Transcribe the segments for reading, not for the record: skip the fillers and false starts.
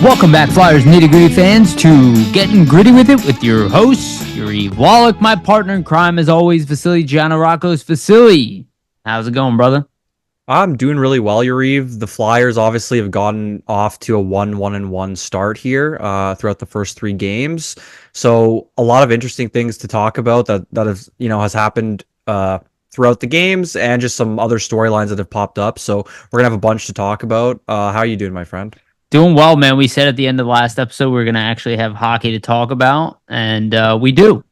Welcome back, Flyers Nitty Gritty fans, to Getting Gritty with It with your host, Yariv. Wolok, my partner in crime, as always, Vasili Gianarakos. Vasili, how's it going, brother? I'm doing really well, Yariv. The Flyers obviously have gotten off to a 1-1-1 start here throughout the first three games. So a lot of interesting things to talk about has happened throughout the games, and just some other storylines that have popped up. So we're gonna have a bunch to talk about. How are you doing, my friend? Doing well, man. We said at the end of the last episode we're going to actually have hockey to talk about, and we do.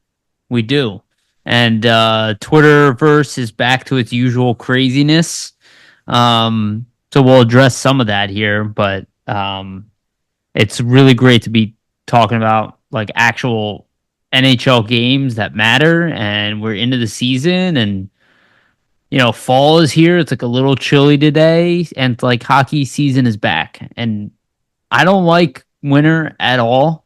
We do. And Twitterverse is back to its usual craziness. So we'll address some of that here, but it's really great to be talking about like actual NHL games that matter, and we're into the season, and fall is here. It's like a little chilly today, and like hockey season is back. And I don't like winter at all,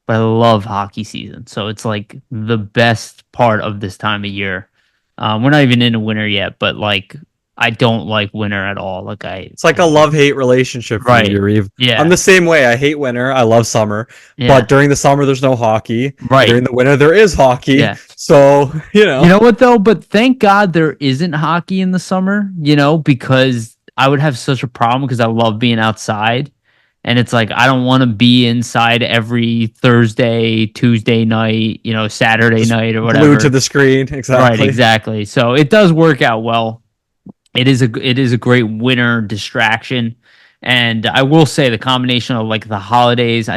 but I love hockey season. So it's like the best part of this time of year. We're not even into winter yet, but like I don't like winter at all. It's like a love-hate relationship for right. me, Yariv. Yeah. I'm the same way. I hate winter. I love summer. Yeah. But during the summer, there's no hockey. Right. During the winter, there is hockey. Yeah. So, You know what, though? But thank God there isn't hockey in the summer, because I would have such a problem because I love being outside. And it's like, I don't want to be inside every Thursday, Tuesday night, Saturday just night or whatever. Glued to the screen. Exactly. Right, exactly. So it does work out well. It is a great winter distraction. And I will say the combination of like the holidays.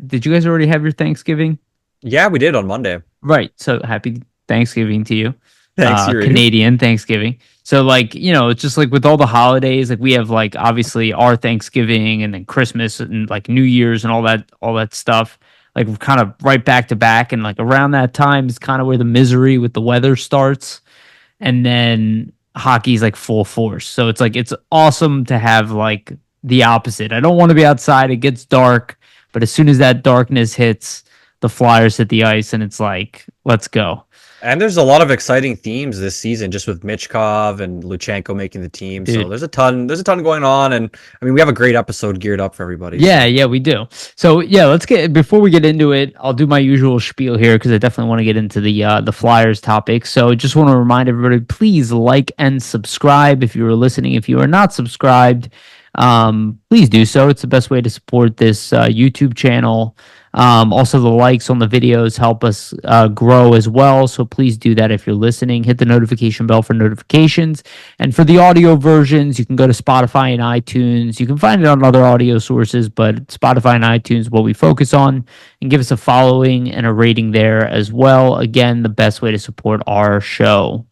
Did you guys already have your Thanksgiving? Yeah, we did on Monday. Right. So happy Thanksgiving to you. Thanks, Canadian Thanksgiving. So like, it's just like with all the holidays, like we have like obviously our Thanksgiving and then Christmas and like New Year's and all that stuff. Like we're kind of right back to back, and like around that time is kind of where the misery with the weather starts. And then hockey's like full force. So it's like it's awesome to have like the opposite. I don't want to be outside. It gets dark, but as soon as that darkness hits, the Flyers hit the ice and it's like, let's go. And there's a lot of exciting themes this season, just with Michkov and Luchanko making the team. Dude. So there's a ton going on, and I mean we have a great episode geared up for everybody. Yeah, we do. So yeah, before we get into it, I'll do my usual spiel here because I definitely want to get into the Flyers topic. So just want to remind everybody, please like and subscribe if you are listening. If you are not subscribed, please do so. It's the best way to support this YouTube channel. Also, the likes on the videos help us grow as well. So please do that if you're listening. Hit the notification bell for notifications. And for the audio versions, you can go to Spotify and iTunes. You can find it on other audio sources, but Spotify and iTunes is what we focus on. And give us a following and a rating there as well. Again, the best way to support our show.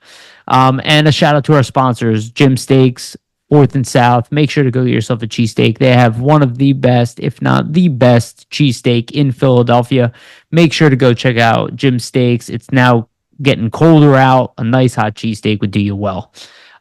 And a shout out to our sponsors, Jim Steaks, 4th and South. Make sure to go get yourself a cheesesteak. They have one of the best, if not the best, cheesesteak in Philadelphia. Make sure to go check out Jim Steaks. It's now getting colder out. A nice hot cheesesteak would do you well.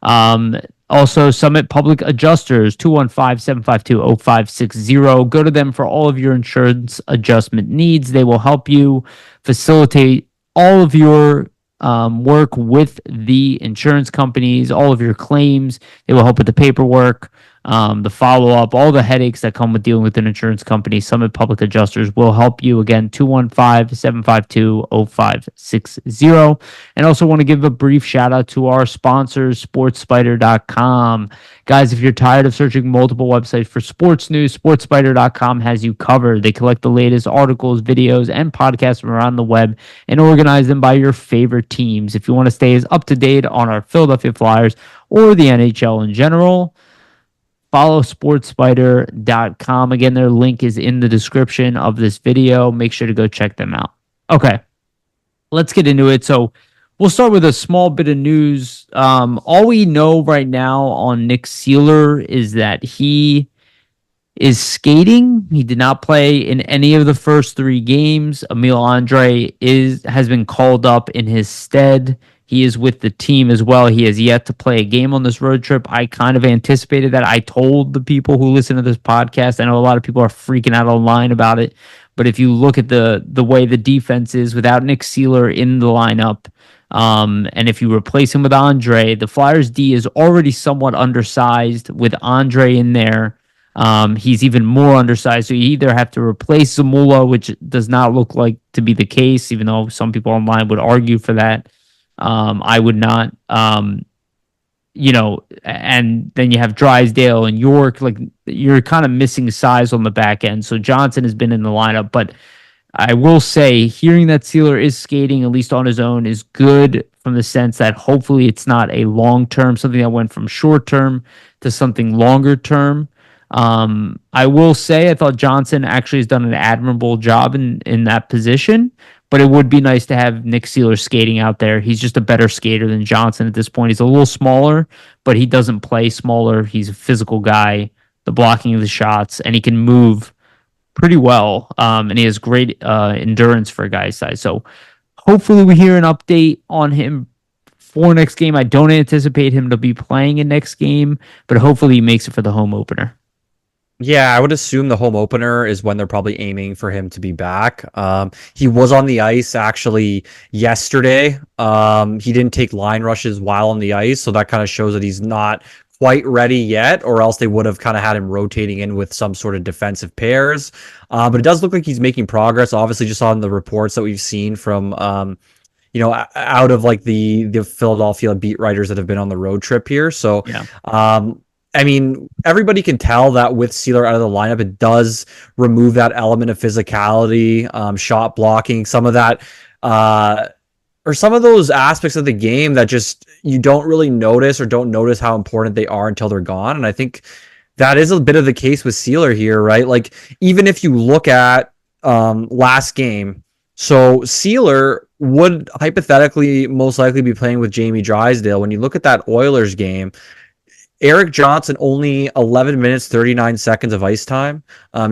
Also, Summit Public Adjusters, 215-752-0560. Go to them for all of your insurance adjustment needs. They will help you facilitate all of your work with the insurance companies, all of your claims. They will help with the paperwork, the follow-up, all the headaches that come with dealing with an insurance company. Summit Public Adjusters will help you. Again, 215-752-0560. And also want to give a brief shout-out to our sponsors, SportsSpider.com. Guys, if you're tired of searching multiple websites for sports news, SportsSpider.com has you covered. They collect the latest articles, videos, and podcasts from around the web and organize them by your favorite teams. If you want to stay as up-to-date on our Philadelphia Flyers or the NHL in general, follow sportspider.com. Again, their link is in the description of this video. Make sure to go check them out. Okay, let's get into it. So we'll start with a small bit of news. All we know right now on Nick Seeler is that he is skating. He did not play in any of the first three games. Emil Andre has been called up in his stead. He is with the team as well. He has yet to play a game on this road trip. I kind of anticipated that. I told the people who listen to this podcast, I know a lot of people are freaking out online about it, but if you look at the way the defense is without Nick Seeler in the lineup, and if you replace him with Andre, the Flyers D is already somewhat undersized with Andre in there. He's even more undersized, so you either have to replace Zamula, which does not look like to be the case, even though some people online would argue for that. I would not. And then you have Drysdale and York. Like, you're kind of missing size on the back end. So Johnson has been in the lineup, but I will say hearing that Sealer is skating at least on his own is good, from the sense that hopefully it's not a long term, something that went from short term to something longer term. I will say I thought Johnson actually has done an admirable job in that position, but it would be nice to have Nick Sealer skating out there. He's just a better skater than Johnson at this point. He's a little smaller, but he doesn't play smaller. He's a physical guy, the blocking of the shots, and he can move pretty well. And he has great endurance for a guy's size. So hopefully we hear an update on him for next game. I don't anticipate him to be playing in next game, but hopefully he makes it for the home opener. Yeah, I would assume the home opener is when they're probably aiming for him to be back. He was on the ice actually yesterday. He didn't take line rushes while on the ice, so that kind of shows that he's not quite ready yet, or else they would have kind of had him rotating in with some sort of defensive pairs. But it does look like he's making progress. Obviously, just on the reports that we've seen from out of like the Philadelphia beat writers that have been on the road trip here. So Yeah. I mean, everybody can tell that with Sealer out of the lineup, it does remove that element of physicality, shot blocking, some of that, or some of those aspects of the game that just you don't really notice, or don't notice how important they are until they're gone. And I think that is a bit of the case with Sealer here, right? Like, even if you look at last game, so Sealer would hypothetically most likely be playing with Jamie Drysdale. When you look at that Oilers game, Eric Johnson only 11 minutes 39 seconds of ice time.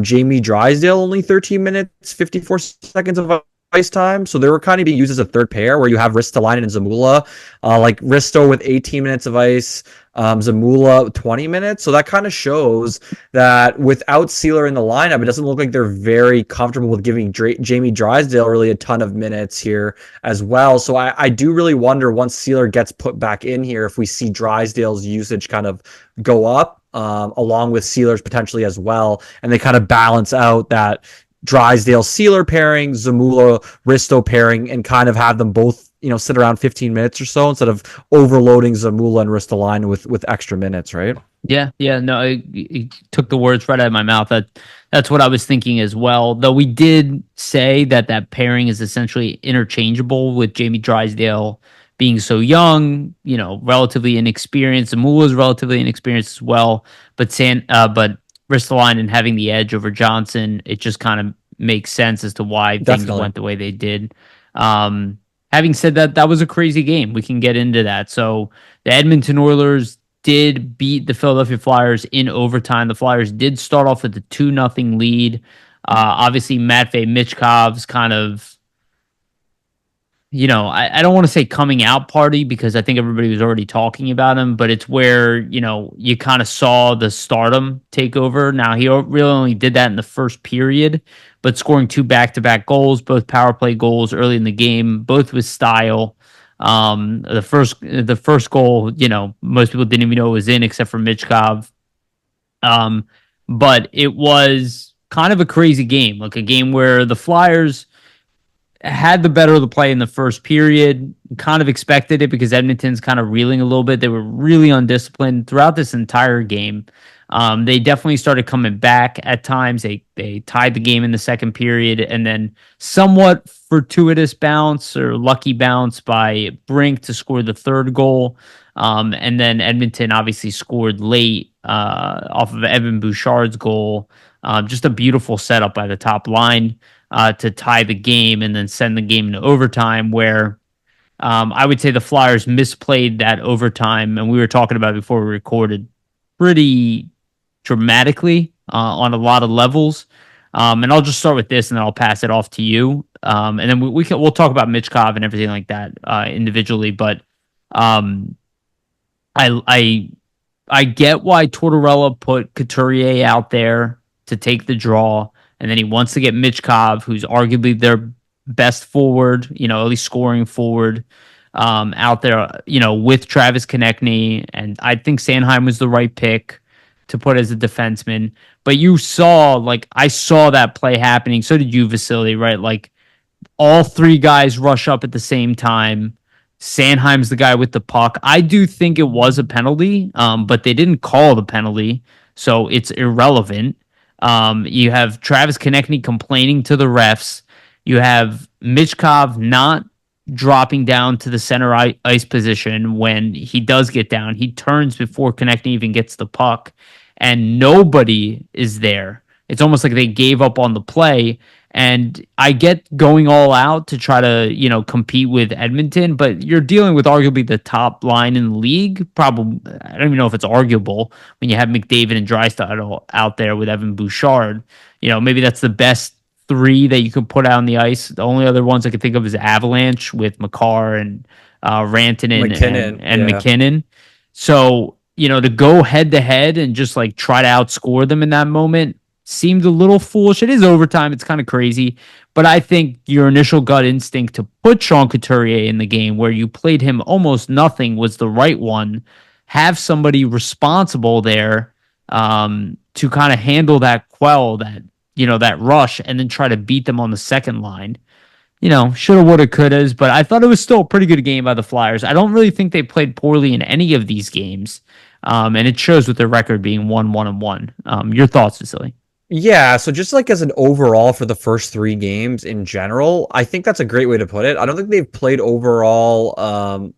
Jamie Drysdale only 13 minutes 54 seconds of ice time. So they were kind of being used as a third pair, where you have Ristolainen and Zamula. Like Risto with 18 minutes of ice, Zamula 20 minutes. So that kind of shows that without Sealer in the lineup, it doesn't look like they're very comfortable with giving Jamie Drysdale really a ton of minutes here as well. So I do really wonder, once Sealer gets put back in here, if we see Drysdale's usage kind of go up, along with Sealer's potentially as well, and they kind of balance out that Drysdale Sealer pairing, Zamula Risto pairing, and kind of have them both, sit around 15 minutes or so, instead of overloading Zamula and Ristolainen with extra minutes, right? Yeah, no, it took the words right out of my mouth. That's what I was thinking as well. Though we did say that pairing is essentially interchangeable, with Jamie Drysdale being so young, relatively inexperienced. Zamula is relatively inexperienced as well, but Ristolainen having the edge over Johnson, it just kind of makes sense as to why things went the way they did. Having said that, that was a crazy game. We can get into that. So the Edmonton Oilers did beat the Philadelphia Flyers in overtime. The Flyers did start off with a 2-0 lead. Obviously, Matvei Michkov's kind of, I don't want to say coming out party, because I think everybody was already talking about him, but it's where, you kind of saw the stardom take over. Now, he really only did that in the first period, but scoring 2 back-to-back goals, both power play goals early in the game, both with style. The first goal, most people didn't even know it was in, except for Michkov. But it was kind of a crazy game, like a game where the Flyers had the better of the play in the first period. Kind of expected it, because Edmonton's kind of reeling a little bit. They were really undisciplined throughout this entire game. They definitely started coming back at times. They tied the game in the second period, and then somewhat fortuitous bounce, or lucky bounce, by Brink to score the third goal. And then Edmonton obviously scored late off of Evan Bouchard's goal. Just a beautiful setup by the top line to tie the game and then send the game into overtime, where I would say the Flyers misplayed that overtime, and we were talking about it before we recorded, pretty dramatically on a lot of levels. And I'll just start with this, and then I'll pass it off to you. And then we'll talk about Michkov and everything like that individually. But I get why Tortorella put Couturier out there to take the draw, and then he wants to get Michkov, who's arguably their best forward, at least scoring forward, out there, with Travis Konechny. And I think Sanheim was the right pick. to put as a defenseman. But you saw, like, I saw that play happening. So did you, Vasili, right? Like, all three guys rush up at the same time. Sanheim's the guy with the puck. I do think it was a penalty, but they didn't call the penalty, so it's irrelevant. You have Travis Konechny complaining to the refs. You have Michkov not dropping down to the center ice position when he does get down. He turns before Konechny even gets the puck, and nobody is there. It's almost like they gave up on the play. And I get going all out to try to, compete with Edmonton, but you're dealing with arguably the top line in the league. Probably, I don't even know if it's arguable when you have McDavid and Draisaitl out there with Evan Bouchard. Maybe that's the best three that you could put out on the ice. The only other ones I could think of is Avalanche with Makar and Rantanen and McKinnon. So, to go head to head and just like try to outscore them in that moment seemed a little foolish. It is overtime. It's kind of crazy. But I think your initial gut instinct to put Sean Couturier in the game where you played him almost nothing was the right one. Have somebody responsible there to kind of handle that that rush, and then try to beat them on the second line. Shoulda, woulda, couldas, but I thought it was still a pretty good game by the Flyers. I don't really think they played poorly in any of these games. And it shows with their record being 1-1-1. Your thoughts, Vasili? Yeah, so just like as an overall for the first three games in general, I think that's a great way to put it. I don't think they've played overall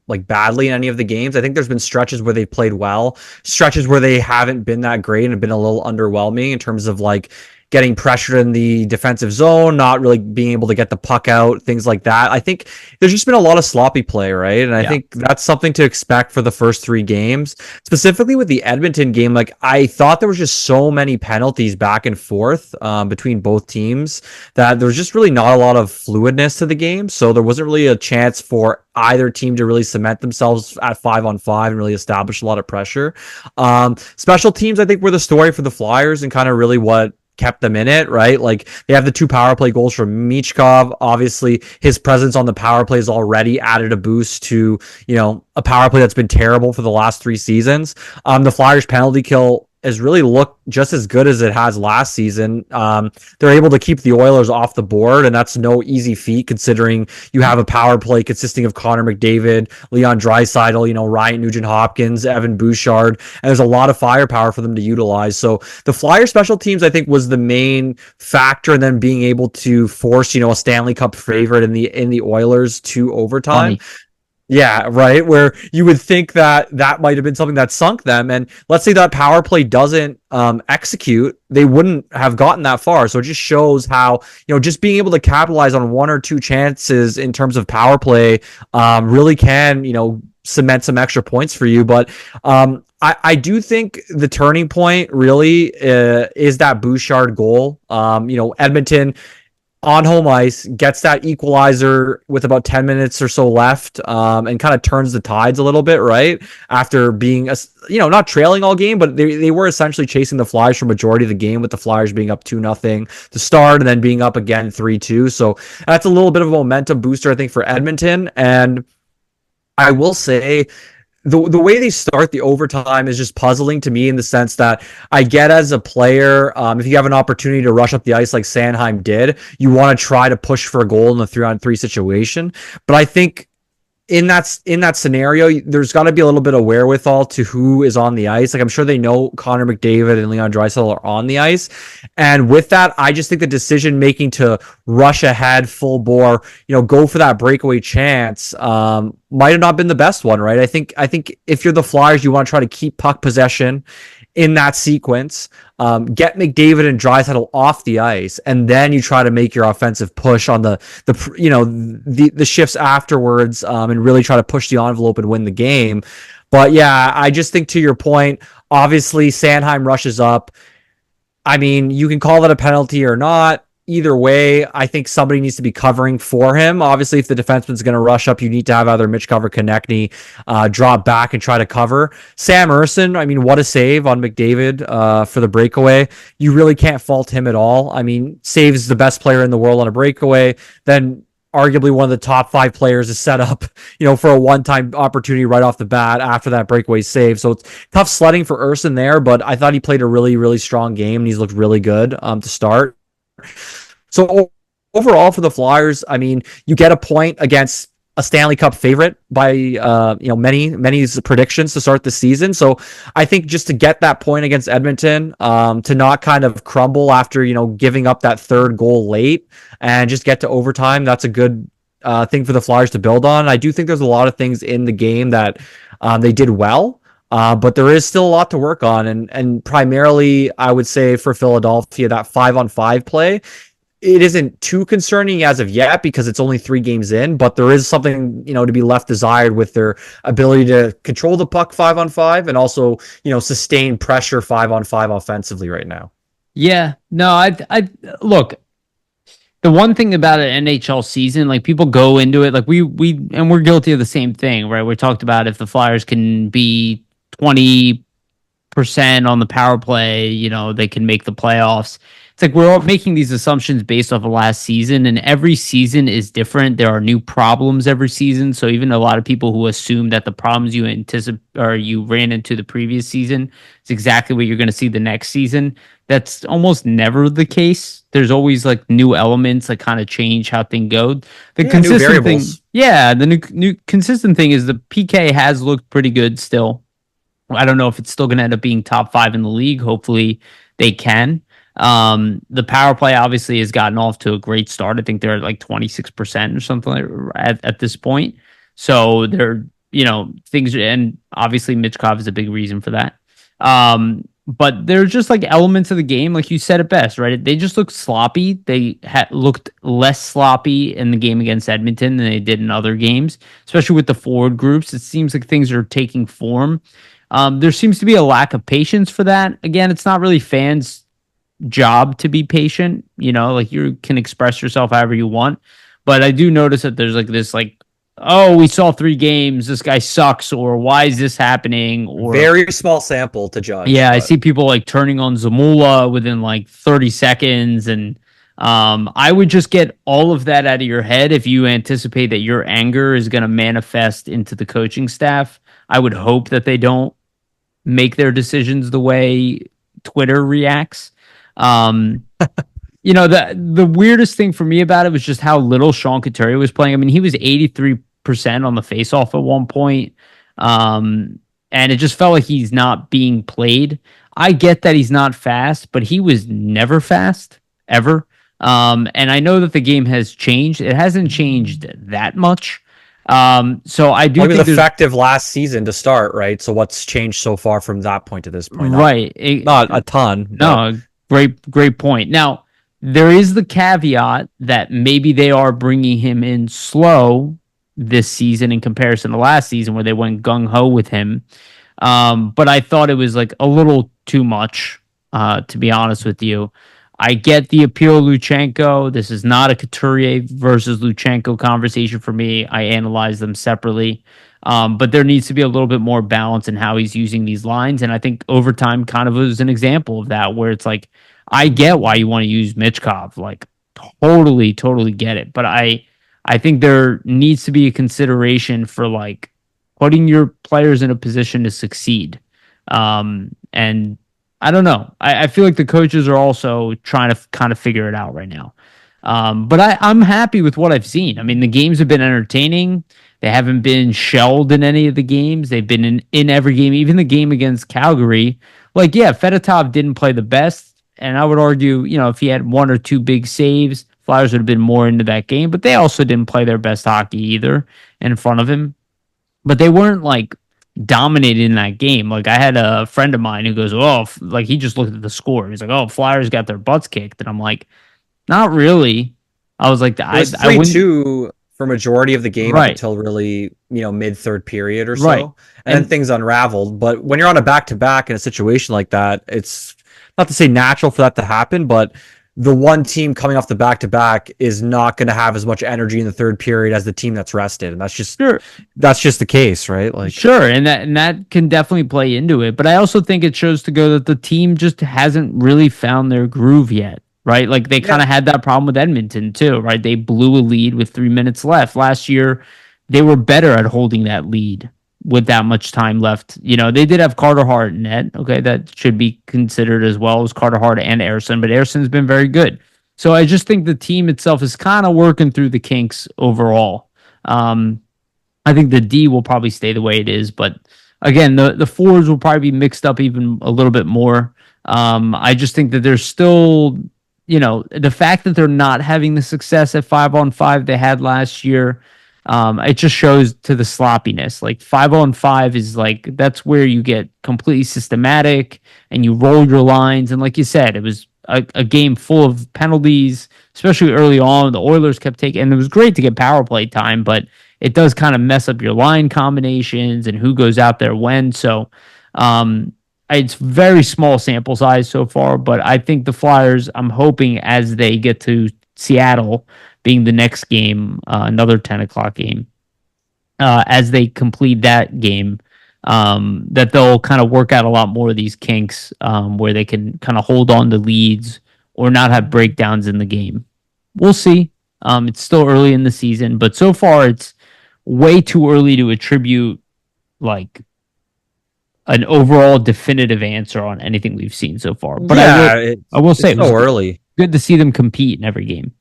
like badly in any of the games. I think there's been stretches where they've played well, stretches where they haven't been that great and have been a little underwhelming in terms of like getting pressured in the defensive zone, not really being able to get the puck out, things like that. I think there's just been a lot of sloppy play, right? And I think that's something to expect for the first three games. Specifically with the Edmonton game, like I thought there was just so many penalties back and forth between both teams that there was just really not a lot of fluidness to the game. So there wasn't really a chance for either team to really cement themselves at 5-on-5 and really establish a lot of pressure. Special teams, I think, were the story for the Flyers and kind of really what kept them in it, right? Like they have the 2 power play goals from Michkov. Obviously, his presence on the power play has already added a boost to, a power play that's been terrible for the last 3 seasons. The Flyers penalty kill has really looked just as good as it has last season. They're able to keep the Oilers off the board, and that's no easy feat considering you have a power play consisting of Connor McDavid, Leon Draisaitl, Ryan Nugent-Hopkins, Evan Bouchard, and there's a lot of firepower for them to utilize. So the Flyers special teams, I think, was the main factor, and then being able to force, a Stanley Cup favorite in the Oilers to overtime. Funny. Yeah, right. Where you would think that might have been something that sunk them. And let's say that power play doesn't execute, they wouldn't have gotten that far. So it just shows how, just being able to capitalize on 1 or 2 chances in terms of power play really can, cement some extra points for you. But I do think the turning point really is that Bouchard goal. Edmonton on home ice gets that equalizer with about 10 minutes or so left, and kind of turns the tides a little bit, right? After being, not trailing all game, but they were essentially chasing the Flyers for majority of the game, with the Flyers being up 2-0 to start and then being up again 3-2. So that's a little bit of a momentum booster, I think, for Edmonton. And I will say, the way they start the overtime is just puzzling to me in the sense that I get as a player, if you have an opportunity to rush up the ice like Sanheim did, you want to try to push for a goal in a 3-on-3 situation. But I think in that scenario, there's got to be a little bit of wherewithal to who is on the ice. Like I'm sure they know Connor McDavid and Leon Draisaitl are on the ice. And with that, I just think the decision making to rush ahead full bore, go for that breakaway chance, might have not been the best one, right? I think if you're the Flyers, you want to try to keep puck possession in that sequence, get McDavid and Draisaitl off the ice, and then you try to make your offensive push on the shifts afterwards, and really try to push the envelope and win the game. But yeah, I just think to your point, obviously Sanheim rushes up. I mean, you can call that a penalty or not. Either way, I think somebody needs to be covering for him. Obviously, if the defenseman's going to rush up, you need to have either Michkov or Konechny drop back and try to cover. Sam Ersson, I mean, what a save on McDavid for the breakaway. You really can't fault him at all. I mean, saves the best player in the world on a breakaway. Then arguably one of the top 5 players is set up, for a one-time opportunity right off the bat after that breakaway save. So it's tough sledding for Urson there, but I thought he played a really, really strong game and he's looked really good to start. So overall for the Flyers, I mean, you get a point against a Stanley Cup favorite by many's predictions to start the season. So I think just to get that point against Edmonton, to not kind of crumble after giving up that third goal late and just get to overtime, that's a good thing for the Flyers to build on. I do think there's a lot of things in the game that they did well. But there is still a lot to work on, and primarily I would say for Philadelphia, that 5-on-5 play, it isn't too concerning as of yet because it's only 3 games in, but there is something, to be left desired with their ability to control the puck 5-on-5 and also, sustain pressure 5-on-5 offensively right now. Yeah, no, I look, the one thing about an NHL season, like people go into it, like and we're guilty of the same thing, right? We talked about if the Flyers can be 20% on the power play, they can make the playoffs. It's like we're all making these assumptions based off of last season, and every season is different. There are new problems every season. So even a lot of people who assume that the problems you anticipate or you ran into the previous season is exactly what you're going to see the next season. That's almost never the case. There's always like new elements that kind of change how things go. The consistent thing, the new consistent thing is the PK has looked pretty good still. I don't know if it's still going to end up being top 5 in the league. Hopefully they can. The power play obviously has gotten off to a great start. I think they're at like 26% or something at this point. So they're, things, and obviously Michkov is a big reason for that. But there's just like elements of the game, like you said it best, right? They just look sloppy. They looked less sloppy in the game against Edmonton than they did in other games, especially with the forward groups. It seems like things are taking form. There seems to be a lack of patience for that. Again, it's not really fans' job to be patient. Like you can express yourself however you want. But I do notice that there's like this, like, oh, we saw 3 games, this guy sucks, or why is this happening? Or very small sample to judge. Yeah, but I see people like turning on Zamula within like 30 seconds. And I would just get all of that out of your head if you anticipate that your anger is going to manifest into the coaching staff. I would hope that they don't make their decisions the way Twitter reacts. The weirdest thing for me about it was just how little Sean Couturier was playing. I mean, he was 83% on the faceoff at one point. And it just felt like he's not being played. I get that he's not fast, but he was never fast, ever. And I know that the game has changed. It hasn't changed that much. So I do think it was effective last season to start, right? So what's changed so far from that point to this point? Right. Not a ton. No, great point. Now, there is the caveat that maybe they are bringing him in slow this season in comparison to last season where they went gung-ho with him. But I thought it was like a little too much, to be honest with you. I get the appeal of Luchanko. This is not a Couturier versus Luchanko conversation for me. I analyze them separately. But there needs to be a little bit more balance in how he's using these lines. And I think overtime kind of was an example of that, where it's like, I get why you want to use Michkov. Like, totally get it. But I think there needs to be a consideration for like putting your players in a position to succeed. And I don't know. I feel like the coaches are also trying to kind of figure it out right now. But I'm happy with what I've seen. I mean, the games have been entertaining. They haven't been shelled in any of the games. They've been in every game, even the game against Calgary. Like, yeah, Fedotov didn't play the best. And I would argue, if he had 1 or 2 big saves, Flyers would have been more into that game. But they also didn't play their best hockey either in front of him. But they weren't like dominated in that game. Like I had a friend of mine who goes, oh, like he just looked at the score. He's like, oh, Flyers got their butts kicked. And I'm like, not really. I was like, it was 3-2 for majority of the game up until really, mid third period or so. Right. And then things unraveled. But when you're on a back-to-back in a situation like that, it's not to say natural for that to happen, but the one team coming off the back-to-back is not going to have as much energy in the third period as the team that's rested. And that's just the case, right? Like, sure. And that can definitely play into it. But I also think it shows to go that the team just hasn't really found their groove yet. right? Like they kind Yeah. of had that problem with Edmonton too, right? They blew a lead with 3 minutes left. Last year, they were better at holding that lead with that much time left. They did have Carter Hart in net. Okay, that should be considered as well as Carter Hart and Ersson, but Ersson's been very good. So I just think the team itself is kind of working through the kinks overall. I think the D will probably stay the way it is, but again, the fours will probably be mixed up even a little bit more. I just think that there's still, the fact that they're not having the success at 5-on-5 they had last year. It just shows to the sloppiness. Like 5-on-5 is like that's where you get completely systematic and you roll your lines. And like you said, it was a game full of penalties, especially early on. The Oilers kept taking, and it was great to get power play time, but it does kind of mess up your line combinations and who goes out there when. So it's very small sample size so far, but I think the Flyers, I'm hoping as they get to Seattle being the next game, another 10 o'clock game, as they complete that game, that they'll kind of work out a lot more of these kinks where they can kind of hold on to leads or not have breakdowns in the game. We'll see. It's still early in the season, but so far it's way too early to attribute like an overall definitive answer on anything we've seen so far. But Yeah, I will say it's it was so early. good to see them compete in every game.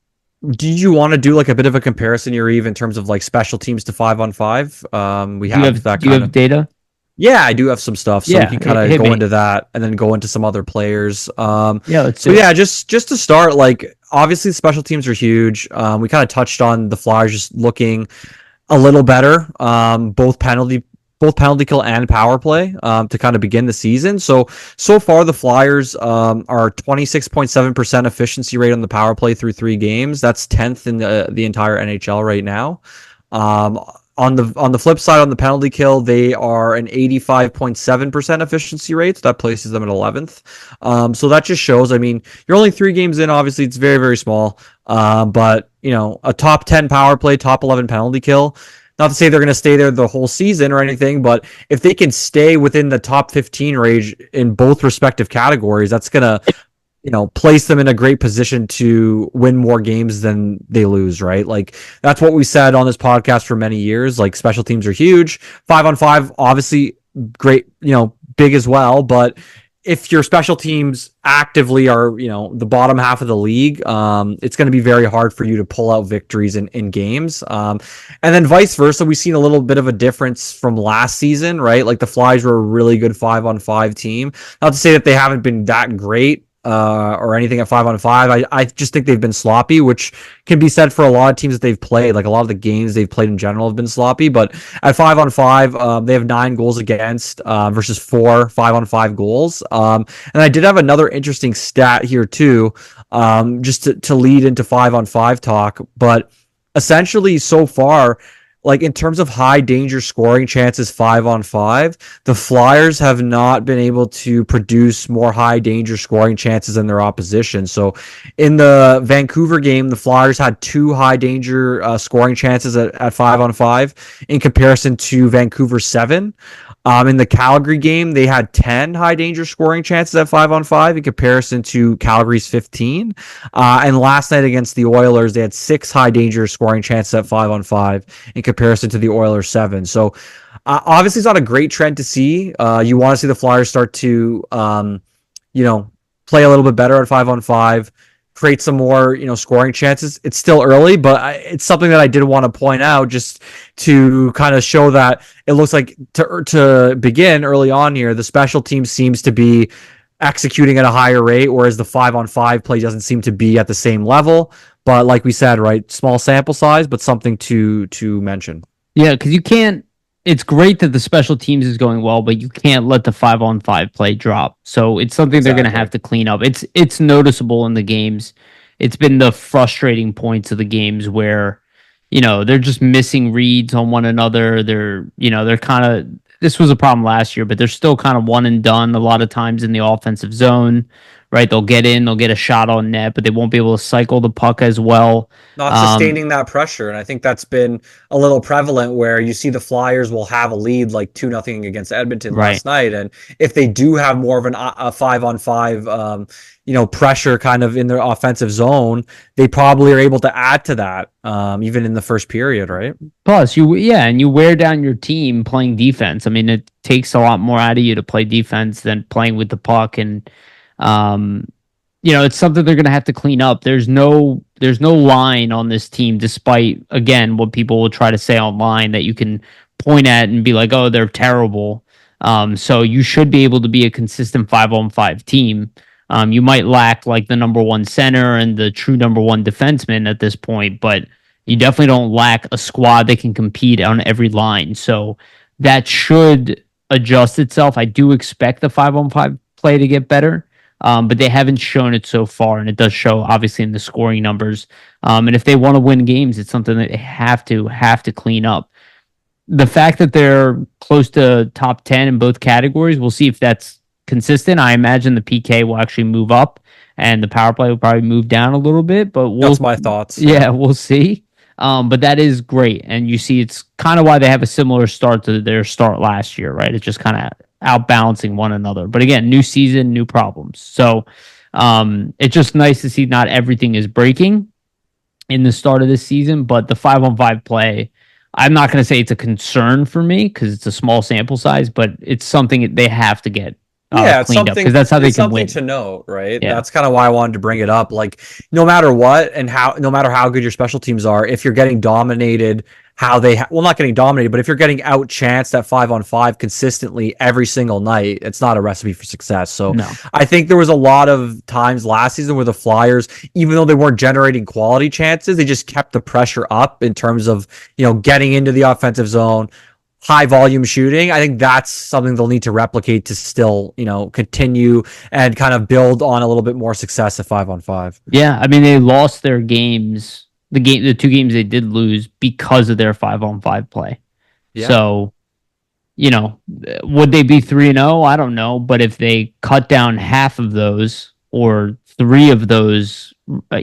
Do you want to do like a bit of a comparison, Yariv, in terms of like special teams to 5-on-5? We Do you have have that do you kind have of. data? Yeah, I do have some stuff, so we Yeah, can kind of hit go me. into that and then go into some other players. Yeah, let's So do it. yeah, just to start, like obviously special teams are huge. We kind of touched on the Flyers just looking a little better, both penalty kill and power play to kind of begin the season. So far the Flyers are 26.7% efficiency rate on the power play through 3 games. That's 10th in the entire NHL right now. On the flip side, on the penalty kill, they are an 85.7% efficiency rate. So that places them at 11th. So that just shows, I mean, you're only 3 games in. Obviously, it's very, very small. But, a top 10 power play, top 11 penalty kill. Not to say they're going to stay there the whole season or anything, but if they can stay within the top 15 range in both respective categories, that's going to place them in a great position to win more games than they lose, right? Like that's what we said on this podcast for many years. Like special teams are huge. 5-on-5, obviously great, big as well. But if your special teams actively are, the bottom half of the league, it's going to be very hard for you to pull out victories in games. And then vice versa, we've seen a little bit of a difference from last season, right? Like the Flyers were a really good 5-on-5 team. Not to say that they haven't been that great or anything at 5-on-5. I just think they've been sloppy, which can be said for a lot of teams that they've played. Like a lot of the games they've played in general have been sloppy, but at 5-on-5, they have 9 goals against versus 4 5-on-5 goals. And I did have another interesting stat here too, just to lead into 5-on-5 talk, but essentially so far, like in terms of high danger scoring chances 5-on-5, the Flyers have not been able to produce more high danger scoring chances than their opposition. So in the Vancouver game, the Flyers had 2 high danger scoring chances at 5-on-5 in comparison to Vancouver's 7. In the Calgary game, they had 10 high danger scoring chances at 5-on-5 in comparison to Calgary's 15. And last night against the Oilers, they had 6 high danger scoring chances at 5-on-5 in comparison to the Oilers 7. So obviously it's not a great trend to see. You want to see the Flyers start to, play a little bit better at 5-on-5, create some more, scoring chances. It's still early, but it's something that I did want to point out just to kind of show that it looks like to begin early on here, the special team seems to be executing at a higher rate, whereas the 5-on-5 play doesn't seem to be at the same level. But like we said, right, small sample size, but something to mention. Yeah, because you can't. It's great that the special teams is going well, but you can't let the 5-on-5 play drop. So it's something they're going to have to clean up. It's noticeable in the games. It's been the frustrating points of the games where, they're just missing reads on one another. They're kind of. This was a problem last year, but they're still kind of one and done a lot of times in the offensive zone, right? They'll get in, they'll get a shot on net, but they won't be able to cycle the puck as well. Not sustaining that pressure. And I think that's been a little prevalent where you see the Flyers will have a lead like 2-0 against Edmonton Right. last night. And if they do have more of a 5-on-5, pressure kind of in their offensive zone, they probably are able to add to that, even in the first period, right? Plus, and you wear down your team playing defense. I mean, it takes a lot more out of you to play defense than playing with the puck, and um, it's something they're going to have to clean up. There's no line on this team, despite again what people will try to say online that you can point at and be like, oh, they're terrible. So you should be able to be a consistent 5-on-5 team. You might lack like the number one center and the true number one defenseman at this point, but you definitely don't lack a squad that can compete on every line. So that should adjust itself. I do expect the 5-on-5 play to get better, but they haven't shown it so far, and it does show obviously in the scoring numbers. And if they want to win games, it's something that they have to clean up. The fact that they're close to top 10 in both categories, we'll see if that's consistent. I imagine the PK will actually move up and the power play will probably move down a little bit, but That's my thoughts. Yeah, we'll see. But that is great. And you see, it's kind of why they have a similar start to their start last year, right? It's just kind of outbalancing one another. But again, new season, new problems. So it's just nice to see not everything is breaking in the start of this season, but the 5-on-5 play, I'm not going to say it's a concern for me because it's a small sample size, but it's something they have to get it's cleaned up, because that's how they can win. To note, right? Yeah. That's kind of why I wanted to bring it up. Like, no matter what and how, no matter how good your special teams are, if you're getting dominated, not getting dominated, but if you're getting outchanced at 5-on-5 consistently every single night, it's not a recipe for success. So No. I think there was a lot of times last season where the Flyers, even though they weren't generating quality chances, they just kept the pressure up in terms of, getting into the offensive zone, high volume shooting. I think that's something they'll need to replicate to still, continue and kind of build on a little bit more success at 5-on-5. Yeah, I mean, they lost their games, the two games they did lose because of their 5-on-5 play. Yeah. So, would they be 3-0? I don't know, but if they cut down half of those or three of those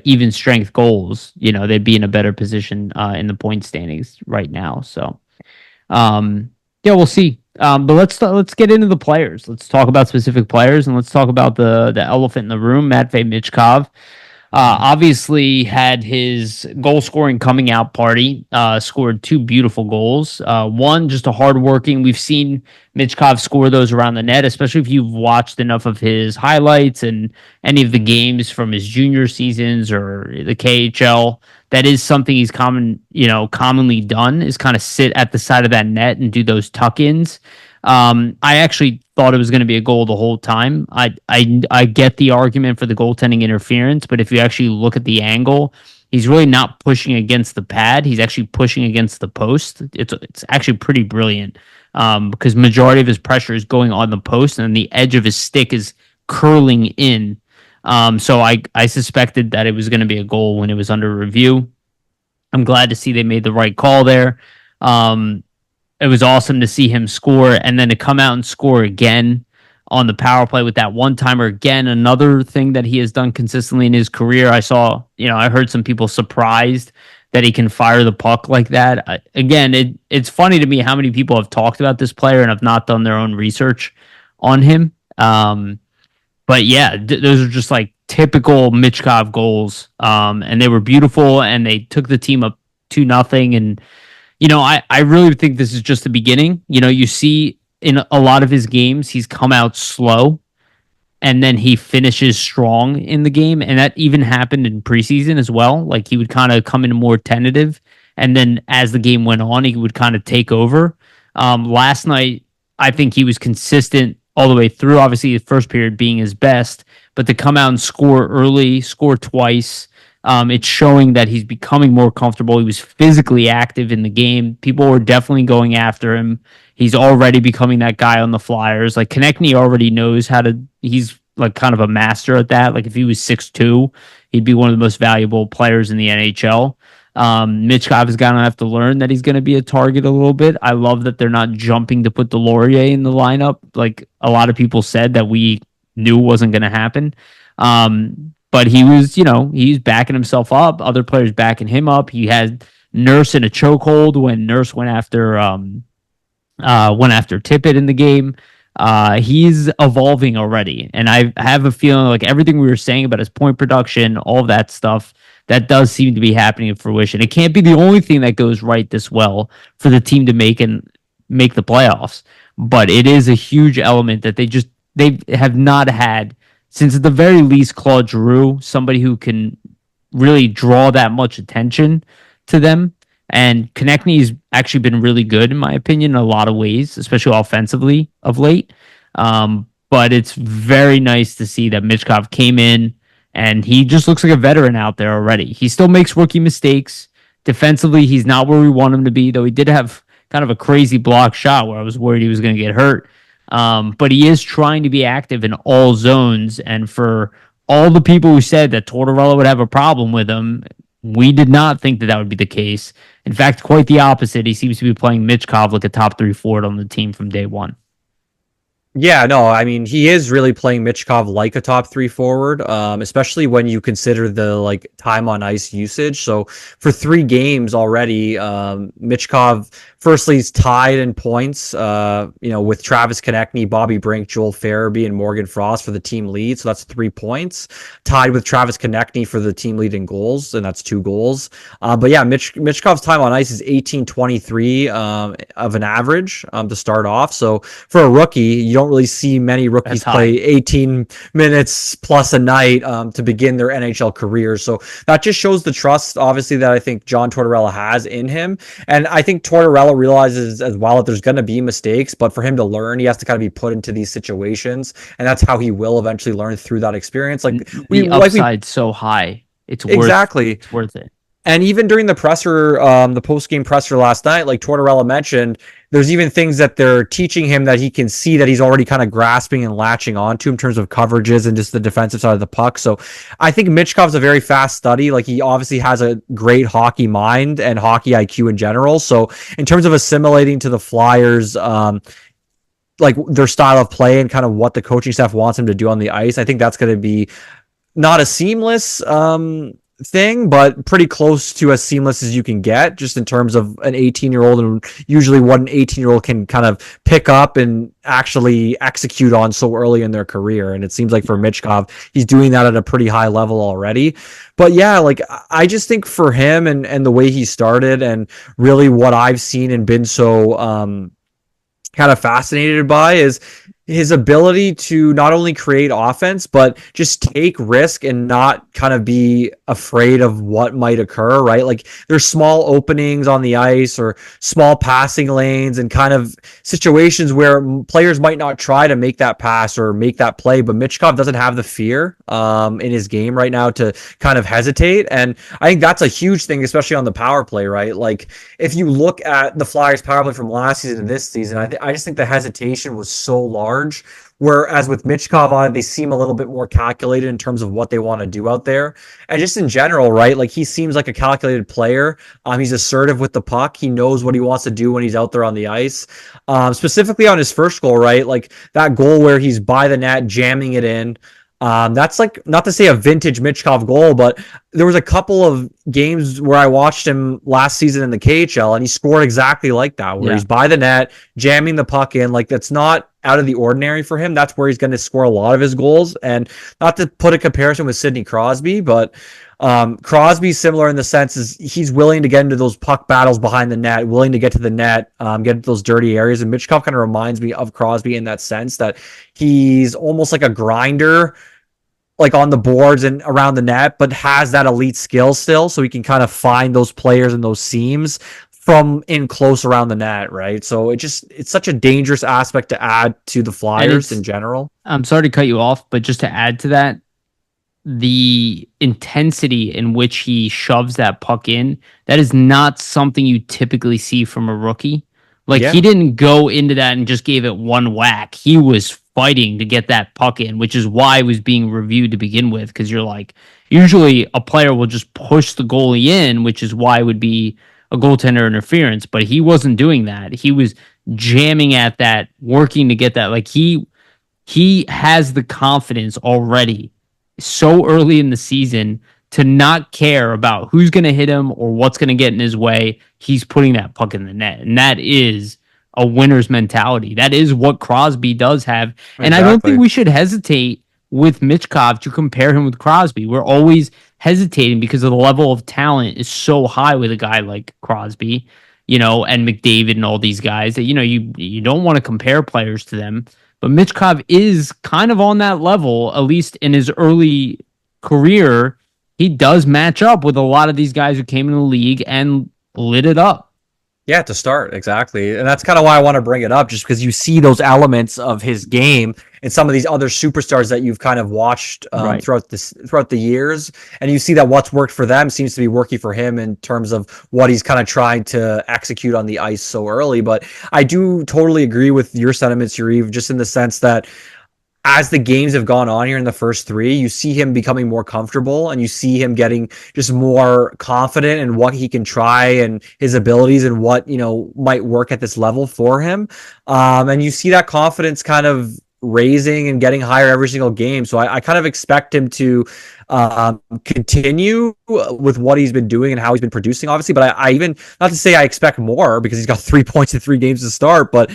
even strength goals, they'd be in a better position in the point standings right now. So, we'll see. But let's get into the players. Let's talk about specific players, and let's talk about the elephant in the room, Matvei Michkov. Obviously had his goal scoring coming out party, scored two beautiful goals. One, just a hardworking. We've seen Michkov score those around the net, especially if you've watched enough of his highlights and any of the games from his junior seasons or the KHL. That is something he's commonly done, is kind of sit at the side of that net and do those tuck-ins. I actually thought it was going to be a goal the whole time. I get the argument for the goaltending interference, but if you actually look at the angle, he's really not pushing against the pad. He's actually pushing against the post. It's actually pretty brilliant, because majority of his pressure is going on the post, and the edge of his stick is curling in. So I suspected that it was going to be a goal when it was under review. I'm glad to see they made the right call there. It was awesome to see him score, and then to come out and score again on the power play with that one-timer. Again, another thing that he has done consistently in his career. I heard some people surprised that he can fire the puck like that. It's funny to me how many people have talked about this player and have not done their own research on him. But yeah, those are just like typical Michkov goals. And they were beautiful, and they took the team up 2-0. And, I really think this is just the beginning. You see in a lot of his games, he's come out slow and then he finishes strong in the game. And that even happened in preseason as well. Like, he would kind of come in more tentative, and then as the game went on, he would kind of take over. Last night, I think he was consistent all the way through. Obviously, the first period being his best, but to come out and score early, score twice, it's showing that he's becoming more comfortable. He was physically active in the game. People were definitely going after him. He's already becoming that guy on the Flyers. Like, Konechny already knows he's like kind of a master at that. Like, if he was 6'2", he'd be one of the most valuable players in the NHL. Michkov is going to have to learn that he's going to be a target a little bit. I love that they're not jumping to put Delorier in the lineup like a lot of people said that we knew wasn't going to happen. But he was, he's backing himself up. Other players backing him up. He had Nurse in a chokehold when Nurse went after Tippett in the game. He's evolving already, and I have a feeling like everything we were saying about his point production, all of that stuff, that does seem to be happening in fruition. It can't be the only thing that goes right this well for the team to make the playoffs, but it is a huge element that they have not had since at the very least Claude Giroux, somebody who can really draw that much attention to them. And Konechny's actually been really good, in my opinion, in a lot of ways, especially offensively of late. But it's very nice to see that Michkov came in and he just looks like a veteran out there already. He still makes rookie mistakes. Defensively, he's not where we want him to be, though he did have kind of a crazy block shot where I was worried he was going to get hurt. But he is trying to be active in all zones. And for all the people who said that Tortorella would have a problem with him, we did not think that would be the case. In fact, quite the opposite. He seems to be playing Michkov like a top three forward on the team from day one. Yeah, no, I mean, he is really playing Michkov like a top three forward, especially when you consider the like time on ice usage. So for 3 games already, Michkov firstly is tied in points, with Travis Konechny, Bobby Brink, Joel Farabee, and Morgan Frost for the team lead. So that's 3 points. Tied with Travis Konechny for the team lead in goals, and that's 2 goals. But yeah, Michkov's time on ice is 18:23 of an average to start off. So for a rookie, you don't really see many rookies play 18 minutes plus a night to begin their NHL career. So that just shows the trust, obviously, that I think John Tortorella has in him. And I think Tortorella realizes as well that there's going to be mistakes, but for him to learn, he has to kind of be put into these situations. And that's how he will eventually learn through that experience. Like the upside's so high. It's worth it. And even during the presser, the post-game presser last night, like Tortorella mentioned, there's even things that they're teaching him that he can see that he's already kind of grasping and latching onto in terms of coverages and just the defensive side of the puck. So I think Michkov's a very fast study. Like he obviously has a great hockey mind and hockey IQ in general. So in terms of assimilating to the Flyers, like their style of play and kind of what the coaching staff wants him to do on the ice, I think that's going to be not a seamless thing, but pretty close to as seamless as you can get, just in terms of an 18-year-old and usually what an 18-year-old can kind of pick up and actually execute on so early in their career. And it seems like for Michkov, he's doing that at a pretty high level already. But yeah, like I just think for him and the way he started and really what I've seen and been so kind of fascinated by is his ability to not only create offense, but just take risk and not kind of be afraid of what might occur, right? Like there's small openings on the ice or small passing lanes and kind of situations where players might not try to make that pass or make that play, but Michkov doesn't have the fear in his game right now to kind of hesitate. And I think that's a huge thing, especially on the power play, right? Like if you look at the Flyers power play from last season and this season, I just think the hesitation was so large. Whereas with Michkov on it, they seem a little bit more calculated in terms of what they want to do out there. And just in general, right? Like he seems like a calculated player. He's assertive with the puck. He knows what he wants to do when he's out there on the ice. Specifically on his first goal, right? Like that goal where he's by the net, jamming it in. That's like, not to say a vintage Michkov goal, but there was a couple of games where I watched him last season in the KHL and he scored exactly like that, where he's by the net, jamming the puck in. Like that's not out of the ordinary for him. That's where he's going to score a lot of his goals. And not to put a comparison with Sidney Crosby, but Crosby's similar in the sense is he's willing to get into those puck battles behind the net, willing to get to the net, get into those dirty areas. And Michkov kind of reminds me of Crosby in that sense, that he's almost like a grinder, like on the boards and around the net, but has that elite skill still, so he can kind of find those players and those seams from in close around the net, right? So it's such a dangerous aspect to add to the Flyers in general. I'm sorry to cut you off, but just to add to that, the intensity in which he shoves that puck in, that is not something you typically see from a rookie. Like he didn't go into that and just gave it one whack. He was fighting to get that puck in, which is why it was being reviewed to begin with. Because you're like, usually a player will just push the goalie in, which is why it would be a goaltender interference. But he wasn't doing that. He was jamming at that, working to get that. Like he has the confidence already so early in the season to not care about who's going to hit him or what's going to get in his way. He's putting that puck in the net. And that is a winner's mentality. That is what Crosby does have. And I don't think Exactly. we should hesitate with Michkov to compare him with Crosby. We're always hesitating because of the level of talent is so high with a guy like Crosby, and McDavid and all these guys that, you don't want to compare players to them. But Michkov is kind of on that level, at least in his early career. He does match up with a lot of these guys who came in the league and lit it up. Yeah, to start, exactly. And that's kind of why I want to bring it up, just because you see those elements of his game and some of these other superstars that you've kind of watched Right. throughout the years, and you see that what's worked for them seems to be working for him in terms of what he's kind of trying to execute on the ice so early. But I do totally agree with your sentiments, Yariv, just in the sense that as the games have gone on here in the first three, you see him becoming more comfortable and you see him getting just more confident in what he can try and his abilities and what, might work at this level for him. And you see that confidence kind of raising and getting higher every single game. So I kind of expect him to continue with what he's been doing and how he's been producing, obviously. But I even, not to say I expect more because he's got 3 points in 3 games to start, but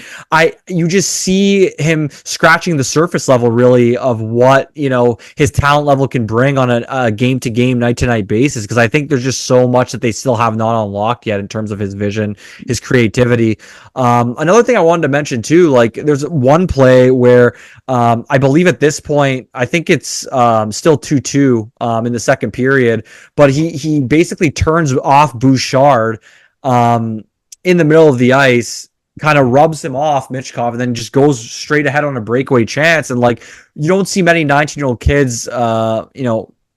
you just see him scratching the surface level really of what, his talent level can bring on a game to game, night to night basis. Because I think there's just so much that they still have not unlocked yet in terms of his vision, his creativity. Another thing I wanted to mention too, like there's one play where I believe at this point, I think it's still 2-2 in the second period, but he basically turns off Bouchard in the middle of the ice, kind of rubs him off, Michkov, and then just goes straight ahead on a breakaway chance. And like, you don't see many 19-year-old kids,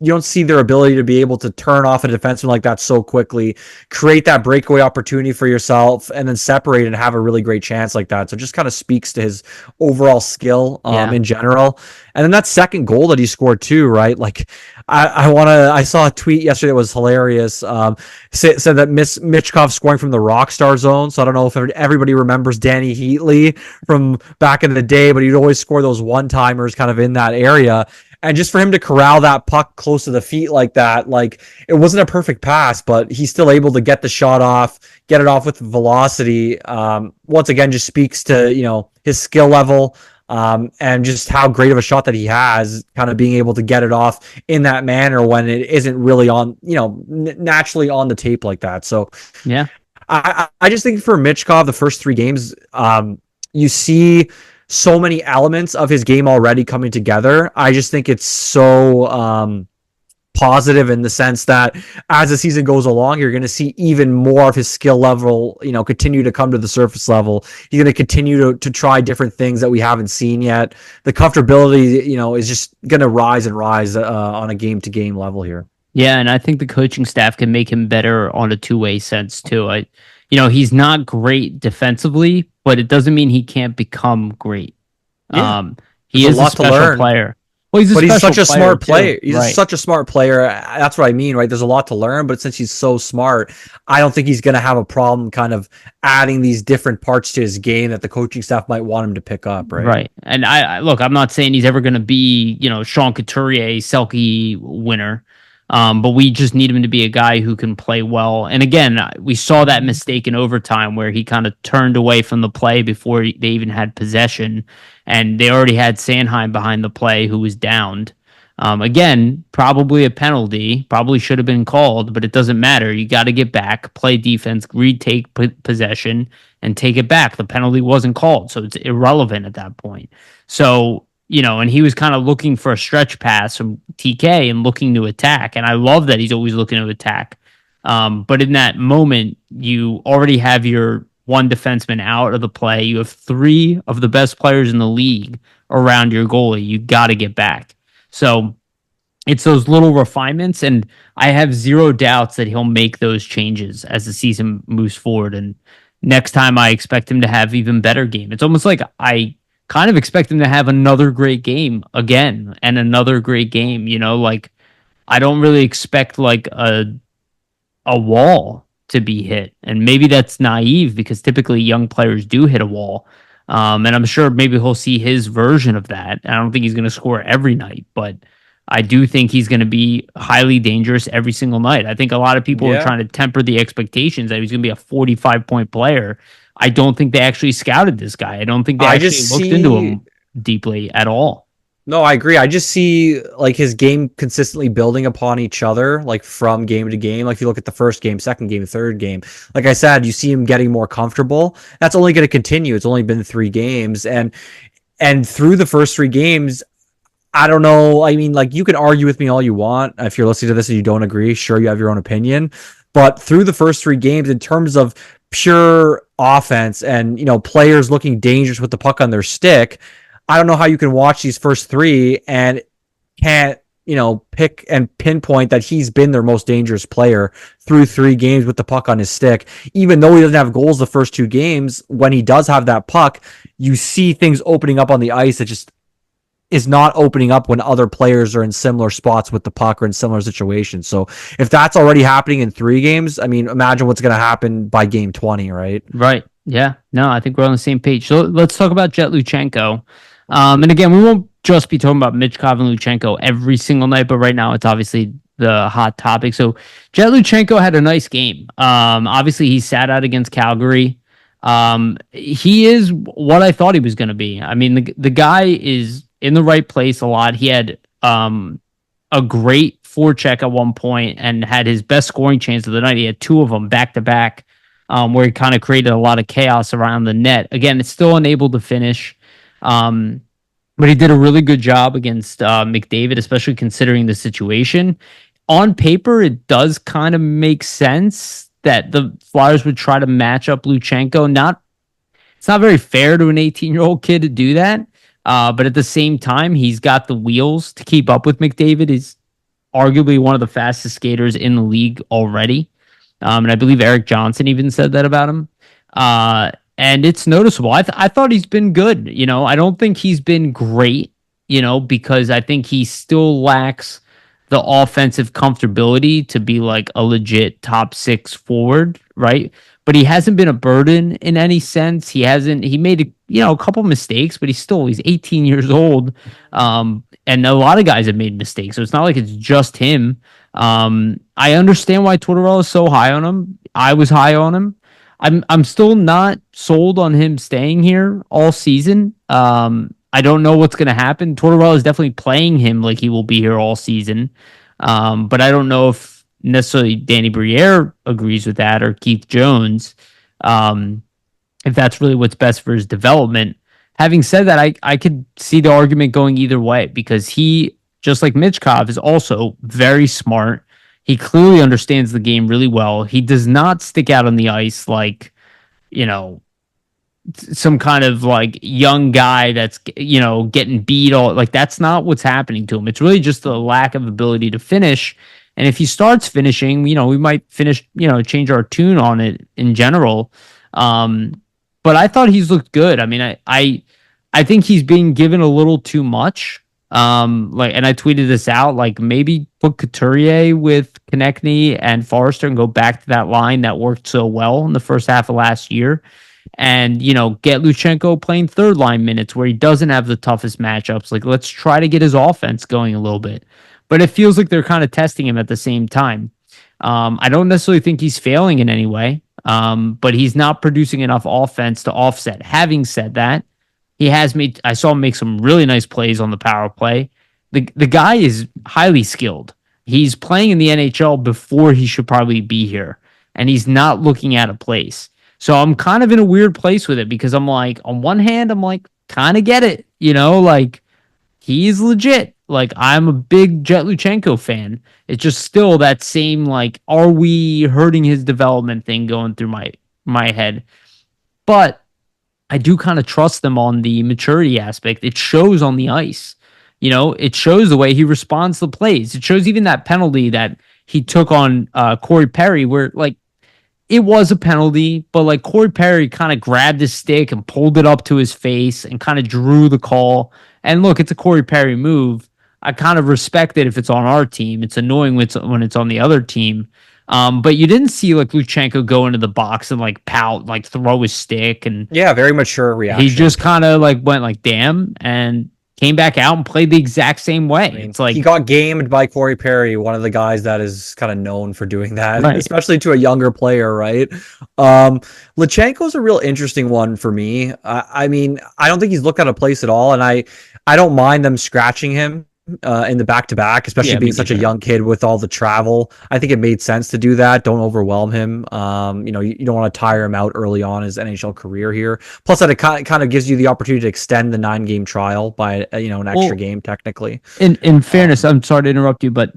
you don't see their ability to be able to turn off a defenseman like that so quickly, create that breakaway opportunity for yourself, and then separate and have a really great chance like that. So it just kind of speaks to his overall skill in general. And then that second goal that he scored too, right? Like I saw a tweet yesterday that was hilarious. Said that Michkov scoring from the Rockstar zone. So I don't know if everybody remembers Danny Heatley from back in the day, but he'd always score those one-timers kind of in that area. And just for him to corral that puck close to the feet like that, like it wasn't a perfect pass, but he's still able to get the shot off, get it off with velocity. Once again, just speaks to, his skill level and just how great of a shot that he has, kind of being able to get it off in that manner when it isn't really on, naturally on the tape like that. So yeah, I just think for Michkov, the first 3 games, you see so many elements of his game already coming together. I just think it's so positive in the sense that as the season goes along, you're going to see even more of his skill level, continue to come to the surface level. He's going to continue to try different things that we haven't seen yet. The comfortability, is just going to rise and rise on a game to game level here. Yeah, and I think the coaching staff can make him better on a two-way sense too. He's not great defensively, but it doesn't mean he can't become great. Yeah. He is a special player. Well, he's such a smart player. He's He's such a smart player. That's what I mean, right? There's a lot to learn, but since he's so smart, I don't think he's going to have a problem kind of adding these different parts to his game that the coaching staff might want him to pick up, right? Right. And I look, I'm not saying he's ever going to be, Sean Couturier, Selke winner. But we just need him to be a guy who can play well. And again, we saw that mistake in overtime where he kind of turned away from the play before they even had possession, and they already had Sanheim behind the play who was downed. Again, probably a penalty, probably should have been called, but it doesn't matter. You got to get back, play defense, retake possession, and take it back. The penalty wasn't called, so it's irrelevant at that point. So, and he was kind of looking for a stretch pass from TK and looking to attack. And I love that he's always looking to attack. But in that moment, you already have your one defenseman out of the play. You have 3 of the best players in the league around your goalie. You got to get back. So it's those little refinements. And I have zero doubts that he'll make those changes as the season moves forward. And next time I expect him to have even better game. It's almost like I kind of expect him to have another great game again and another great game. Like I don't really expect like a wall to be hit, and maybe that's naive because typically young players do hit a wall. And I'm sure maybe he'll see his version of that. I don't think he's going to score every night, but I do think he's going to be highly dangerous every single night. I think a lot of people are Yeah. trying to temper the expectations that he's going to be a 45-point player. I don't think they actually scouted this guy. I don't think they I actually just looked into see him deeply at all. No, I agree. I just see like his game consistently building upon each other, like from game to game. Like if you look at the first game, second game, third game, like I said, you see him getting more comfortable. That's only going to continue. It's only been 3 games, and through the first 3 games, I don't know. I mean, like you can argue with me all you want. If you're listening to this and you don't agree, sure, you have your own opinion. But through the first 3 games, in terms of pure offense and players looking dangerous with the puck on their stick, I don't know how you can watch these first 3 and can't pick and pinpoint that he's been their most dangerous player through 3 games with the puck on his stick. Even though he doesn't have goals the first 2 games, when he does have that puck, you see things opening up on the ice that just is not opening up when other players are in similar spots with the puck or in similar situations. So if that's already happening in 3 games, I mean, imagine what's going to happen by game 20, right? Right. Yeah. No, I think we're on the same page. So let's talk about Jett Luchanko. And again, we won't just be talking about Michkov and Luchanko every single night, but right now it's obviously the hot topic. So Jett Luchanko had a nice game. Obviously he sat out against Calgary. He is what I thought he was going to be. I mean, the guy is in the right place a lot. He had a great forecheck at one point and had his best scoring chance of the night. He had 2 of them back to back, where he kind of created a lot of chaos around the net. Again, it's still unable to finish. But he did a really good job against McDavid, especially considering the situation. On paper, it does kind of make sense that the Flyers would try to match up Luchanko. It's not very fair to an 18-year-old kid to do that. But at the same time, he's got the wheels to keep up with McDavid. He's arguably one of the fastest skaters in the league already. And I believe Eric Johnson even said that about him. And it's noticeable. I thought he's been good. I don't think he's been great, because I think he still lacks the offensive comfortability to be like a legit top 6 forward, right? But he hasn't been a burden in any sense. He made a couple mistakes, but he's 18 years old. And a lot of guys have made mistakes. So it's not like it's just him. I understand why Tortorella is so high on him. I was high on him. I'm still not sold on him staying here all season. I don't know what's going to happen. Tortorella is definitely playing him like he will be here all season. But I don't know if necessarily Danny Briere agrees with that or Keith Jones, if that's really what's best for his development. Having said that, I could see the argument going either way because he, just like Michkov, is also very smart. He clearly understands the game really well. He does not stick out on the ice like, some kind of like young guy that's, getting beat all like that's not what's happening to him. It's really just the lack of ability to finish. And if he starts finishing, we might finish, change our tune on it in general. But I thought he's looked good. I mean, I think he's being given a little too much. And I tweeted this out, like maybe put Couturier with Konechny and Forrester and go back to that line that worked so well in the first half of last year. And, get Luchanko playing 3rd line minutes where he doesn't have the toughest matchups. Like, let's try to get his offense going a little bit. But it feels like they're kind of testing him at the same time. I don't necessarily think he's failing in any way, but he's not producing enough offense to offset. Having said that, I saw him make some really nice plays on the power play. The guy is highly skilled. He's playing in the NHL before he should probably be here, and he's not looking at a place. So I'm kind of in a weird place with it because I'm like, on one hand, I'm like, kind of get it, like he's legit. Like I'm a big Jett Luchanko fan. It's just still that same, like, are we hurting his development thing going through my head. But I do kind of trust them on the maturity aspect. It shows on the ice. It shows the way he responds to plays. It shows even that penalty that he took on Corey Perry where, like, it was a penalty, but, like, Corey Perry kind of grabbed his stick and pulled it up to his face and kind of drew the call. And look, it's a Corey Perry move. I kind of respect it if it's on our team. It's annoying when it's on the other team. But you didn't see like Luchanko go into the box and like pout, like throw his stick, and Yeah, very mature reaction. he just kind of like went like damn, and came back out and played the exact same way. I mean, It's like he got gamed by Corey Perry, one of the guys that is kind of known for doing that, right. especially to a younger player, right? Luchanko's a real interesting one for me. I mean, I don't think he's looked at a place at all, and I don't mind them scratching him in the back-to-back, especially being such a young kid with all the travel. I think it made sense to do that. Don't overwhelm him. You know, you don't want to tire him out early on his NHL career here. Plus, that it kind of gives you the opportunity to extend the 9-game trial by an extra game technically. In fairness, I'm sorry to interrupt you, but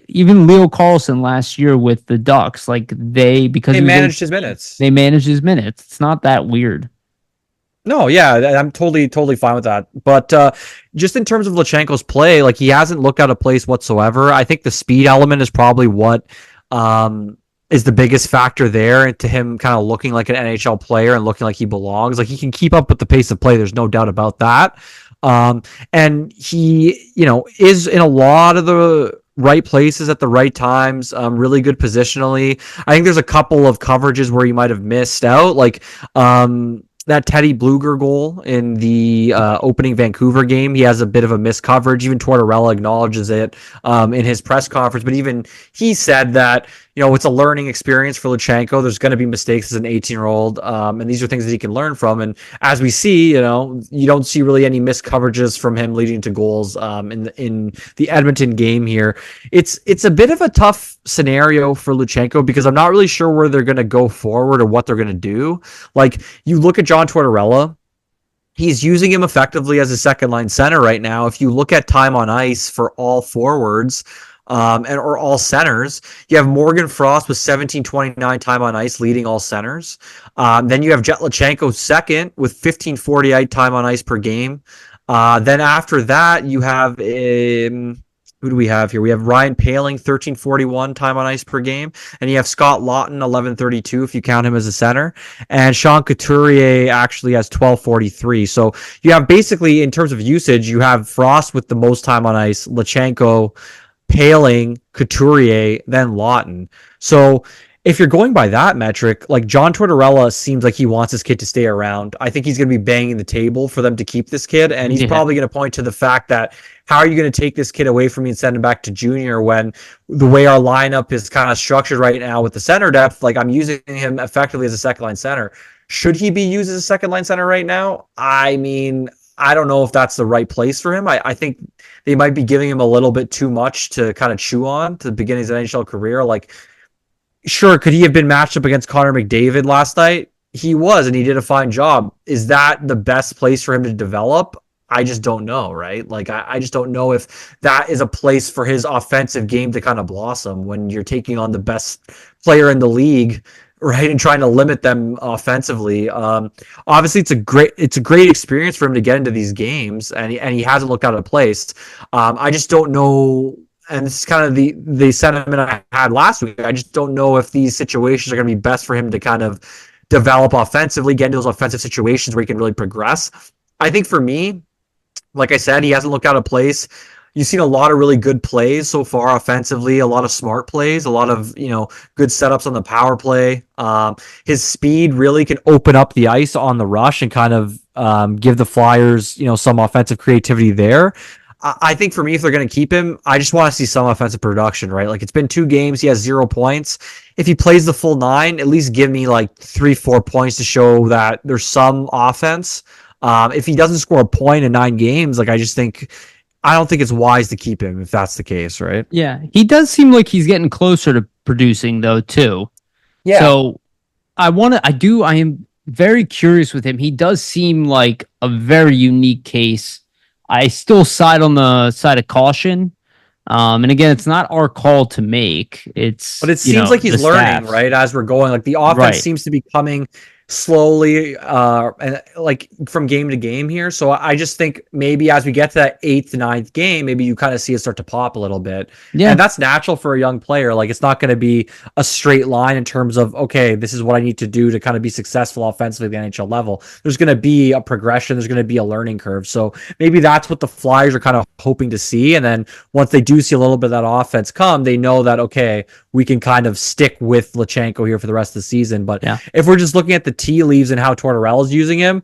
even Leo Carlson last year with the Ducks, because they managed his minutes. They managed his minutes. It's not that weird. No, yeah, I'm totally fine with that. But just in terms of Luchanko's play, like he hasn't looked out of place whatsoever. I think the speed element is probably what is the biggest factor there to him kind of looking like an NHL player and looking like he belongs. Like he can keep up with the pace of play. There's no doubt about that. And he, is in a lot of the right places at the right times, really good positionally. I think there's a couple of coverages where he might have missed out, like that Teddy Bluger goal in the opening Vancouver game. He has a bit of a missed coverage. Even Tortorella acknowledges it in his press conference, but even he said that it's a learning experience for Luchanko. There's going to be mistakes as an 18-year-old, and these are things that he can learn from. And as we see, you don't see really any missed coverages from him leading to goals in the Edmonton game here. It's a bit of a tough scenario for Luchanko because I'm not really sure where they're going to go forward or what they're going to do. Like, you look at John Tortorella, he's using him effectively as a second-line center right now. If you look at time on ice for all forwards, or all centers, you have Morgan Frost with 17:29 time on ice leading all centers. Then you have Jett Luchanko second with 15:48 time on ice per game. Then after that, you have who do we have here? We have Ryan Poehling, 13:41 time on ice per game, and you have Scott Lawton, 11:32 if you count him as a center, and Sean Couturier actually has 12:43. So you have basically, in terms of usage, you have Frost with the most time on ice, Luchanko, Poehling, Couturier, then Lawton. So if you're going by that metric, like John Tortorella seems like he wants this kid to stay around. I think he's going to be banging the table for them to keep this kid. And he's probably going to point to the fact that, how are you going to take this kid away from me and send him back to junior when the way our lineup is kind of structured right now with the center depth, like I'm using him effectively as a second line center. Should he be used as a second line center right now? I mean, I don't know if that's the right place for him. I think they might be giving him a little bit too much to kind of chew on to begin his NHL career. Like, sure, could he have been matched up against Connor McDavid last night? He was, and he did a fine job. Is that the best place for him to develop? I just don't know, right? Like, I just don't know if that is a place for his offensive game to kind of blossom when you're taking on the best player in the league, right, and trying to limit them offensively. Obviously, it's a great experience for him to get into these games, and he hasn't looked out of place. I just don't know, and this is kind of the sentiment I had last week. I just don't know if these situations are going to be best for him to kind of develop offensively, get into those offensive situations where he can really progress. I think for me, like I said, he hasn't looked out of place. You've seen a lot of really good plays so far offensively, a lot of smart plays, a lot of, good setups on the power play. His speed really can open up the ice on the rush and kind of give the Flyers, some offensive creativity there. I think for me, if they're going to keep him, I just want to see some offensive production, right? Like, it's been 2 games. He has 0 points. If he plays the full 9, at least give me like 3-4 points to show that there's some offense. If he doesn't score a point in 9 games, like, I don't think it's wise to keep him if that's the case, right? Yeah, he does seem like he's getting closer to producing though too. Yeah. So I am very curious with him. He does seem like a very unique case. I still side on the side of caution. And again, it's not our call to make. But it seems like he's learning, right? As we're going, like the offense seems to be coming slowly and like from game to game here. So I just think maybe as we get to that 8th, 9th game, maybe you kind of see it start to pop a little bit. Yeah. And that's natural for a young player. Like, it's not going to be a straight line in terms of, okay, this is what I need to do to kind of be successful offensively at the NHL level. There's going to be a progression. There's going to be a learning curve. So maybe that's what the Flyers are kind of hoping to see. And then once they do see a little bit of that offense come, they know that, okay, we can kind of stick with Luchanko here for the rest of the season. But if we're just looking at the tea leaves and how Tortorella's using him,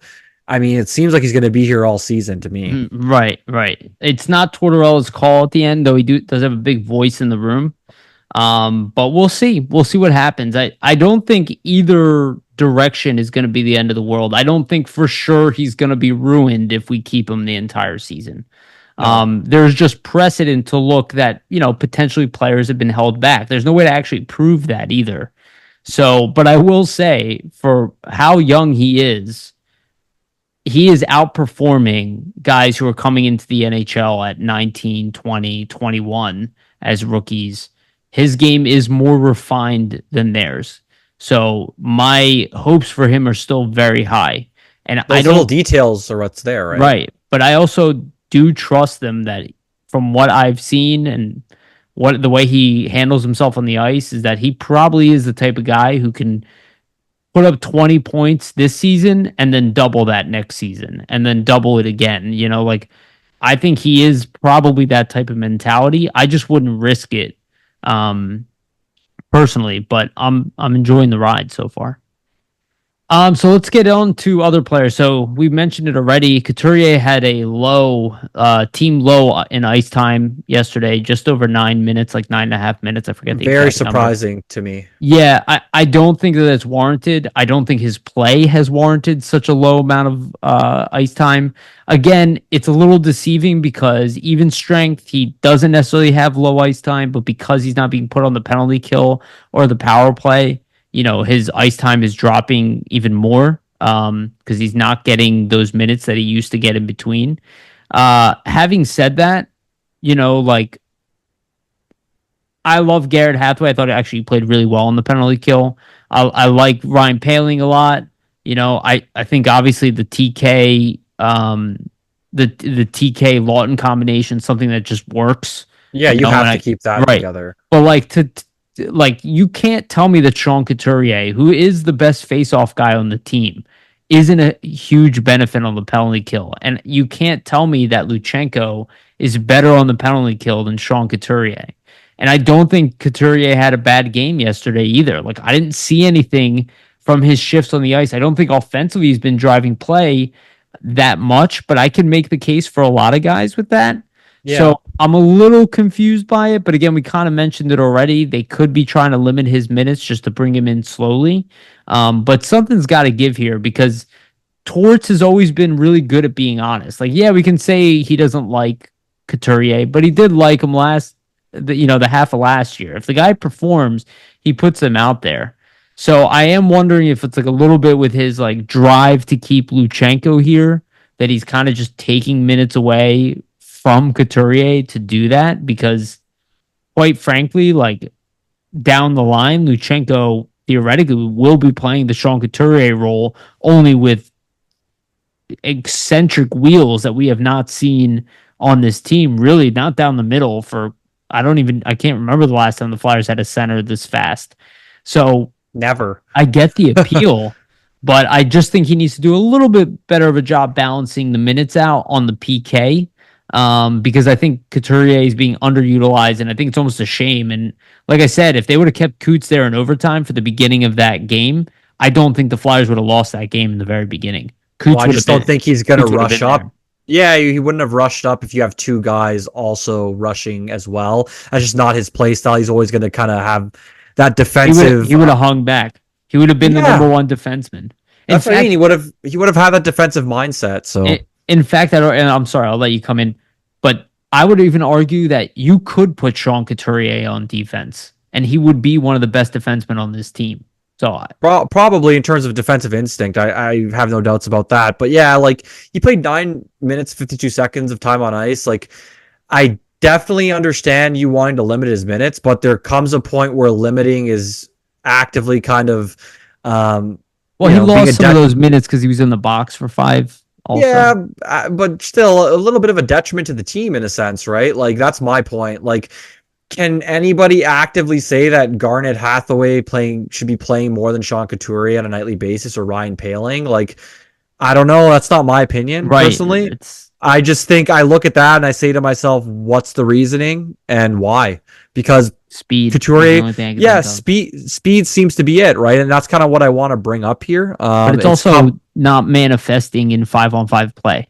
I mean, it seems like he's going to be here all season to me. Right, right. It's not Tortorella's call at the end, though does have a big voice in the room. But we'll see. We'll see what happens. I don't think either direction is going to be the end of the world. I don't think for sure he's going to be ruined if we keep him the entire season. No. There's just precedent to look that, potentially players have been held back. There's no way to actually prove that either. So, but I will say for how young he is outperforming guys who are coming into the NHL at 19, 20, 21 as rookies. His game is more refined than theirs. So my hopes for him are still very high. And Those little details are what's there, right? Right. But I also do trust them that from what I've seen and what the way he handles himself on the ice is that he probably is the type of guy who can put up 20 points this season and then double that next season and then double it again. I think he is probably that type of mentality. I just wouldn't risk it personally, but I'm enjoying the ride so far. So let's get on to other players. So we mentioned it already. Couturier had a team low in ice time yesterday, just over 9 minutes, like 9.5 minutes. I forget the Very exact surprising number. to me. Yeah, I don't think that it's warranted. I don't think his play has warranted such a low amount of ice time. Again, it's a little deceiving because even strength, he doesn't necessarily have low ice time, but because he's not being put on the penalty kill or the power play, his ice time is dropping even more because he's not getting those minutes that he used to get in between. Having said that, I love Garrett Hathaway. I thought he actually played really well on the penalty kill. I like Ryan Poehling a lot. I think obviously the TK the TK Lawton combination something that just works. Yeah, you have to keep that together. But you can't tell me that Sean Couturier, who is the best face-off guy on the team, isn't a huge benefit on the penalty kill. And you can't tell me that Luchanko is better on the penalty kill than Sean Couturier. And I don't think Couturier had a bad game yesterday either. I didn't see anything from his shifts on the ice. I don't think offensively he's been driving play that much, but I can make the case for a lot of guys with that. Yeah. So I'm a little confused by it, but again, we kind of mentioned it already. They could be trying to limit his minutes just to bring him in slowly. But something's got to give here because Torts has always been really good at being honest. We can say he doesn't like Couturier, but he did like him the half of last year. If the guy performs, he puts him out there. So I am wondering if it's a little bit with his drive to keep Luchanko here that he's kind of just taking minutes away from Couturier to do that because, quite frankly, down the line, Luchanko theoretically will be playing the Sean Couturier role only with eccentric wheels that we have not seen on this team, really not down the middle for, I can't remember the last time the Flyers had a center this fast. So never. I get the appeal, but I just think he needs to do a little bit better of a job balancing the minutes out on the PK. Because I think Couturier is being underutilized, and I think it's almost a shame. And like I said, if they would have kept Coots there in overtime for the beginning of that game, I don't think the Flyers would have lost that game in the very beginning. I just don't think he's going to rush up. Yeah, he wouldn't have rushed up if you have two guys also rushing as well. That's just not his play style. He's always going to kind of have that defensive. He would have hung back. He would have been the number one defenseman. That's what I mean. He would have had that defensive mindset. So. In fact, and I'm sorry, I'll let you come in, but I would even argue that you could put Sean Couturier on defense, and he would be one of the best defensemen on this team. So probably in terms of defensive instinct, I have no doubts about that. But yeah, he played 9 minutes 52 seconds of time on ice. I definitely understand you wanting to limit his minutes, but there comes a point where limiting is actively kind of. He lost some of those minutes because he was in the box for 5. Also. Yeah, but still a little bit of a detriment to the team in a sense, right? That's my point. Can anybody actively say that Garnet Hathaway should be playing more than Sean Couturier on a nightly basis or Ryan Poehling? I don't know. That's not my opinion, personally. I just think I look at that and I say to myself, what's the reasoning and why? Because speed, Couturier, speed seems to be it, right? And that's kind of what I want to bring up here. But it's also not manifesting in 5-on-5 play.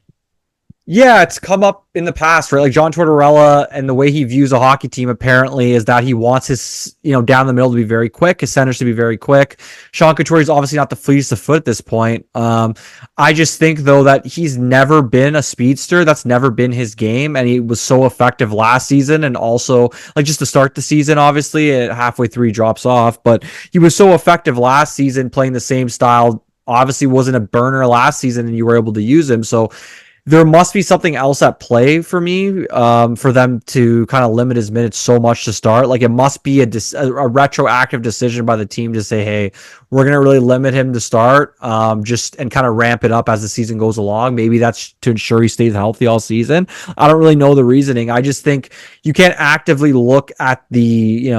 Yeah, it's come up in the past, right? Like John Tortorella and the way he views a hockey team apparently is that he wants his, down the middle to be very quick, his centers to be very quick. Sean Couturier is obviously not the fleetest of foot at this point. I just think though that he's never been a speedster. That's never been his game, and he was so effective last season, and also like just to start the season, obviously halfway through he drops off, but he was so effective last season playing the same style. Obviously wasn't a burner last season, and you were able to use him. So there must be something else at play for me, for them to kind of limit his minutes so much to start. Like it must be a retroactive decision by the team to say, hey, we're going to really limit him to start, and kind of ramp it up as the season goes along. Maybe that's to ensure he stays healthy all season. I don't really know the reasoning. I just think you can't actively look at the,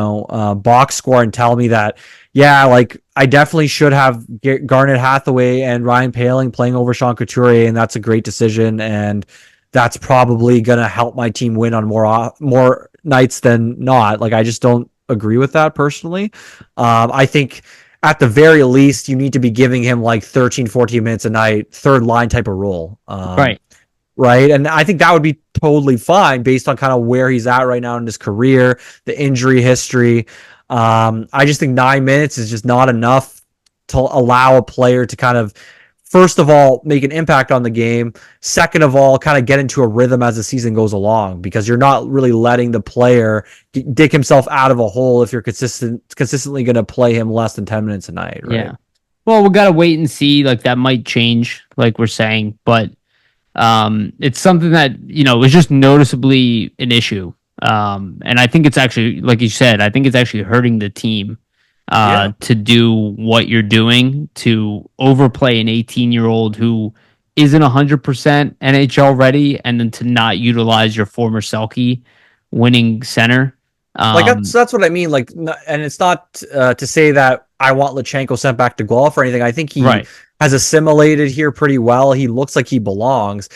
box score and tell me that, yeah, like I definitely should have Garnet Hathaway and Ryan Poehling playing over Sean Couturier, and that's a great decision, and that's probably going to help my team win on more nights than not. Like I just don't agree with that personally. I think at the very least you need to be giving him like 13, 14 minutes a night, third line type of role. Right. Right. And I think that would be totally fine based on kind of where he's at right now in his career, the injury history. I just think 9 minutes is just not enough to allow a player to kind of, first of all, make an impact on the game. Second of all, kind of get into a rhythm as the season goes along, because you're not really letting the player dig himself out of a hole if you're consistently going to play him less than 10 minutes a night. Right? Yeah. Well, we got to wait and see. Like that might change, like we're saying, but it's something that, is just noticeably an issue. And I think it's actually, like you said, I think it's actually hurting the team to do what you're doing, to overplay an 18-year-old who isn't 100% NHL ready, and then to not utilize your former Selke winning center. Like that's what I mean. Like, and it's not to say that I want Luchanko sent back to golf or anything. I think he has assimilated here pretty well. He looks like he belongs.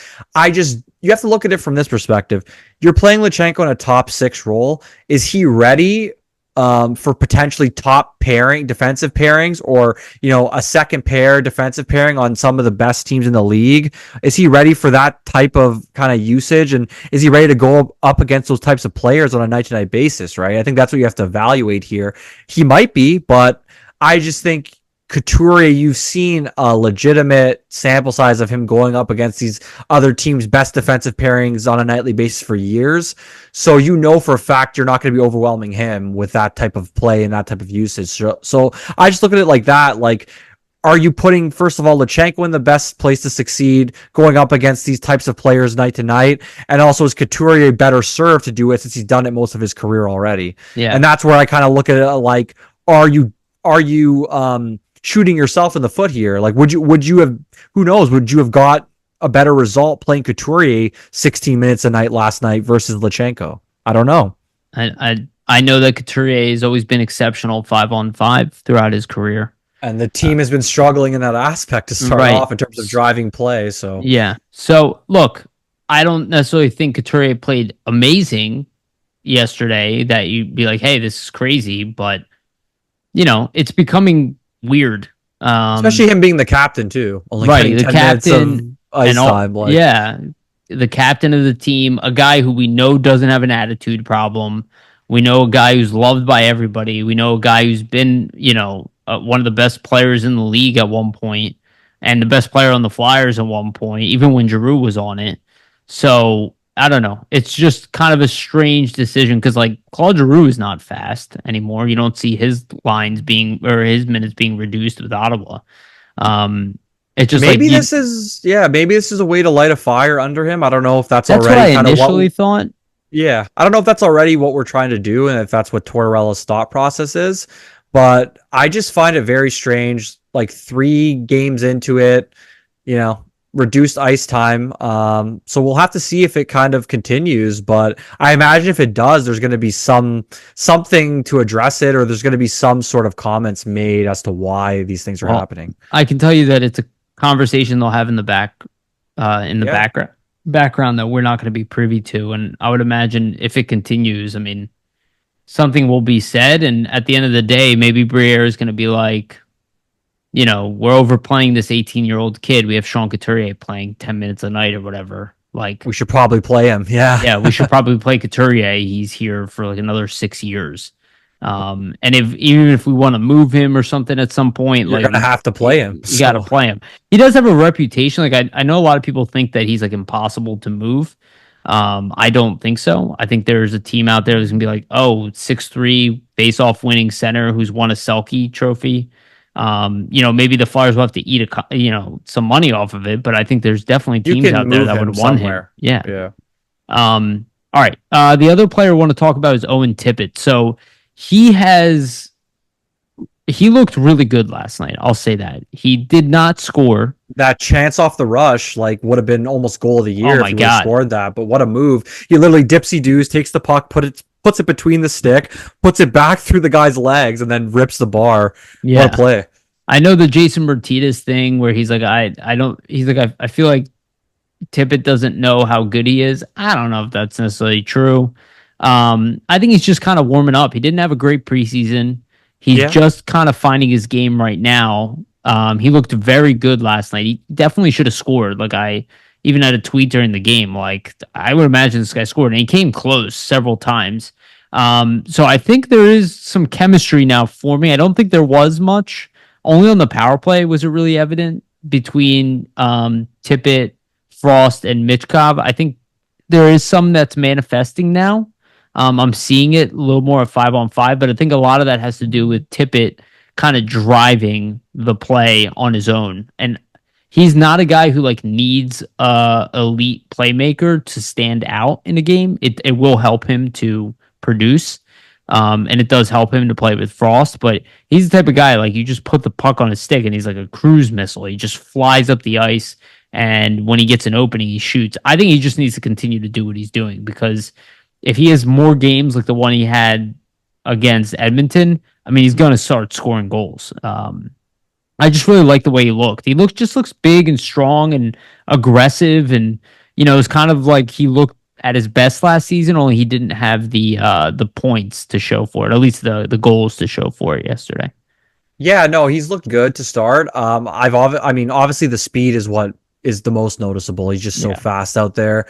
You have to look at it from this perspective. You're playing Luchanko in a top 6 role. Is he ready for potentially top pairing, defensive pairings, or, a second pair defensive pairing on some of the best teams in the league? Is he ready for that type of kind of usage? And is he ready to go up against those types of players on a night to night basis? Right. I think that's what you have to evaluate here. He might be, but I just think Couturier, you've seen a legitimate sample size of him going up against these other teams' best defensive pairings on a nightly basis for years. So for a fact you're not going to be overwhelming him with that type of play and that type of usage. So I just look at it like that. Like, are you putting, first of all, Luchanko in the best place to succeed, going up against these types of players night to night? And also, is Couturier better served to do it since he's done it most of his career already? Yeah. And that's where I kind of look at it like, are you shooting yourself in the foot here? Like, would you have, who knows, would you have got a better result playing Couturier 16 minutes a night last night versus Luchanko? I don't know. I know that Couturier has always been exceptional 5-on-5 throughout his career. And the team has been struggling in that aspect to start off in terms of driving play. So yeah. So look, I don't necessarily think Couturier played amazing yesterday that you'd be like, hey, this is crazy, but it's becoming weird. Especially him being the captain too. Only getting the 10 captain minutes of ice time. The captain of the team, a guy who we know doesn't have an attitude problem. We know a guy who's loved by everybody. We know a guy who's been, one of the best players in the league at one point, and the best player on the Flyers at one point, even when Giroux was on it. So I don't know. It's just kind of a strange decision because, like, Claude Giroux is not fast anymore. You don't see his his minutes being reduced with Ottawa. It's just maybe this is a way to light a fire under him. I don't know if that's already what I initially thought. Yeah, I don't know if that's already what we're trying to do, and if that's what Tortorella's thought process is. But I just find it very strange. Like 3 games into it, reduced ice time. So we'll have to see if it kind of continues, but I imagine if it does, there's going to be something to address it, or there's going to be some sort of comments made as to why these things are happening. I can tell you that it's a conversation they'll have in the background that we're not going to be privy to. And I would imagine if it continues, I mean, something will be said. And at the end of the day, maybe Briere is going to be like, we're overplaying this 18-year-old kid. We have Sean Couturier playing 10 minutes a night or whatever. Like, We should probably play him. Yeah. yeah, we should probably play Couturier. He's here for like another 6 years. And even if we want to move him or something at some point, You're like gonna have to play him. you got to play him. He does have a reputation. Like I know a lot of people think that he's like impossible to move. I don't think so. I think there's a team out there that's gonna be like, oh, 6'3" face-off winning center who's won a Selke trophy. Maybe the Flyers will have to eat some money off of it, but I think there's definitely You teams can out there move that him would want him. somewhere. Yeah. Yeah. All right. The other player I want to talk about is Owen Tippett. So he looked really good last night. I'll say that. He did not score. That chance off the rush, like, would have been almost goal of the year Oh my if he would God. have scored that. But what a move. He literally dipsy-doos, takes the puck, puts it between the stick, puts it back through the guy's legs, and then rips the bar. Yeah. What a play. I know the Jason Martinez thing where he's like, I feel like Tippett doesn't know how good he is. I don't know if that's necessarily true. I think he's just kind of warming up. He didn't have a great preseason. He's just kind of finding his game right now. He looked very good last night. He definitely should have scored. Like I even had a tweet during the game. Like I would imagine this guy scored, and he came close several times. So I think there is some chemistry now for me. I don't think there was much. Only on the power play was it really evident between Tippett, Frost, and Michkov. I think there is some that's manifesting now. I'm seeing it a little more at 5-on-5, but I think a lot of that has to do with Tippett kind of driving the play on his own. And he's not a guy who like needs a elite playmaker to stand out in a game. It will help him to produce. And it does help him to play with Frost, but he's the type of guy, like you just put the puck on his stick and he's like a cruise missile. He just flies up the ice, and when he gets an opening, he shoots. I think he just needs to continue to do what he's doing, because if he has more games like the one he had against Edmonton, I mean, he's going to start scoring goals. I just really like the way he looked. He looks big and strong and aggressive, and it's kind of like he looked at his best last season, only he didn't have the points to show for it, at least the goals to show for it yesterday. Yeah, no, he's looked good to start. Obviously the speed is what is the most noticeable. He's just so fast out there.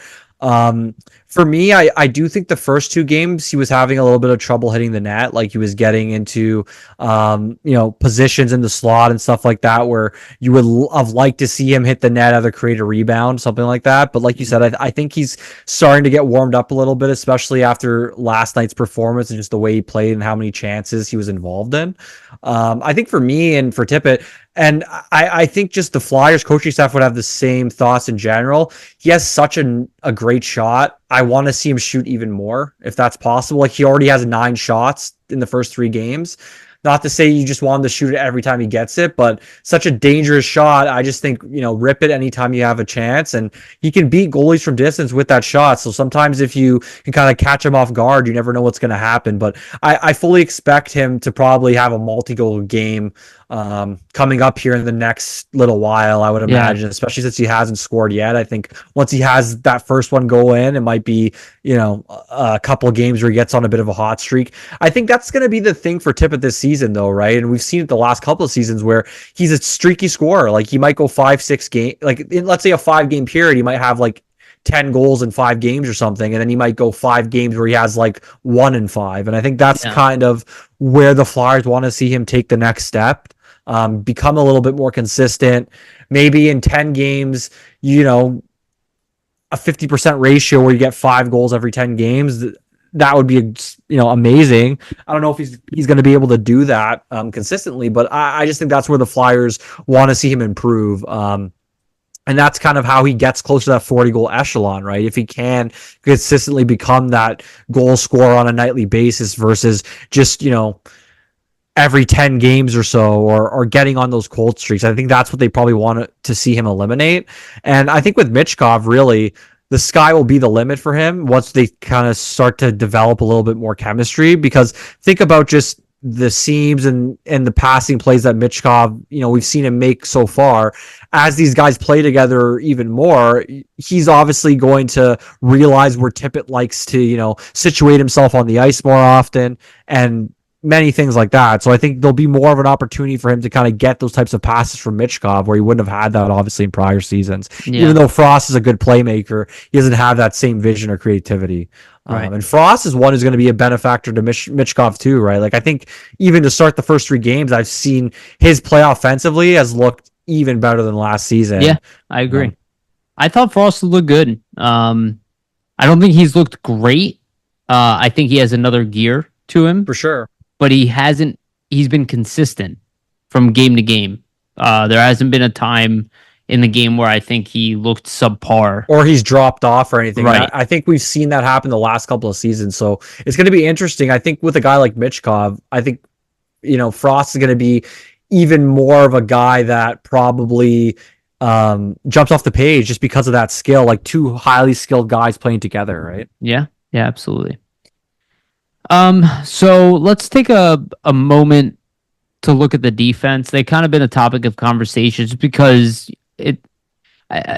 For me, I do think the first two games he was having a little bit of trouble hitting the net. Like he was getting into, positions in the slot and stuff like that, where you would have liked to see him hit the net, either create a rebound, something like that. But like you said, I think he's starting to get warmed up a little bit, especially after last night's performance and just the way he played and how many chances he was involved in. I think for me and for Tippett, and I think just the Flyers coaching staff would have the same thoughts in general. He has such a great shot. I want to see him shoot even more if that's possible. Like he already has 9 shots in the first 3 games. Not to say you just want him to shoot it every time he gets it, but such a dangerous shot. I just think, rip it anytime you have a chance. And he can beat goalies from distance with that shot. So sometimes if you can kind of catch him off guard, you never know what's going to happen. But I fully expect him to probably have a multi-goal game coming up here in the next little while, I would imagine, especially since he hasn't scored yet. I think once he has that first one go in, it might be, a couple of games where he gets on a bit of a hot streak. I think that's going to be the thing for Tippett this season, though, right? And we've seen it the last couple of seasons where he's a streaky scorer. Like he might go 5-6 games, like let's say a 5-game period, he might have like 10 goals in 5 games or something, and then he might go 5 games where he has like 1 in 5. And I think that's kind of where the Flyers want to see him take the next step. Become a little bit more consistent. Maybe in 10 games, a 50% ratio where you get 5 goals every 10 games. That would be, amazing. I don't know if he's going to be able to do that consistently, but I just think that's where the Flyers want to see him improve. And that's kind of how he gets closer to that 40-goal echelon, right? If he can consistently become that goal scorer on a nightly basis versus just, every 10 games or so, or getting on those cold streaks. I think that's what they probably want to see him eliminate. And I think with Michkov, really, the sky will be the limit for him once they kind of start to develop a little bit more chemistry. Because think about just the seams and the passing plays that Michkov, we've seen him make so far. As these guys play together even more, he's obviously going to realize where Tippett likes to, situate himself on the ice more often. And many things like that. So I think there'll be more of an opportunity for him to kind of get those types of passes from Michkov where he wouldn't have had that obviously in prior seasons. Yeah. Even though Frost is a good playmaker, he doesn't have that same vision or creativity. Right. And Frost is one who's going to be a benefactor to Michkov too, right? Like I think even to start the first 3 games, I've seen his play offensively has looked even better than last season. Yeah, I agree. I thought Frost looked good. I don't think he's looked great. I think he has another gear to him For sure. but he's been consistent from game to game. There hasn't been a time in the game where I think he looked subpar. Or he's dropped off or anything. Right. I think we've seen that happen the last couple of seasons. So it's going to be interesting. I think with a guy like Michkov, I think, Frost is going to be even more of a guy that probably jumps off the page just because of that skill, like 2 highly skilled guys playing together, right? Yeah, absolutely. So let's take a moment to look at the defense. They kind of been a topic of conversations because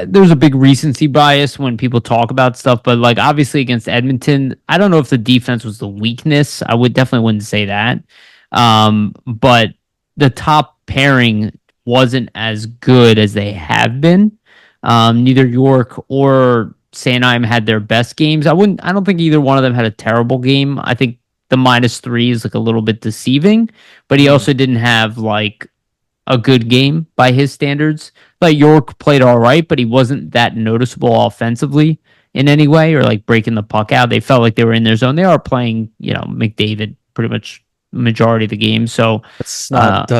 there's a big recency bias when people talk about stuff, but like obviously against Edmonton, I don't know if the defense was the weakness. I would definitely wouldn't say that. But the top pairing wasn't as good as they have been. Neither York or Sanheim had their best games. I don't think either one of them had a terrible game. I think the -3 is like a little bit deceiving, but he also didn't have like a good game by his standards. Like York played all right, but he wasn't that noticeable offensively in any way or like breaking the puck out. They felt like they were in their zone. They are playing, McDavid pretty much majority of the game. So it's not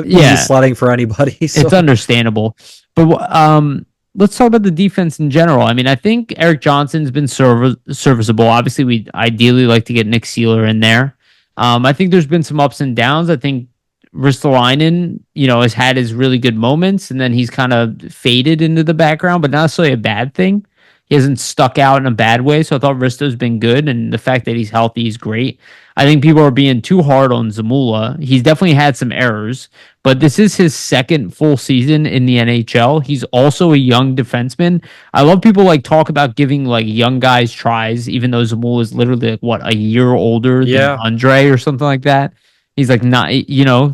easy sledding for anybody. So. It's understandable. But let's talk about the defense in general. I mean, I think Erik Johnson's been serviceable. Obviously, we ideally like to get Nick Seeler in there. I think there's been some ups and downs. I think Ristolainen, has had his really good moments, and then he's kind of faded into the background, but not necessarily a bad thing. He hasn't stuck out in a bad way, so I thought Risto's been good, and the fact that he's healthy is great. I think people are being too hard on Zamula. He's definitely had some errors, but this is his second full season in the NHL. He's also a young defenseman. I love people like talk about giving like young guys tries, even though Zamula is literally like a year older than Andre or something like that. He's like not,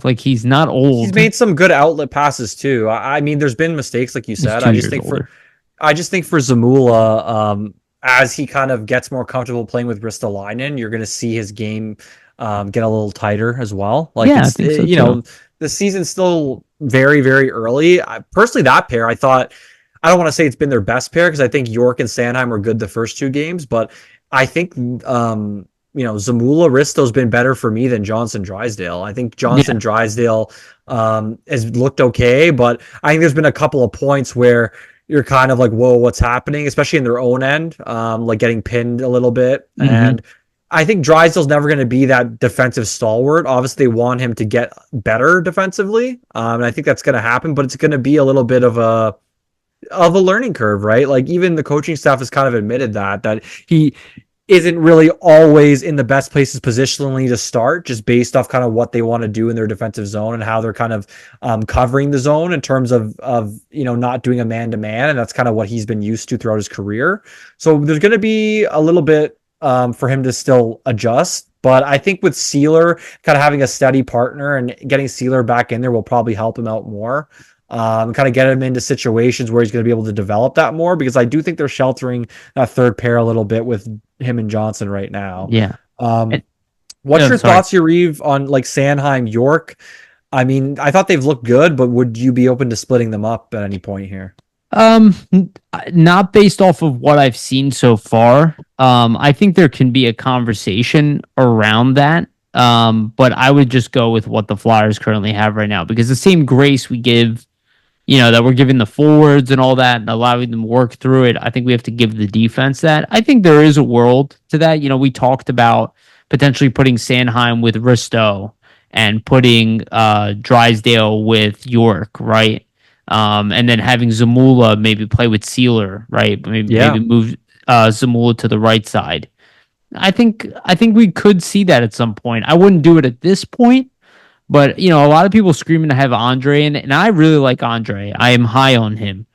like he's not old. He's made some good outlet passes too. I mean, there's been mistakes, like you said. I just think for Zamula, as he kind of gets more comfortable playing with Ristolainen, you're going to see his game get a little tighter as well. Like, I think so the season's still very, very early. Personally, that pair, I don't want to say it's been their best pair because I think York and Sanheim were good the first 2 games, but I think Zamula Risto's been better for me than Johnson Drysdale. I think Johnson Drysdale has looked okay, but I think there's been a couple of points where you're kind of like, whoa, what's happening? Especially in their own end, like getting pinned a little bit. Mm-hmm. And I think Drysdale's never going to be that defensive stalwart. Obviously, they want him to get better defensively, and I think that's going to happen. But it's going to be a little bit of a learning curve, right? Like even the coaching staff has kind of admitted that he isn't really always in the best places positionally to start, just based off kind of what they want to do in their defensive zone and how they're kind of covering the zone in terms of not doing a man-to-man, and that's kind of what he's been used to throughout his career. So there's going to be a little bit for him to still adjust, but I think with Seeler kind of having a steady partner and getting Seeler back in there will probably help him out more. Kind of get him into situations where he's going to be able to develop that more, because I do think they're sheltering that third pair a little bit with him and Johnson right now. Yeah. What's your thoughts, Yariv, on like Sanheim, York? I mean, I thought they've looked good, but would you be open to splitting them up at any point here? Not based off of what I've seen so far. I think there can be a conversation around that. But I would just go with what the Flyers currently have right now, because the same grace we give, that we're giving the forwards and all that and allowing them to work through it, I think we have to give the defense that. I think there is a world to that. We talked about potentially putting Sanheim with Risto and putting Drysdale with York, right? And then having Zamula maybe play with Seeler, right? Maybe move Zamula to the right side. I think we could see that at some point. I wouldn't do it at this point, but a lot of people screaming to have Andre in it, and I really like Andre. I am high on him,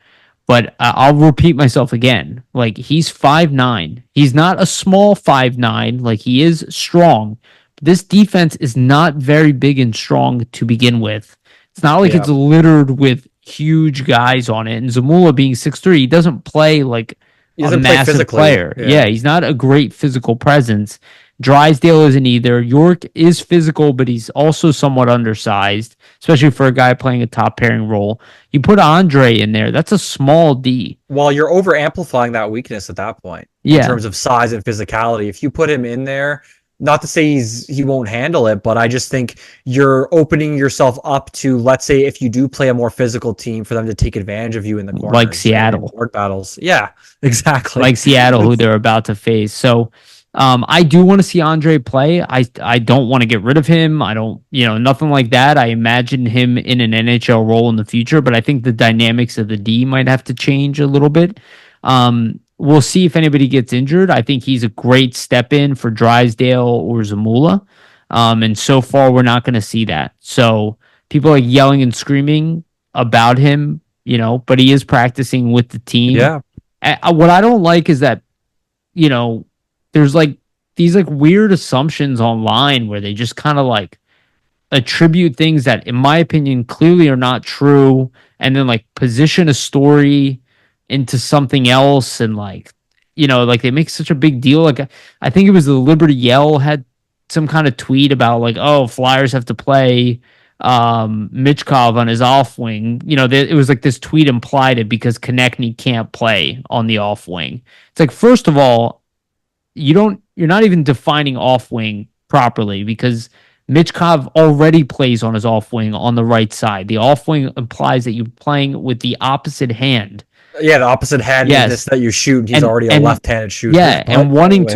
but I'll repeat myself again. Like, he's 5'9". He's not a small 5'9". Like, he is strong, this defense is not very big and strong to begin with. It's not like Yeah. it's littered with huge guys on it. And Zamula being 6'3", he doesn't play like He a doesn't play massive physically. player. Yeah, he's not a great physical presence. Drysdale isn't either. York is physical, but he's also somewhat undersized, especially for a guy playing a top pairing role. You put Andre in there, that's a small D. Well, you're over amplifying that weakness at that point in Yeah. terms of size and physicality. If you put him in there, not to say he won't handle it, but I just think you're opening yourself up to, let's say, if you do play a more physical team, for them to take advantage of you in the corners, Like Seattle. Board battles. Yeah, exactly. Like Seattle, who they're about to face. So I do want to see Andre play. I don't want to get rid of him. I don't, nothing like that. I imagine him in an NHL role in the future, but I think the dynamics of the D might have to change a little bit. We'll see if anybody gets injured. I think he's a great step in for Drysdale or Zamula. And so far, we're not going to see that. So people are yelling and screaming about him, but he is practicing with the team. Yeah. What I don't like is that, there's like these like weird assumptions online where they just kind of like attribute things that, in my opinion, clearly are not true, and then like position a story into something else, and like they make such a big deal. Like I think it was the Liberty Yell had some kind of tweet about like, oh, Flyers have to play Michkov on his off wing. It was like this tweet implied it because Konechny can't play on the off wing. It's like, first of all, you're not even defining off wing properly, because Michkov already plays on his off wing on the right side. The off wing implies that you're playing with the opposite hand. Yeah, the opposite handedness that you shoot. He's already a left-handed shooter. Yeah, and wanting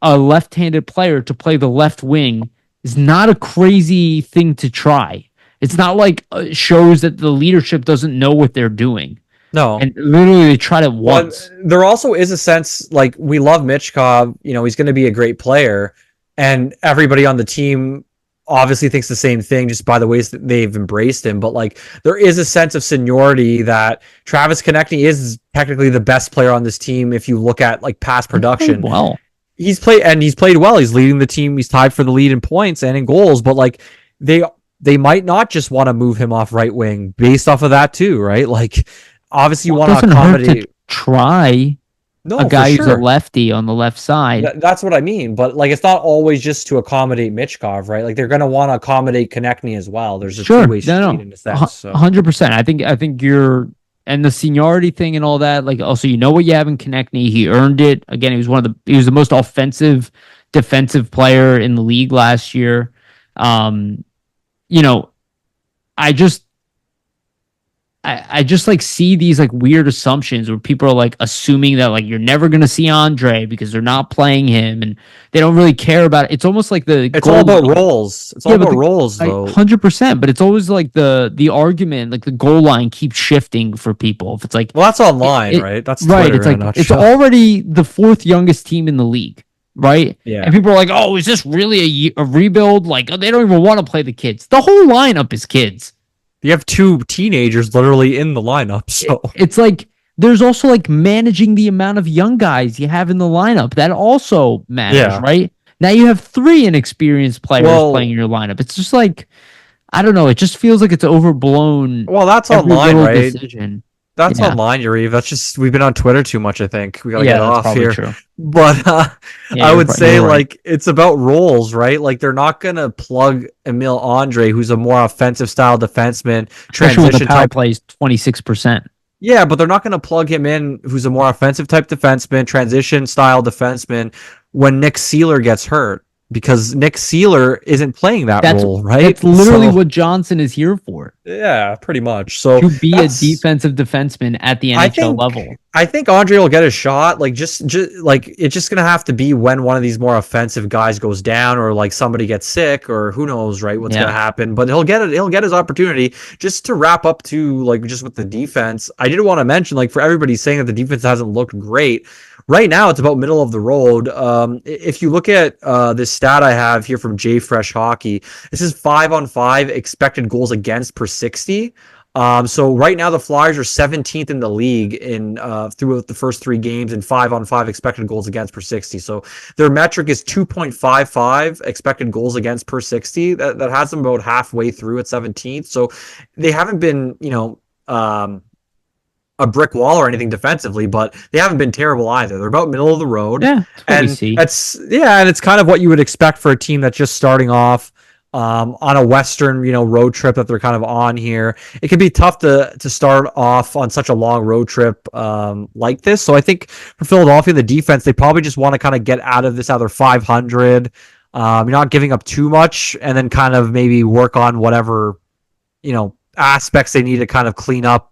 a left-handed player to play the left wing is not a crazy thing to try. It's not like shows that the leadership doesn't know what they're doing. No. And literally they tried it once. But there also is a sense, like, we love Michkov, he's going to be a great player, and everybody on the team obviously thinks the same thing just by the ways that they've embraced him. But like, there is a sense of seniority that Travis Konechny is technically the best player on this team if you look at like past production. Well, he's played well. He's leading the team. He's tied for the lead in points and in goals. But like, they might not just want to move him off right wing based off of that too, right? Like, obviously you want to accommodate. Try a guy who's a lefty on the left side. That's what I mean. But like, it's not always just to accommodate Michkov, right? Like, they're going to want to accommodate Konechny as well. There's a two-way street in a sense. So. 100%. I think you're, and the seniority thing and all that. Like, also, what you have in Konechny. He earned it. Again, he was the most offensive defensive player in the league last year. I just like see these like weird assumptions where people are like assuming that like you're never going to see Andre because they're not playing him and they don't really care about it. It's almost like it's all about roles. It's all about roles though. 100%, but it's always like the argument, like the goal line keeps shifting for people. If it's like, well, that's online, right? That's right. It's like, it's already the fourth youngest team in the league. Right? Yeah. And people are like, oh, is this really a rebuild? Like, they don't even want to play the kids. The whole lineup is kids. You have two teenagers literally in the lineup. So it's like, there's also like managing the amount of young guys you have in the lineup. That also matters, right? Now you have 3 inexperienced players playing in your lineup. It's just like, I don't know. It just feels like it's overblown. Well, that's online, right? Decision. That's online, Yariv. That's just, we've been on Twitter too much, I think. We gotta get off here. True. But I would say like it's about roles, right? Like, they're not gonna plug Emil Andre, who's a more offensive style defenseman, transition type plays 26%. Yeah, but they're not gonna plug him in, who's a more offensive type defenseman, transition style defenseman, when Nick Seeler gets hurt. Because Nick Seeler isn't playing that role, right? That's literally what Johnson is here for. Yeah, pretty much. So to be a defensive defenseman at the NHL level. I think Andre will get a shot. Like, just like, it's just gonna have to be when one of these more offensive guys goes down, or like somebody gets sick, or who knows, right? What's gonna happen? But he'll get it. He'll get his opportunity. Just to wrap up to like just with the defense, I did want to mention, like, for everybody saying that the defense hasn't looked great. Right now, it's about middle of the road. If you look at this stat I have here from J Fresh Hockey, this is 5-on-5 expected goals against per 60. So right now the Flyers are 17th in the league in throughout the first 3 games in 5-on-5 expected goals against per 60. So their metric is 2.55 expected goals against per 60. That has them about halfway through at 17th. So they haven't been, a brick wall or anything defensively, but they haven't been terrible either. They're about middle of the road. Yeah, that's what we And see. it's kind of what you would expect for a team that's just starting off on a Western, road trip that they're kind of on here. It can be tough to start off on such a long road trip like this. So I think for Philadelphia, the defense, they probably just want to kind of get out of this either 500. You're not giving up too much, and then kind of maybe work on whatever, aspects they need to kind of clean up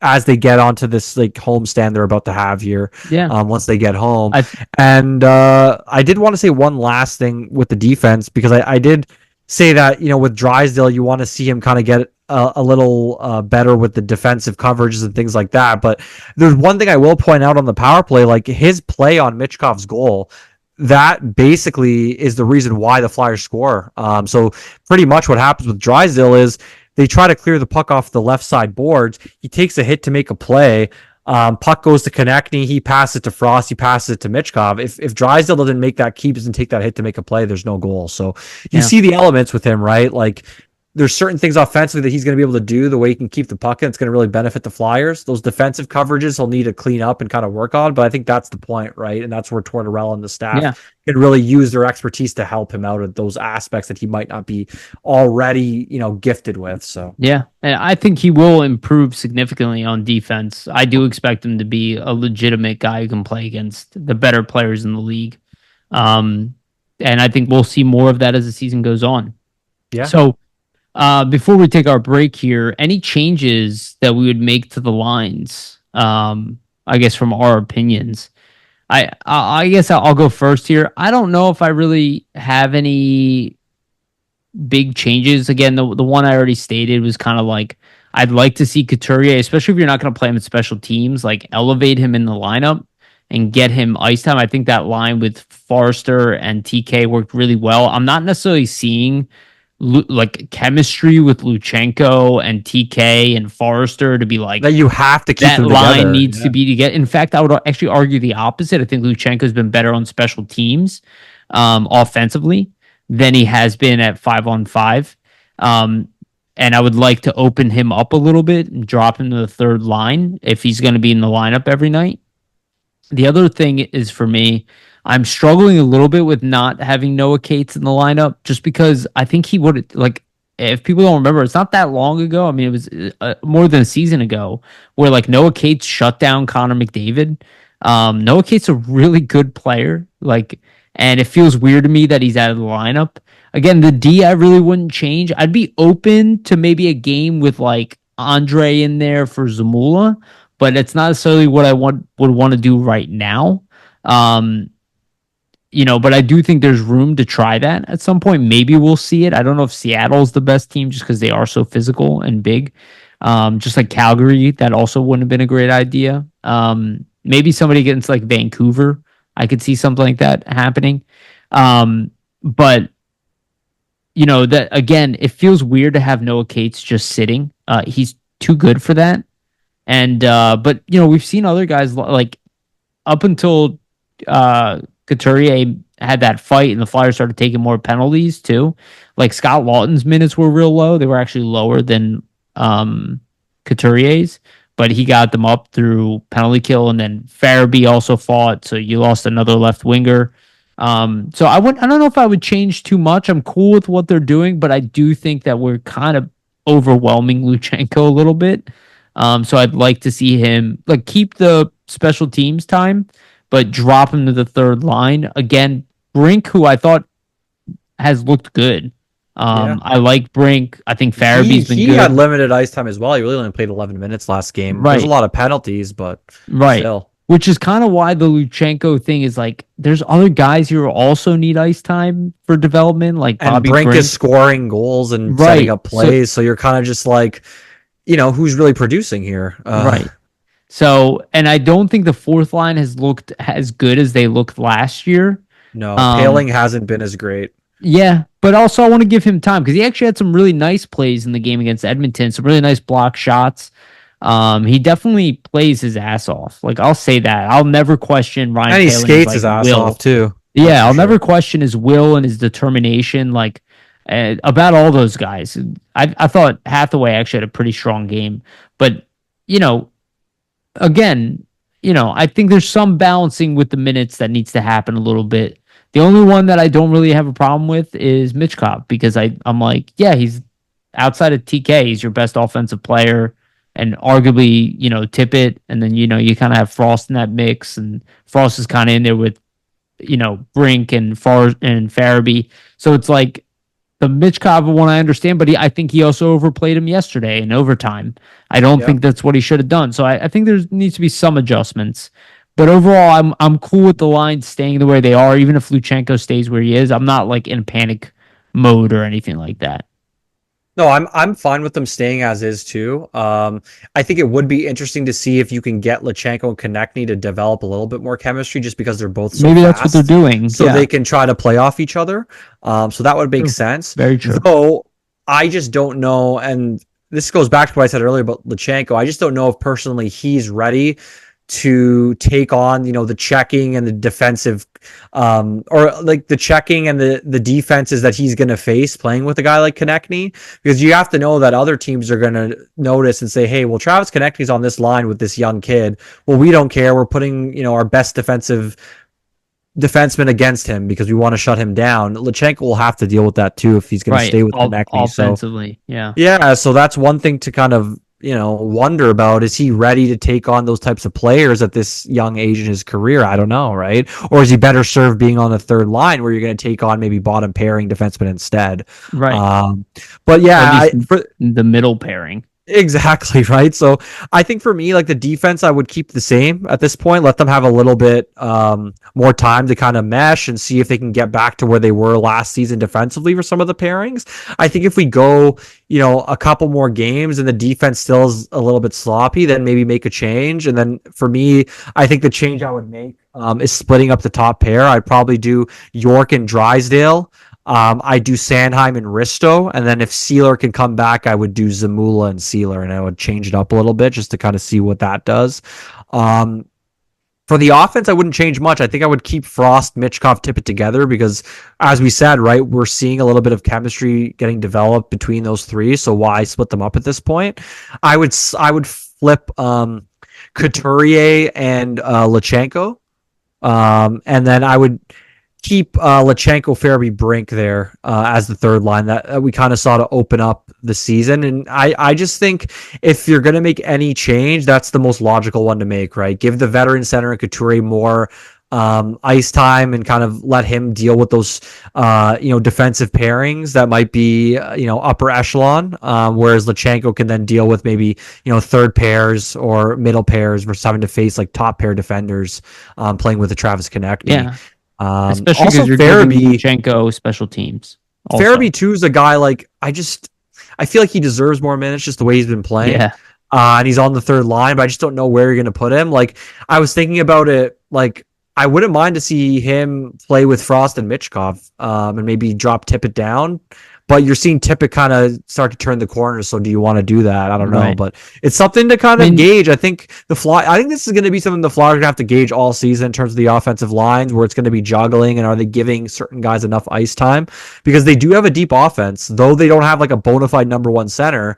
as they get onto this like homestand they're about to have here. Yeah. Once they get home. I And I did want to say one last thing with the defense, because I did say that, with Drysdale, you want to see him kind of get a little better with the defensive coverages and things like that. But there's one thing I will point out on the power play, like his play on Michkov's goal, that basically is the reason why the Flyers score. So pretty much what happens with Drysdale is they try to clear the puck off the left side boards. He takes a hit to make a play. Puck goes to Konechny. He passes it to Frost. He passes it to Michkov. If Drysdale doesn't make that, keeps and take that hit to make a play, there's no goal. So you see the elements with him, right? Like there's certain things offensively that he's going to be able to do the way he can keep the puck in. It's going to really benefit the Flyers. Those defensive coverages he'll need to clean up and kind of work on. But I think that's the point, right? And that's where Tortorella and the staff can really use their expertise to help him out at those aspects that he might not be already, gifted with. So yeah, and I think he will improve significantly on defense. I do expect him to be a legitimate guy who can play against the better players in the league. And I think we'll see more of that as the season goes on. Yeah. So before we take our break here, any changes that we would make to the lines? I guess from our opinions. I guess I'll go first here. I don't know if I really have any big changes. Again, the one I already stated was kind of like I'd like to see Couturier, especially if you're not going to play him in special teams, like elevate him in the lineup and get him ice time. I think that line with Forrester and TK worked really well. I'm not necessarily seeing like chemistry with Luchanko and TK and Forrester to be like that you have to keep that them line together. needs to be to get. In fact, I would actually argue the opposite. I think Luchanko's been better on special teams offensively than he has been at 5-on-5. And I would like to open him up a little bit and drop him to the third line if he's going to be in the lineup every night. The other thing is for me, I'm struggling a little bit with not having Noah Cates in the lineup just because I think he would, like, if people don't remember, it's not that long ago. I mean, it was more than a season ago where like Noah Cates shut down Connor McDavid. Noah Cates a really good player, like, and it feels weird to me that he's out of the lineup. Again, the D I really wouldn't change. I'd be open to maybe a game with like Andre in there for Zamula, but it's not necessarily what I would want to do right now. But I do think there's room to try that at some point. Maybe we'll see it. I don't know if Seattle's the best team just because they are so physical and big. Just like Calgary, that also wouldn't have been a great idea. Maybe somebody against like Vancouver, I could see something like that happening. But that again, it feels weird to have Noah Cates just sitting. He's too good for that. And but we've seen other guys like up until Couturier had that fight and the Flyers started taking more penalties too. Like Scott Lawton's minutes were real low. They were actually lower than Couturier's, but he got them up through penalty kill. And then Farabee also fought, so you lost another left winger. So I don't know if I would change too much. I'm cool with what they're doing, but I do think that we're kind of overwhelming Luchanko a little bit. So I'd like to see him like keep the special teams time, but drop him to the third line. Again, Brink, who I thought has looked good. I like Brink. I think Farabee's been good. He had limited ice time as well. He really only played 11 minutes last game. Right. There's a lot of penalties, but still. Which is kind of why the Luchanko thing is like, there's other guys who also need ice time for development, like and Bobby Brink is scoring goals and setting up plays, so you're kind of just like, who's really producing here? Right. So, and I don't think the fourth line has looked as good as they looked last year. No, Paling hasn't been as great. Yeah, But also, I want to give him time because he actually had some really nice plays in the game against Edmonton, some really nice block shots. He definitely plays his ass off. Like, I'll say that. I'll never question Ryan And he Poehling's skates like his ass will. off too. That's Yeah, for I'll never sure. question his will and his determination. Like about all those guys. I thought Hathaway actually had a pretty strong game, but you know, again, I think there's some balancing with the minutes that needs to happen a little bit. The only one that I don't really have a problem with is Michkov because I'm like, yeah, he's outside of TK, he's your best offensive player, and arguably, Tippett, and then you kind of have Frost in that mix, and Frost is kind of in there with Brink and Farabee. So it's like the Michkov one I understand, but I think he also overplayed him yesterday in overtime. I don't Yeah. think that's what he should have done. So I think there needs to be some adjustments. But overall, I'm cool with the lines staying the way they are, even if Luchanko stays where he is. I'm not like in panic mode or anything like that. No, I'm fine with them staying as is too. I think it would be interesting to see if you can get Luchanko and Konechny to develop a little bit more chemistry, just because they're both so Maybe that's what they're fast, doing. so Yeah, they can try to play off each other. So that would make true. sense. Very true. Though I just don't know, and this goes back to what I said earlier about Luchanko. I just don't know if personally he's ready to take on, the checking and the defensive, or like the checking and the defenses that he's going to face playing with a guy like Konechny, because you have to know that other teams are going to notice and say, hey, well, Travis Konechny's on this line with this young kid. Well, we don't care. We're putting, our best defenseman against him because we want to shut him down. Luchanko will have to deal with that too if he's going to Right. stay with Konechny. So Offensively. Yeah. yeah, so that's one thing to kind of, wonder about. Is he ready to take on those types of players at this young age in his career? I don't know, right? Or is he better served being on the third line where you're going to take on maybe bottom pairing defensemen instead? Right. But Or at yeah, least the middle pairing. exactly, right? So I think for me, like the defense, I would keep the same at this point. Let them have a little bit more time to kind of mesh and see if they can get back to where they were last season defensively for some of the pairings. I think if we go, a couple more games and the defense still is a little bit sloppy, then maybe make a change. And then for me, I think the change I would make is splitting up the top pair. I'd probably do York and Drysdale. I do Sandheim and Risto, and then if Sealer can come back, I would do Zamula and Sealer, and I would change it up a little bit just to kind of see what that does. For the offense, I wouldn't change much. I think I would keep Frost, Michkov, Tippett together because, as we said, right, we're seeing a little bit of chemistry getting developed between those three. So why split them up at this point? I would flip Couturier and Luchanko, and then I would keep Luchanko, Farabee, Brink there as the third line that we kind of saw to open up the season. And I just think if you're going to make any change, that's the most logical one to make, right? Give the veteran center and Couturier more ice time and kind of let him deal with those, defensive pairings that might be, upper echelon. Whereas Luchanko can then deal with maybe, third pairs or middle pairs versus having to face like top pair defenders playing with the Travis Konechny. Yeah. Especially Also because you're giving Luchanko special teams. Also. Farabee too is a guy like I feel like he deserves more minutes just the way he's been playing. Yeah. And he's on the third line, but I just don't know where you're going to put him. Like I was thinking about it, like I wouldn't mind to see him play with Frost and Michkov, and maybe drop Tippett down. But you're seeing Tippett kind of start to turn the corner. So do you want to do that? I don't know, Right. but it's something to kind of gauge. I think this is going to be something the Flyers are going to have to gauge all season in terms of the offensive lines, where it's going to be juggling and are they giving certain guys enough ice time, because they do have a deep offense, though they don't have like a bona fide number one center.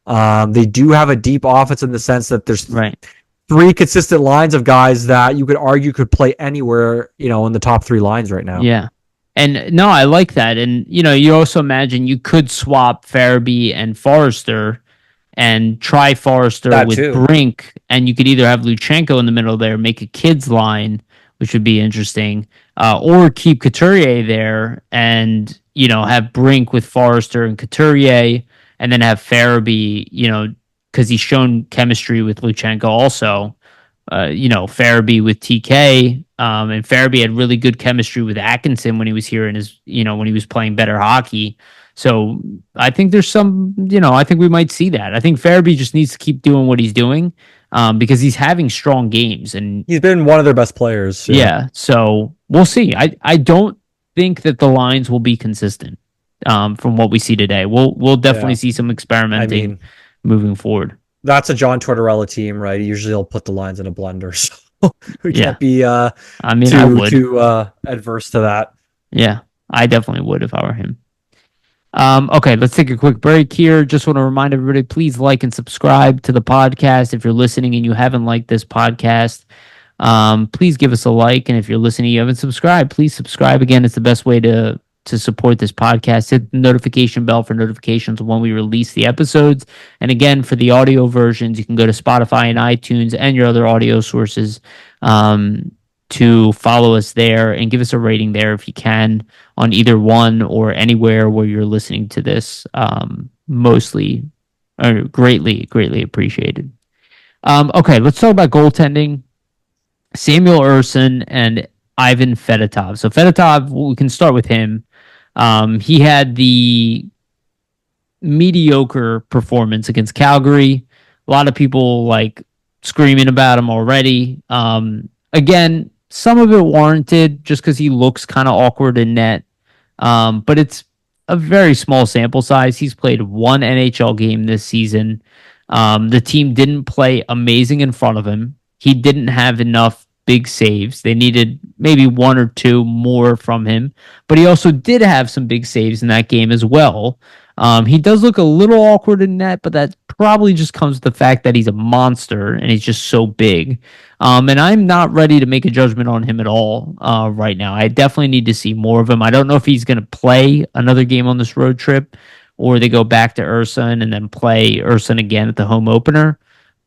They do have a deep offense in the sense that there's three consistent lines of guys that you could argue could play anywhere, in the top three lines right now. Yeah. And no, I like that. And, you also imagine you could swap Farabee and Forrester and try Forrester That with too. Brink. And you could either have Luchanko in the middle there, make a kids line, which would be interesting, or keep Couturier there and, have Brink with Forrester and Couturier, and then have Farabee, because he's shown chemistry with Luchanko also. Farabee with TK, and Farabee had really good chemistry with Atkinson when he was here and when he was playing better hockey. So I think there's some, I think we might see that. I think Farabee just needs to keep doing what he's doing, because he's having strong games and he's been one of their best players. Yeah. So we'll see. I don't think that the lines will be consistent. from what we see today. We'll definitely Yeah. see some I experimenting mean, moving forward. that's a John Tortorella team, right? Usually he'll put the lines in a blender, so we Yeah, can't be I mean, I too would. too adverse to that. Yeah, I definitely would if I were him. Okay, let's take a quick break here. Just want to remind everybody, please like and subscribe to the podcast. If you're listening and you haven't liked this podcast, please give us a like. And if you're listening, you haven't subscribed, please subscribe. Again, it's the best way to support this podcast. Hit the notification bell for notifications when we release the episodes. And again, for the audio versions, you can go to Spotify and iTunes and your other audio sources to follow us there and give us a rating there if you can on either one or anywhere where you're listening to this. Mostly or greatly appreciated. Okay, let's talk about goaltending. Samuel Urson and Ivan Fedotov. So Fedotov, we can start with him. He had the mediocre performance against Calgary. A lot of people like screaming about him already. Again, some of it warranted just because he looks kind of awkward in net. But it's a very small sample size. He's played one NHL game this season. The team didn't play amazing in front of him. He didn't have enough big saves. They needed maybe one or two more from him, but he also did have some big saves in that game as well. He does look a little awkward in net, but that probably just comes with the fact that he's a monster and he's just so big. And I'm not ready to make a judgment on him at all right now. I definitely need to see more of him. I don't know if he's going to play another game on this road trip or they go back to Urson and then play Urson again at the home opener,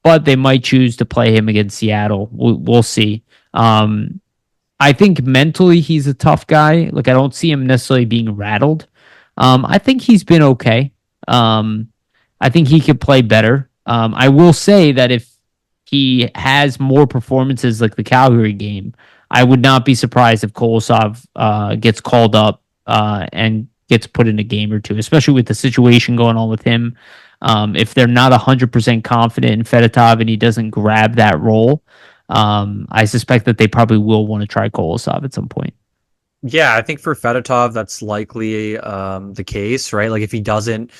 but they might choose to play him against Seattle. We'll see. I think mentally he's a tough guy. Like I don't see him necessarily being rattled. I think he's been okay. I think he could play better. I will say that if he has more performances like the Calgary game, I would not be surprised if Kolosov gets called up and gets put in a game or two, especially with the situation going on with him. If they're not 100% confident in Fedotov and he doesn't grab that role, I suspect that they probably will want to try Kolosov at some point. Yeah, I think for Fedotov, that's likely the case, right? Like if he doesn't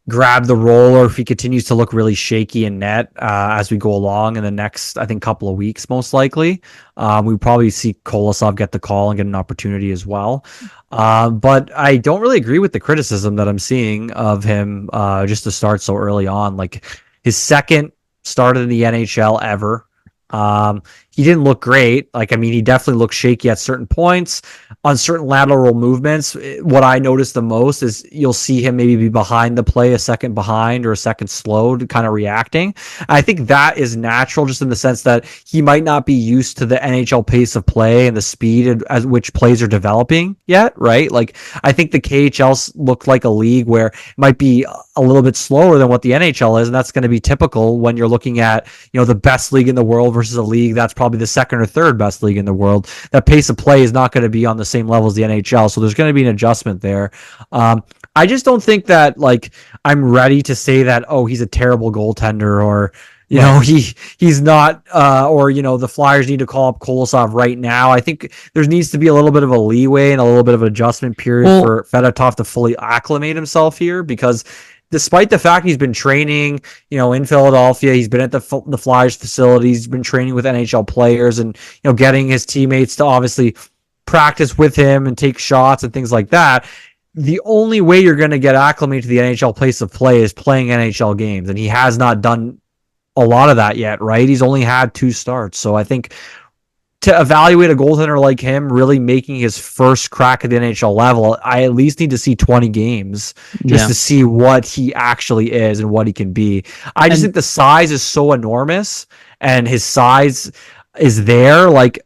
grab the role or if he continues to look really shaky in net as we go along in the next, I think, couple of weeks, most likely, we probably see Kolosov get the call and get an opportunity as well. But I don't really agree with the criticism that I'm seeing of him just to start so early on. Like his second start in the NHL ever. He didn't look great. Like, I mean, he definitely looked shaky at certain points on certain lateral movements. What I noticed the most is you'll see him maybe be behind the play, a second behind or a second slow, kind of reacting. I think that is natural just in the sense that he might not be used to the NHL pace of play and the speed at which plays are developing yet, right? Like, I think the KHL looked like a league where it might be a little bit slower than what the NHL is, and that's going to be typical when you're looking at, the best league in the world versus a league that's probably the second or third best league in the world. That pace of play is not going to be on the same level as the NHL, so there's going to be an adjustment there. I just don't think that like I'm ready to say that he's a terrible goaltender or he's not or the Flyers need to call up Kolosov right now. I think there needs to be a little bit of a leeway and a little bit of an adjustment period for Fedotov to fully acclimate himself here, because despite the fact he's been training, in Philadelphia, he's been at the Flyers facilities, he's been training with NHL players and, getting his teammates to obviously practice with him and take shots and things like that. The only way you're going to get acclimated to the NHL pace of play is playing NHL games. And he has not done a lot of that yet, right? He's only had 2 starts. So I think to evaluate a goaltender like him really making his first crack at the NHL level, I at least need to see 20 games just to see what he actually is and what he can be. I just think the size is so enormous and his size is there. Like,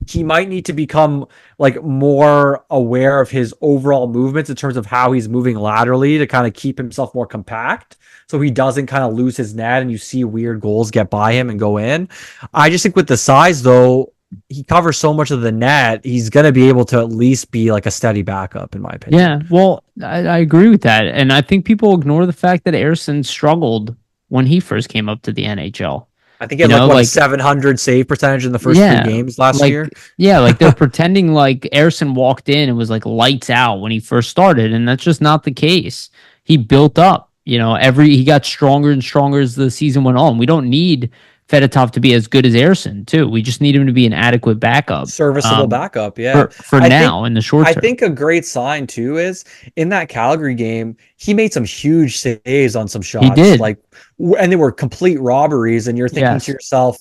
he might need to become like more aware of his overall movements in terms of how he's moving laterally to kind of keep himself more compact, so he doesn't kind of lose his net and you see weird goals get by him and go in. I just think with the size, though, he covers so much of the net, he's going to be able to at least be like a steady backup, in my opinion. Yeah, well, I agree with that. And I think people ignore the fact that Ersson struggled when he first came up to the NHL. I think he had like 700 save percentage in the first 3 games last year. Like they're pretending like Ersson walked in and was like lights out when he first started, and that's just not the case. He built up, he got stronger and stronger as the season went on. We don't need Fedotov to be as good as Ersson too. We just need him to be an adequate backup, serviceable backup. Yeah, for now in the short term. I think a great sign too is in that Calgary game, he made some huge saves on some shots. He did, and they were complete robberies. And you're thinking to yourself,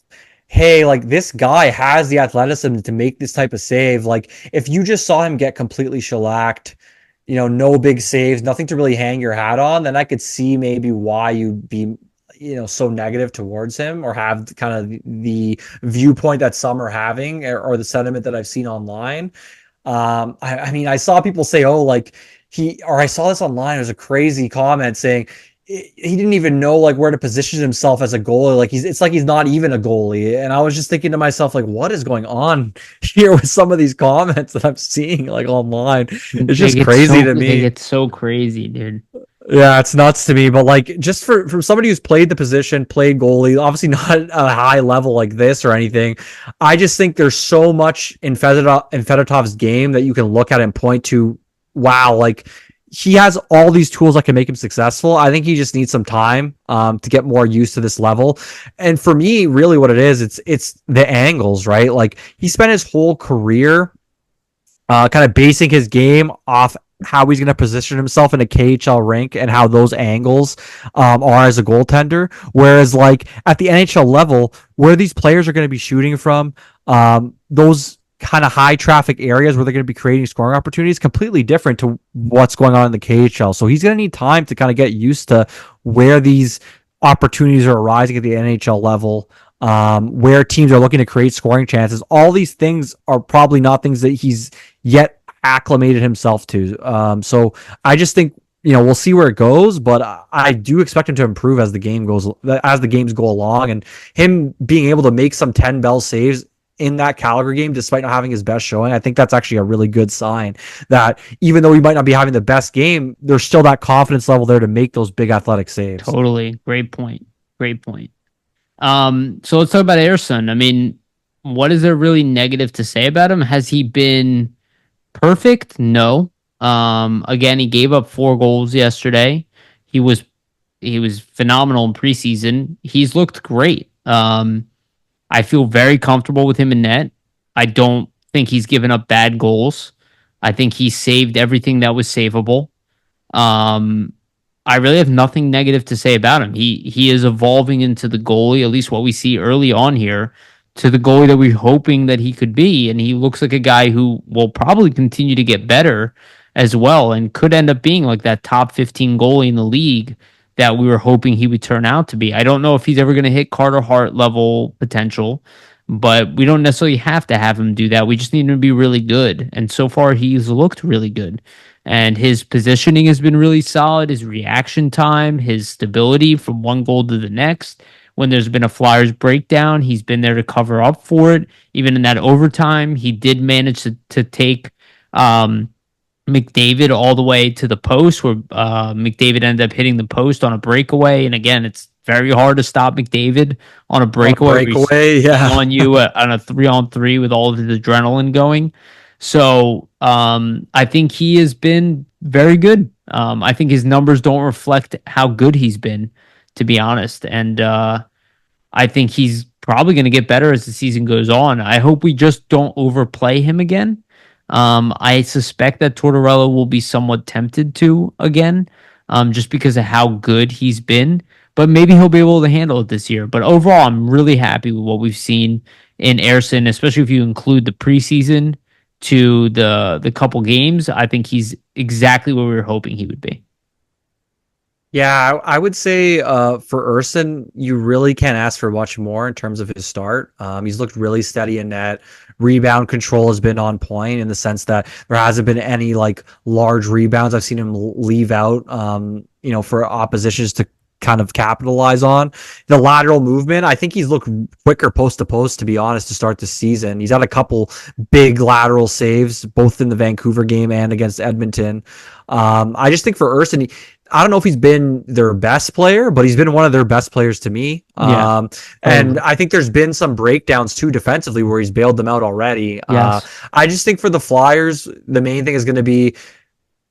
hey, like this guy has the athleticism to make this type of save. Like if you just saw him get completely shellacked, no big saves, nothing to really hang your hat on, then I could see maybe why you'd be so negative towards him, or have kind of the viewpoint that some are having, or the sentiment that I've seen online. I mean, I saw people say, I saw this online. It was a crazy comment saying he didn't even know like where to position himself as a goalie. Like it's like he's not even a goalie. And I was just thinking to myself, like, what is going on here with some of these comments that I'm seeing like online? It's just crazy to me. It's so crazy, dude. Yeah, it's nuts to me, but like just from somebody who's played the position, played goalie, obviously not at a high level like this or anything. I just think there's so much in Fedotov's game that you can look at and point to. Wow, like he has all these tools that can make him successful. I think he just needs some time to get more used to this level. And for me, really, what it is, it's the angles, right? Like he spent his whole career kind of basing his game off how he's going to position himself in a KHL rink and how those angles are as a goaltender. Whereas like at the NHL level, where these players are going to be shooting from, those kind of high traffic areas where they're going to be creating scoring opportunities, completely different to what's going on in the KHL. So he's going to need time to kind of get used to where these opportunities are arising at the NHL level, where teams are looking to create scoring chances. All these things are probably not things that he's yet acclimated himself to. So I just think, we'll see where it goes, but I do expect him to improve as the games go along, and him being able to make some 10 bell saves in that Calgary game, despite not having his best showing. I think that's actually a really good sign that even though he might not be having the best game, there's still that confidence level there to make those big athletic saves. Totally. Great point. So let's talk about Ersson. I mean, what is there really negative to say about him? Has he been perfect? No. Again, he gave up 4 goals yesterday. He was phenomenal in preseason. He's looked great. I feel very comfortable with him in net. I don't think he's given up bad goals. I think he saved everything that was savable. I really have nothing negative to say about him. He is evolving into the goalie, at least what we see early on here, to the goalie that we're hoping that he could be. And he looks like a guy who will probably continue to get better as well, and could end up being like that top 15 goalie in the league that we were hoping he would turn out to be. I don't know if he's ever going to hit Carter Hart level potential, but we don't necessarily have to have him do that. We just need him to be really good. And so far, he's looked really good. And his positioning has been really solid. His reaction time, his stability from one goal to the next. When there's been a Flyers breakdown, he's been there to cover up for it. Even in that overtime, he did manage to take McDavid all the way to the post, where McDavid ended up hitting the post on a breakaway. And again, it's very hard to stop McDavid on a breakaway. On you on a 3-on-3 with all of his adrenaline going. So I think he has been very good. I think his numbers don't reflect how good he's been, to be honest. And I think he's probably going to get better as the season goes on. I hope we just don't overplay him again. I suspect that Tortorella will be somewhat tempted to again, just because of how good he's been. But maybe he'll be able to handle it this year. But overall, I'm really happy with what we've seen in Ersson, especially if you include the preseason to the couple games. I think he's exactly what we were hoping he would be. Yeah, I would say for Ersson, you really can't ask for much more in terms of his start. He's looked really steady in net. Rebound control has been on point in the sense that there hasn't been any like large rebounds I've seen him leave out, for oppositions to kind of capitalize on. The lateral movement, I think he's looked quicker post to post, to be honest, to start the season. He's had a couple big lateral saves, both in the Vancouver game and against Edmonton. I just think for Ersson, I don't know if he's been their best player, but he's been one of their best players to me. Yeah, And totally. I think there's been some breakdowns too defensively where he's bailed them out already. Yes. I just think for the Flyers, the main thing is going to be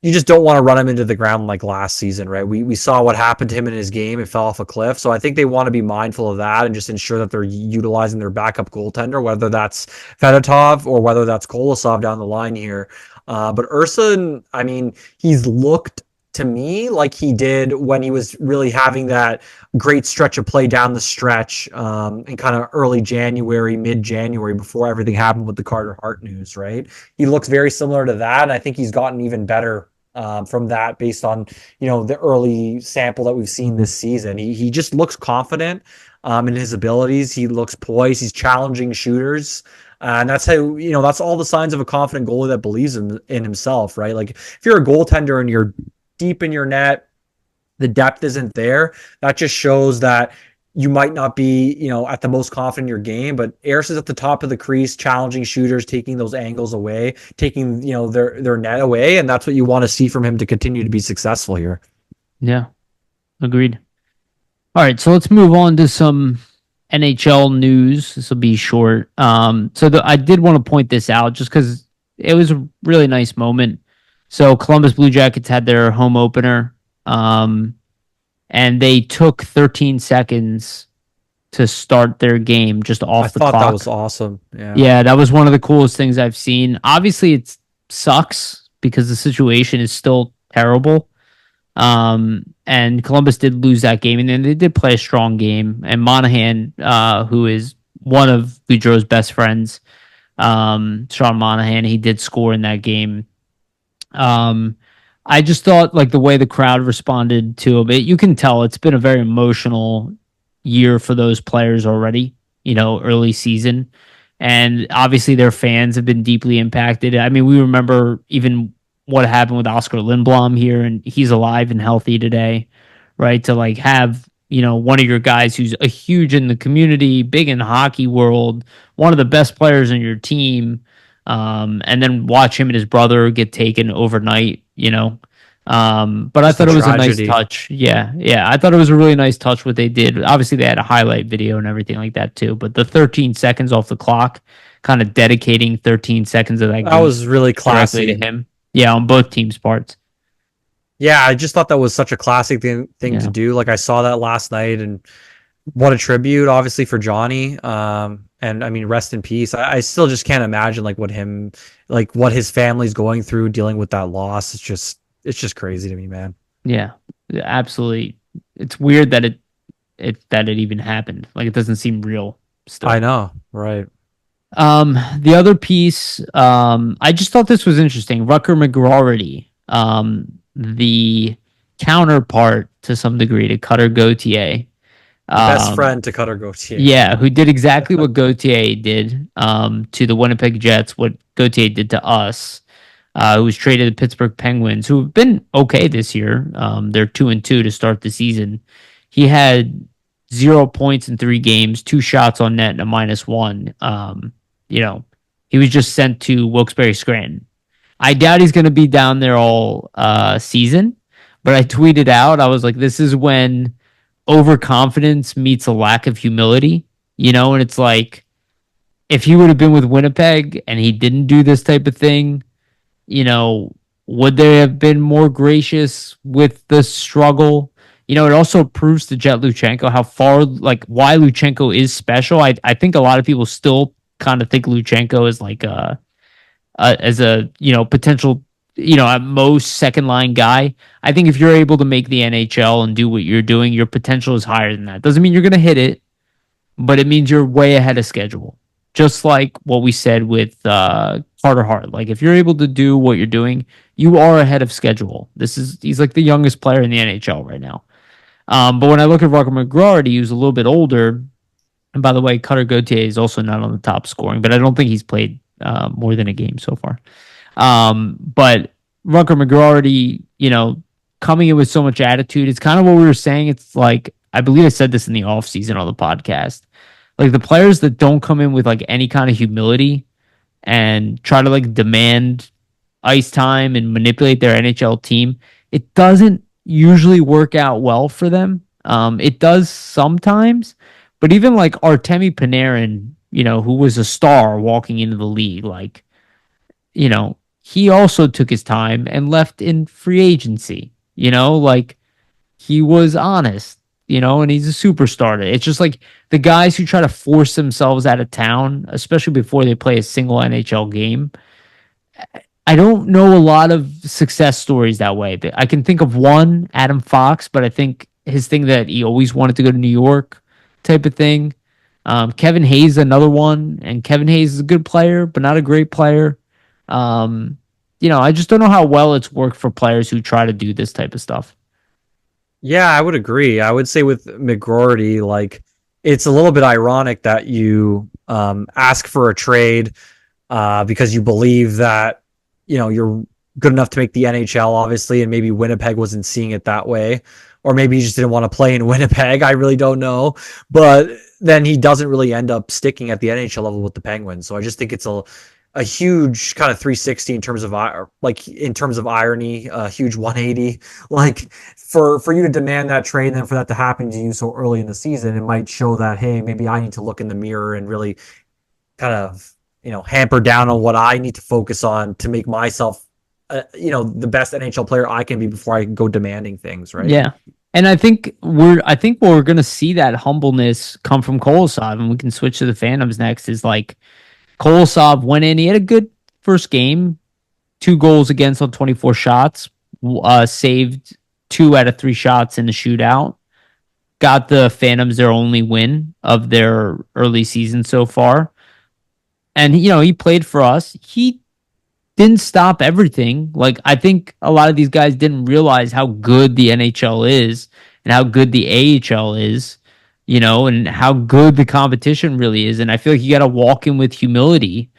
you just don't want to run him into the ground like last season, right? We saw what happened to him in his game. It fell off a cliff. So I think they want to be mindful of that and just ensure that they're utilizing their backup goaltender, whether that's Fedotov or whether that's Kolosov down the line here. But Ursa, I mean, he's looked to me like he did when he was really having that great stretch of play down the stretch in kind of early January, mid-January, before everything happened with the Carter Hart news, right? He looks very similar to that, and I think he's gotten even better from that based on the early sample that we've seen this season. He just looks confident in his abilities. He looks poised. He's challenging shooters. And that's how, that's all the signs of a confident goalie that believes in himself, right? Like if you're a goaltender and you're deep in your net, the depth isn't there. That just shows that you might not be, at the most confident in your game, but Ayers is at the top of the crease, challenging shooters, taking those angles away, taking, their net away. And that's what you want to see from him to continue to be successful here. Yeah, agreed. All right, so let's move on to some NHL news. This will be short. I did want to point this out just because it was a really nice moment. So Columbus Blue Jackets had their home opener, and they took 13 seconds to start their game just off the I thought clock. that was awesome. Yeah. Yeah, that was one of the coolest things I've seen. Obviously, it sucks because the situation is still terrible. And Columbus did lose that game, and then they did play a strong game. And Monahan, who is one of Goudreau's best friends, Sean Monahan, he did score in that game. I just thought like the way the crowd responded to it, you can tell it's been a very emotional year for those players already, early season. And obviously their fans have been deeply impacted. I mean, we remember even what happened with Oscar Lindblom here, and he's alive and healthy today, right? To like have, one of your guys who's a huge in the community, big in the hockey world, one of the best players on your team, and then watch him and his brother get taken overnight, but I Just a thought it was a nice tragedy. touch. Yeah, yeah. I thought it was a really nice touch what they did. Obviously, they had a highlight video and everything like that too. But the 13 seconds off the clock, kind of dedicating 13 seconds of that That game was really directly to classy. him. Yeah, on both teams' parts. Yeah, I just thought that was such a classic thing to Yeah, do. Like I saw that last night, and what a tribute, obviously, for Johnny. And I mean, rest in peace. I still just can't imagine what his family's going through dealing with that loss. It's just crazy to me, man. yeah, absolutely. It's weird that it even happened. Like it doesn't seem real I still. know, right? The other piece, I just thought this was interesting. Rucker McGroarty, the counterpart to some degree to Cutter Gauthier. The best Um, friend to Cutter Gauthier. yeah, who did exactly what Gauthier did to the Winnipeg Jets, what Gauthier did to us. Who was traded to the Pittsburgh Penguins, who have been okay this year. They're 2-2 to start the season. He had 0 points in 3 games, 2 shots on net, and a -1. You know, he was just sent to Wilkes-Barre Scranton. I doubt he's going to be down there all season, but I tweeted out, I was like, this is when overconfidence meets a lack of humility, and it's like, if he would have been with Winnipeg and he didn't do this type of thing, you know, would they have been more gracious with the struggle? It also proves to Jett Luchanko how far, like, why Luchanko is special. I think a lot of people still kind of think Luchanko is like as a potential at most second line guy. I think if you're able to make the NHL and do what you're doing, your potential is higher than that. Doesn't mean you're going to hit it, but it means you're way ahead of schedule. Just like what we said with Carter Hart. Like if you're able to do what you're doing, you are ahead of schedule. He's like the youngest player in the NHL right now. But when I look at Rucker McGroarty, who's a little bit older, and by the way, Cutter Gauthier is also not on the top scoring, but I don't think he's played more than a game so far. But Rucker McGroarty, coming in with so much attitude, it's kind of what we were saying. It's like, I believe I said this in the offseason on the podcast. Like the players that don't come in with like any kind of humility and try to like demand ice time and manipulate their NHL team, it doesn't usually work out well for them. It does sometimes, but even like Artemi Panarin, who was a star walking into the league, like, he also took his time and left in free agency, like he was honest, and he's a superstar. It's just like the guys who try to force themselves out of town, especially before they play a single NHL game. I don't know a lot of success stories that way. I can think of one, Adam Fox, but I think his thing that he always wanted to go to New York type of thing. Kevin Hayes, another one, and Kevin Hayes is a good player, but not a great player. I just don't know how well it's worked for players who try to do this type of stuff. Yeah, I would agree. I would say with McGroarty, like it's a little bit ironic that you ask for a trade because you believe that you're good enough to make the NHL, obviously, and maybe Winnipeg wasn't seeing it that way, or maybe he just didn't want to play in Winnipeg. I really don't know, but then he doesn't really end up sticking at the NHL level with the Penguins. So I just think it's a huge kind of 360 in terms of irony, a huge 180. Like for you to demand that trade and then for that to happen to you so early in the season, it might show that, hey, maybe I need to look in the mirror and really kind of hamper down on what I need to focus on to make myself the best NHL player I can be before I go demanding things, right? Yeah. And I think we're gonna see that humbleness come from Kolosov, and we can switch to the Phantoms next. Is like Kolosov went in, he had a good first game, 2 goals against on 24 shots, saved 2 out of 3 shots in the shootout. Got the Phantoms their only win of their early season so far. And he played for us. He didn't stop everything. Like, I think a lot of these guys didn't realize how good the NHL is and how good the AHL is, and how good the competition really is. And I feel like you got to walk in with humility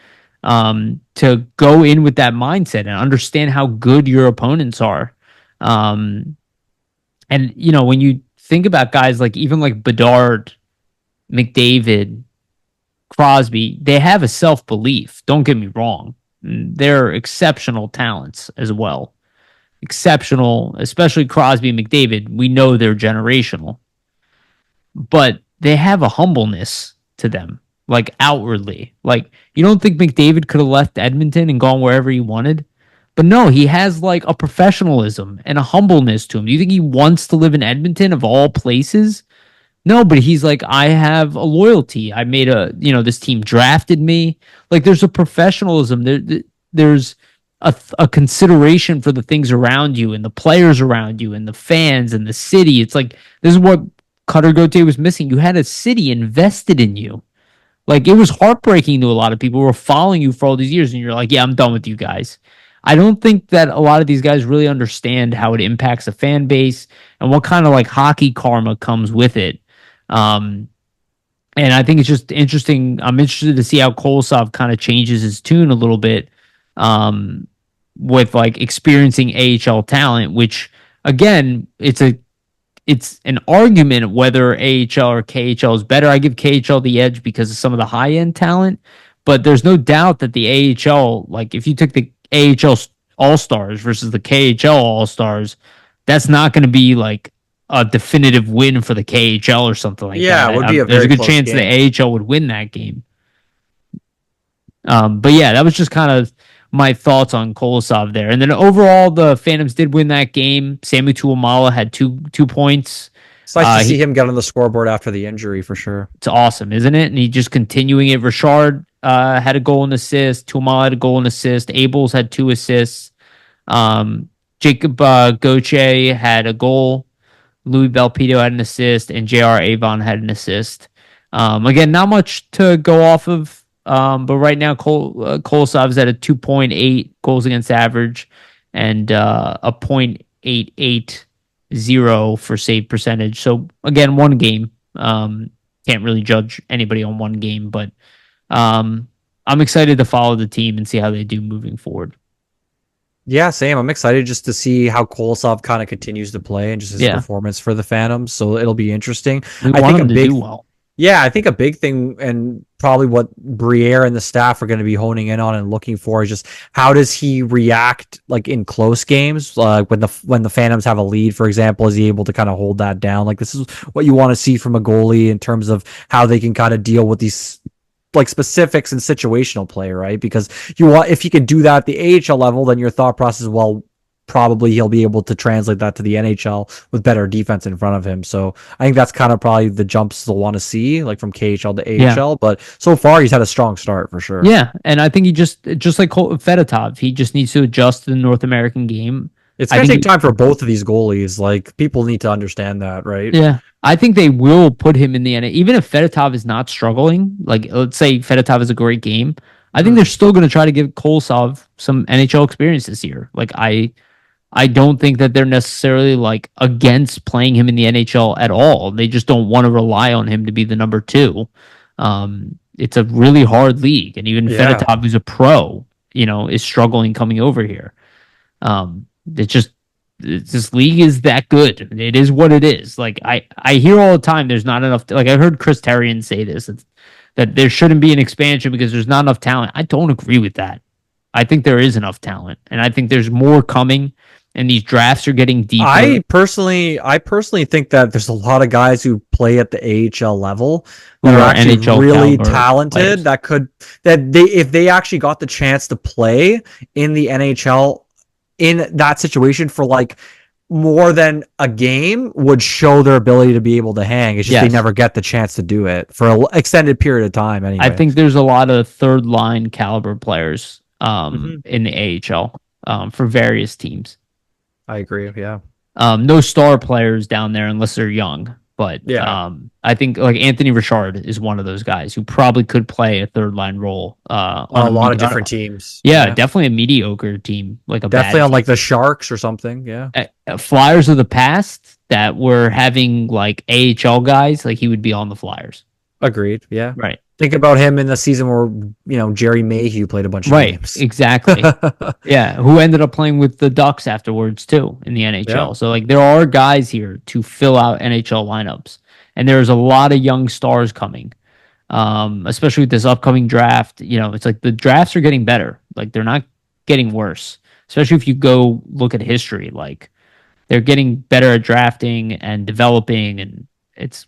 to go in with that mindset and understand how good your opponents are. And when you think about guys like even like Bedard, McDavid, Crosby, they have a self-belief. Don't get me wrong. They're exceptional talents as well. Exceptional, especially Crosby and McDavid. We know they're generational. But they have a humbleness to them, like outwardly. Like, you don't think McDavid could have left Edmonton and gone wherever he wanted? But no, he has like a professionalism and a humbleness to him. Do you think he wants to live in Edmonton of all places? No, but he's like, I have a loyalty. I made this team drafted me. Like, there's a professionalism. There's a consideration for the things around you and the players around you and the fans and the city. It's like, this is what Cutter Gauthier was missing. You had a city invested in you. Like, it was heartbreaking to a lot of people who were following you for all these years, and you're like, yeah, I'm done with you guys. I don't think that a lot of these guys really understand how it impacts a fan base and what kind of like hockey karma comes with it. And I think it's just interesting. I'm interested to see how Kolosov kind of changes his tune a little bit with like experiencing AHL talent, which again, it's an argument whether AHL or KHL is better. I give KHL the edge because of some of the high end talent, but there's no doubt that the AHL, like if you took the AHL All Stars versus the KHL All Stars, that's not going to be like a definitive win for the KHL or something like that. Yeah, it would be a there's very a good close chance game. the AHL would win that game. But yeah, that was just kind of my thoughts on Kolosov there. And then overall, the Phantoms did win that game. Samu Tuamala had two points. It's nice to see him get on the scoreboard after the injury for sure. It's awesome, isn't it? And he just continuing it. Richard had a goal and assist. Tuamala had a goal and assist. Abels had 2 assists. Jacob Gauthier had a goal. Louis Belpido had an assist, and J.R. Avon had an assist. Again, not much to go off of, but right now Kolosov is at a 2.8 goals against average and a .880 for save percentage. So again, one game. Can't really judge anybody on one game, but I'm excited to follow the team and see how they do moving forward. Yeah, same. I'm excited just to see how Kolosov kind of continues to play and just his performance for the Phantoms. So it'll be interesting. We want him to do well. Yeah, I think a big thing, and probably what Briere and the staff are going to be honing in on and looking for, is just how does he react like in close games, when the Phantoms have a lead, for example. Is he able to kind of hold that down? Like, this is what you want to see from a goalie in terms of how they can kind of deal with these like specifics and situational play, right? Because you want, if you can do that at the AHL level, then your thought process is, well, probably he'll be able to translate that to the NHL with better defense in front of him. So I think that's kind of probably the jumps they'll want to see, like from KHL to AHL. But so far, he's had a strong start for sure. Yeah, and I think he just like Fedotov, he just needs to adjust to the North American game. It's going to take time for both of these goalies. Like, people need to understand that, right? Yeah, I think they will put him in the NHL. Even if Fedotov is not struggling, like let's say Fedotov is a great game, I think they're still going to try to give Kolosov some NHL experience this year. Like I don't think that they're necessarily like against playing him in the NHL at all. They just don't want to rely on him to be the number two. It's a really hard league, and even Fedotov, who's a pro, is struggling coming over here. This league is that good. It is what it is. Like I hear all the time, there's not enough. Like I heard Chris Terrian say this, that there shouldn't be an expansion because there's not enough talent. I don't agree with that. I think there is enough talent, and I think there's more coming. And these drafts are getting deeper. I personally think that there's a lot of guys who play at the AHL level that are actually NHL really talented. Players. If they actually got the chance to play in the NHL in that situation for like more than a game, would show their ability to be able to hang. It's just they never get the chance to do it for an extended period of time. Anyway, I think there's a lot of third line caliber players in the AHL for various teams. I agree. Yeah. No star players down there unless they're young. But I think like Anthony Richard is one of those guys who probably could play a third line role on a lot of different teams. Yeah, definitely a mediocre team, like definitely on like the Sharks or something. Yeah. Flyers of the past that were having like AHL guys, like he would be on the Flyers. Agreed. Yeah. Right. Think about him in the season where, Jerry Mayhew played a bunch of games. Exactly. Yeah, who ended up playing with the Ducks afterwards too in the NHL. Yeah. So like there are guys here to fill out NHL lineups, and there's a lot of young stars coming, especially with this upcoming draft. It's like the drafts are getting better. Like they're not getting worse, especially if you go look at history. Like they're getting better at drafting and developing, and it's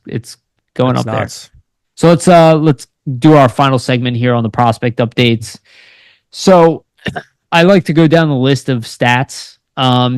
going up nuts. There. So let's do our final segment here on the prospect updates. So I like to go down the list of stats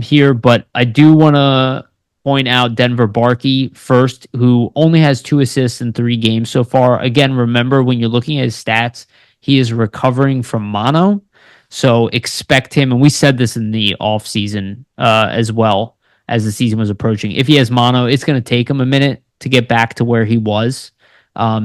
here, but I do want to point out Denver Barkey first, who only has 2 assists in 3 games so far. Again, remember when you're looking at his stats, he is recovering from mono. So expect him, and we said this in the offseason as well as the season was approaching. If he has mono, it's going to take him a minute to get back to where he was.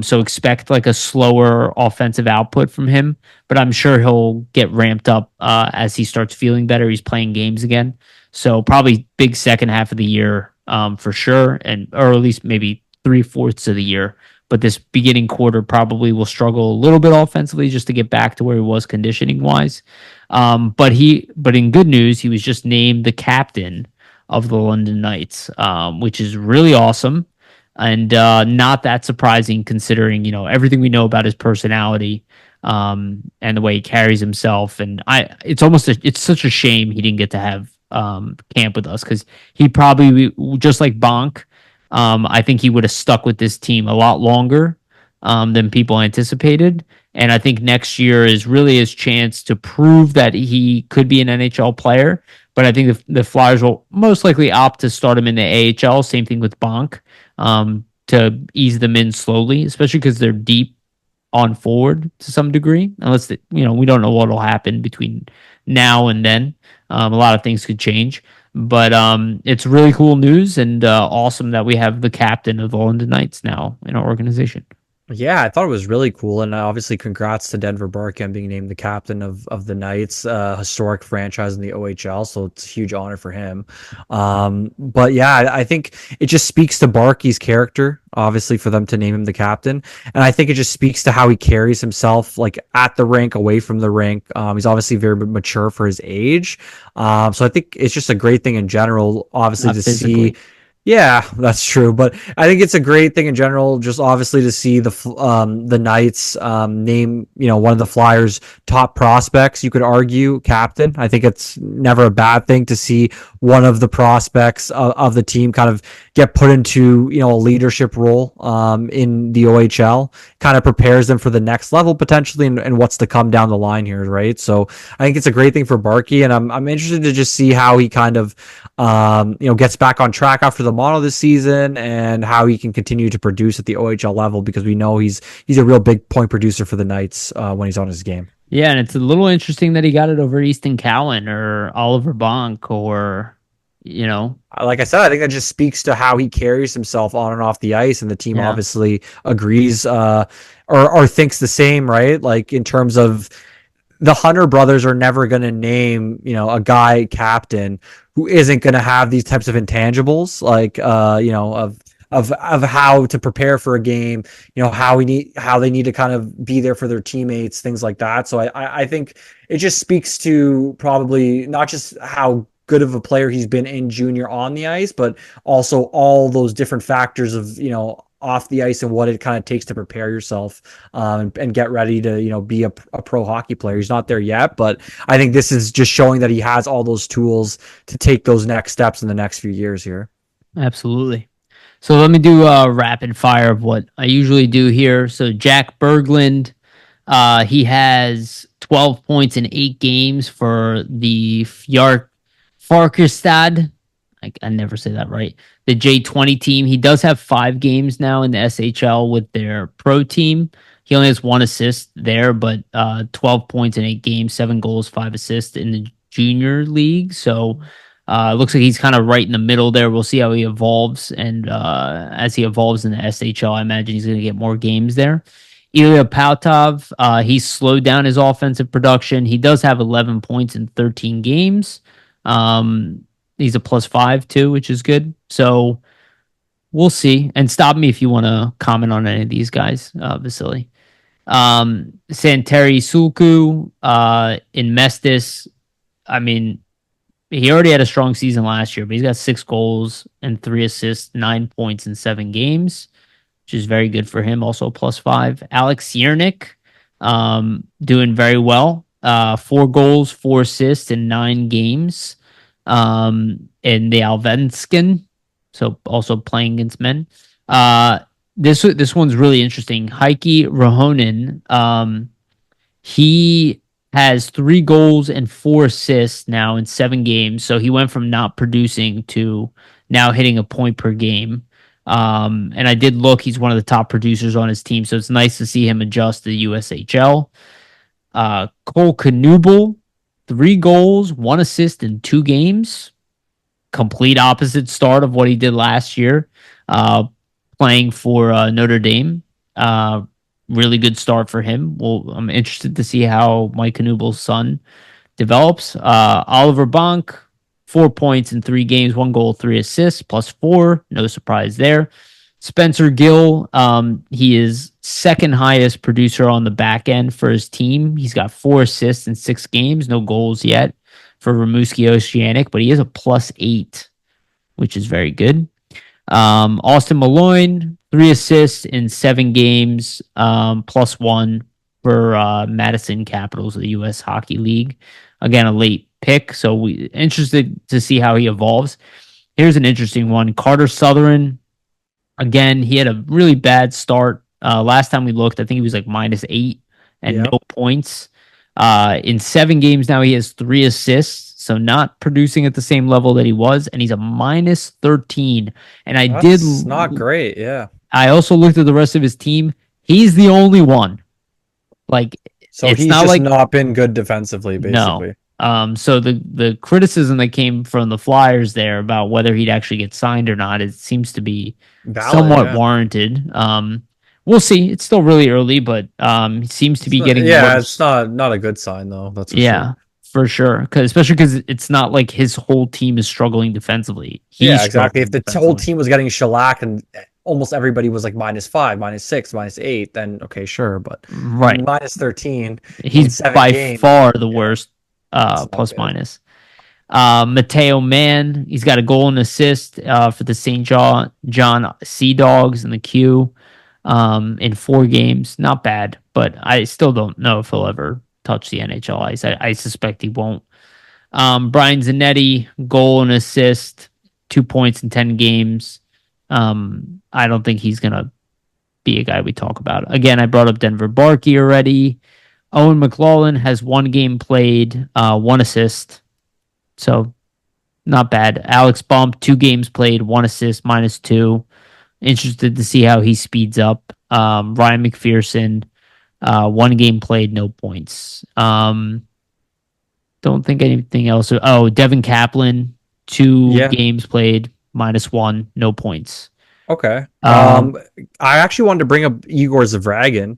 So expect like a slower offensive output from him, but I'm sure he'll get ramped up as he starts feeling better. He's playing games again. So probably big second half of the year for sure, or at least maybe 3/4 of the year. But this beginning quarter probably will struggle a little bit offensively just to get back to where he was conditioning wise. But in good news, he was just named the captain of the London Knights, which is really awesome. And not that surprising considering, everything we know about his personality and the way he carries himself. And it's such a shame he didn't get to have camp with us, because he probably, just like Bonk, I think he would have stuck with this team a lot longer than people anticipated. And I think next year is really his chance to prove that he could be an NHL player. But I think the Flyers will most likely opt to start him in the AHL. Same thing with Bonk, to ease them in slowly, especially because they're deep on forward to some degree. Unless we don't know what will happen between now and then. A lot of things could change. But it's really cool news, and awesome that we have the captain of the London Knights now in our organization. Yeah, I thought it was really cool, and obviously congrats to Denver Barkey on being named the captain of the Knights, historic franchise in the OHL, so it's a huge honor for him. But yeah, I think it just speaks to Barkey's character, obviously, for them to name him the captain, and I think it just speaks to how he carries himself, like at the rink, away from the rink. He's obviously very mature for his age, so I think it's just a great thing in general, obviously, to see. Yeah, that's true. But I think it's a great thing in general, just obviously to see the Knights name, one of the Flyers' top prospects. You could argue captain. I think it's never a bad thing to see one of the prospects of the team kind of get put into a leadership role in the OHL. Kind of prepares them for the next level potentially, and what's to come down the line here, right? So I think it's a great thing for Barkey, and I'm interested to just see how he kind of gets back on track after the model this season, and how he can continue to produce at the OHL level, because we know he's a real big point producer for the Knights when he's on his game. Yeah, and it's a little interesting that he got it over Easton Cowan or Oliver Bonk or, you know. Like I said, I think that just speaks to how he carries himself on and off the ice, and the team Yeah. obviously agrees or thinks the same, right? Like in terms of the Hunter brothers are never going to name, a guy captain who isn't going to have these types of intangibles, like, of how to prepare for a game, how they need to kind of be there for their teammates, things like that. So I think it just speaks to probably not just how good of a player he's been in junior on the ice, but also all those different factors of, off the ice and what it kind of takes to prepare yourself and get ready to be a pro hockey player. He's not there yet, but I think this is just showing that he has all those tools to take those next steps in the next few years here. Absolutely. So let me do a rapid fire of what I usually do here. So Jack Berglund, he has 12 points in 8 games for the Farkestad. I never say that right. The J20 team. He does have 5 games now in the SHL with their pro team. He only has 1 assist there, but 12 points in 8 games, 7 goals, 5 assists in the junior league. So it looks like he's kind of right in the middle there. We'll see how he evolves. And as he evolves in the SHL, I imagine he's going to get more games there. Ilya Pautov, he's slowed down his offensive production. He does have 11 points in 13 games. He's a +5 too, which is good. So we'll see. And stop me if you want to comment on any of these guys, Vasili. Santeri Sulku in Mestis. I mean, he already had a strong season last year, but he's got 6 goals and 3 assists, 9 points in 7 games, which is very good for him. Also +5. Alex Yernick, doing very well. 4 goals, 4 assists in 9 games. In the Alvenskin, so also playing against men. This one's really interesting. Heikki Rahonen, he has 3 goals and 4 assists now in 7 games. So he went from not producing to now hitting a point per game. And I did look; he's one of the top producers on his team, so it's nice to see him adjust to the USHL. Cole Knuble, 3 goals, 1 assist in 2 games. Complete opposite start of what he did last year, playing for Notre Dame. Really good start for him. Well, I'm interested to see how Mike Knubel's son develops. Oliver Bonk, 4 points in 3 games, 1 goal, 3 assists, +4. No surprise there. Spencer Gill, he is second highest producer on the back end for his team. He's got 4 assists in 6 games, no goals yet for Rimouski Oceanic, but he is a +8, which is very good. Austin Malloy, 3 assists in 7 games, +1 for Madison Capitals of the U.S. Hockey League. Again, a late pick, so we interested to see how he evolves. Here's an interesting one. Carter Sutherland, again, he had a really bad start. Last time we looked, I think he was like -8 and no points. In 7 games now, he has 3 assists, so not producing at the same level that he was, and he's a -13. And That's not great. Yeah. I also looked at the rest of his team. He's the only one. Like, So it's he's not just like not been good defensively, basically. no. So the criticism that came from the Flyers there about whether he'd actually get signed or not, it seems to be somewhat warranted. We'll see. It's still really early, but he seems to be getting worse. It's not a good sign though. That's for sure. For sure. Especially because it's not like his whole team is struggling defensively. Exactly. If the whole team was getting shellacked and almost everybody was like -5, -6, -8, then okay, sure. But right, -13. He's by far the worst plus minus. Mateo Mann, he's got a goal and assist for the John Sea Dogs in the queue in 4 games. Not bad, but I still don't know if he'll ever touch the NHL ice. I suspect he won't. Brian Zanetti, goal and assist, 2 points in 10 games. I don't think he's going to be a guy we talk about. Again, I brought up Denver Barkey already. Owen McLaughlin has 1 game played, 1 assist. So not bad. Alex Bump, 2 games played, 1 assist, -2. Interested to see how he speeds up. Ryan McPherson, 1 game played, no points. Don't think anything else. Oh, Devin Kaplan, 2 games played, -1, no points. Okay. I actually wanted to bring up Igor Zavragin.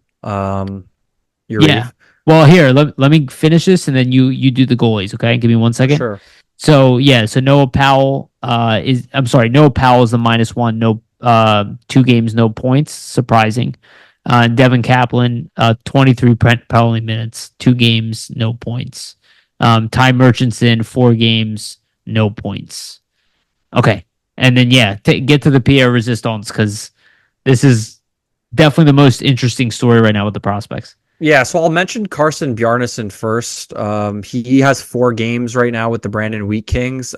Yeah. Well, here, let me finish this and then you do the goalies, okay? Give me 1 second. Sure. So Noah Powell is the -1, no 2 games, no points. Surprising. Devin Kaplan, 23 penalty minutes, 2 games, no points. Ty Murchison, 4 games, no points. Okay. And then get to the Pierre Resistance because this is definitely the most interesting story right now with the prospects. Yeah, so I'll mention Carson Bjarnason first. He has 4 games right now with the Brandon Wheat Kings.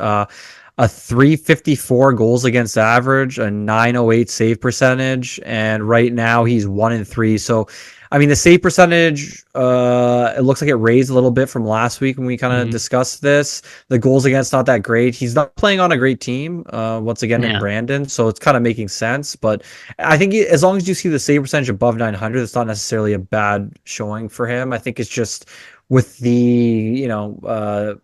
A 354 goals against average, a 908 save percentage, and right now he's 1-3. So, I mean, the save percentage, it looks like it raised a little bit from last week when we kind of discussed this. The goals against not that great. He's not playing on a great team, once again, in Brandon, so it's kind of making sense. But I think as long as you see the save percentage above 900, it's not necessarily a bad showing for him. I think it's just with the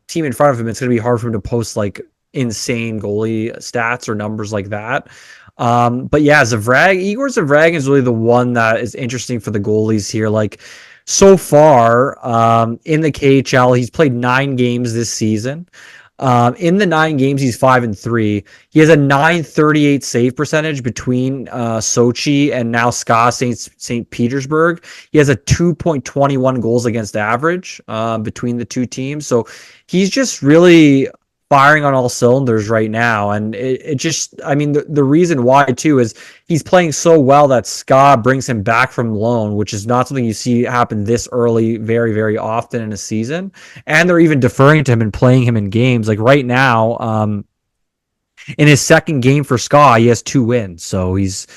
team in front of him, it's going to be hard for him to post like insane goalie stats or numbers like that. But yeah, Igor Zavragin is really the one that is interesting for the goalies here. Like so far, in the KHL, he's played 9 games this season. In the 9 games, he's 5-3. He has a 938 save percentage between Sochi and now SKA St. Petersburg. He has a 2.21 goals against average between the two teams. So he's just really firing on all cylinders right now. And it just, I mean, the reason why too is he's playing so well that SKA brings him back from loan, which is not something you see happen this early very, very often in a season. And they're even deferring to him and playing him in games. Like right now, in his 2nd game for SKA, he has 2 wins. So he's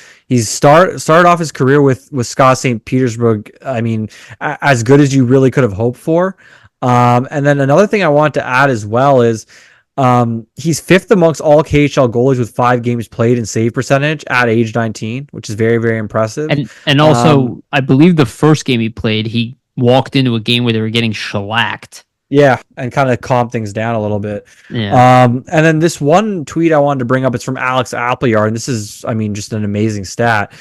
started off his career with SKA St. Petersburg. I mean, as good as you really could have hoped for. And then another thing I want to add as well is, he's 5th amongst all KHL goalies with 5 games played in save percentage at age 19, which is very, very impressive. And also, I believe the first game he played, he walked into a game where they were getting shellacked. Yeah, and kind of calm things down a little bit. Yeah. And then this one tweet I wanted to bring up, it's from Alex Appleyard, and this is, I mean, just an amazing stat.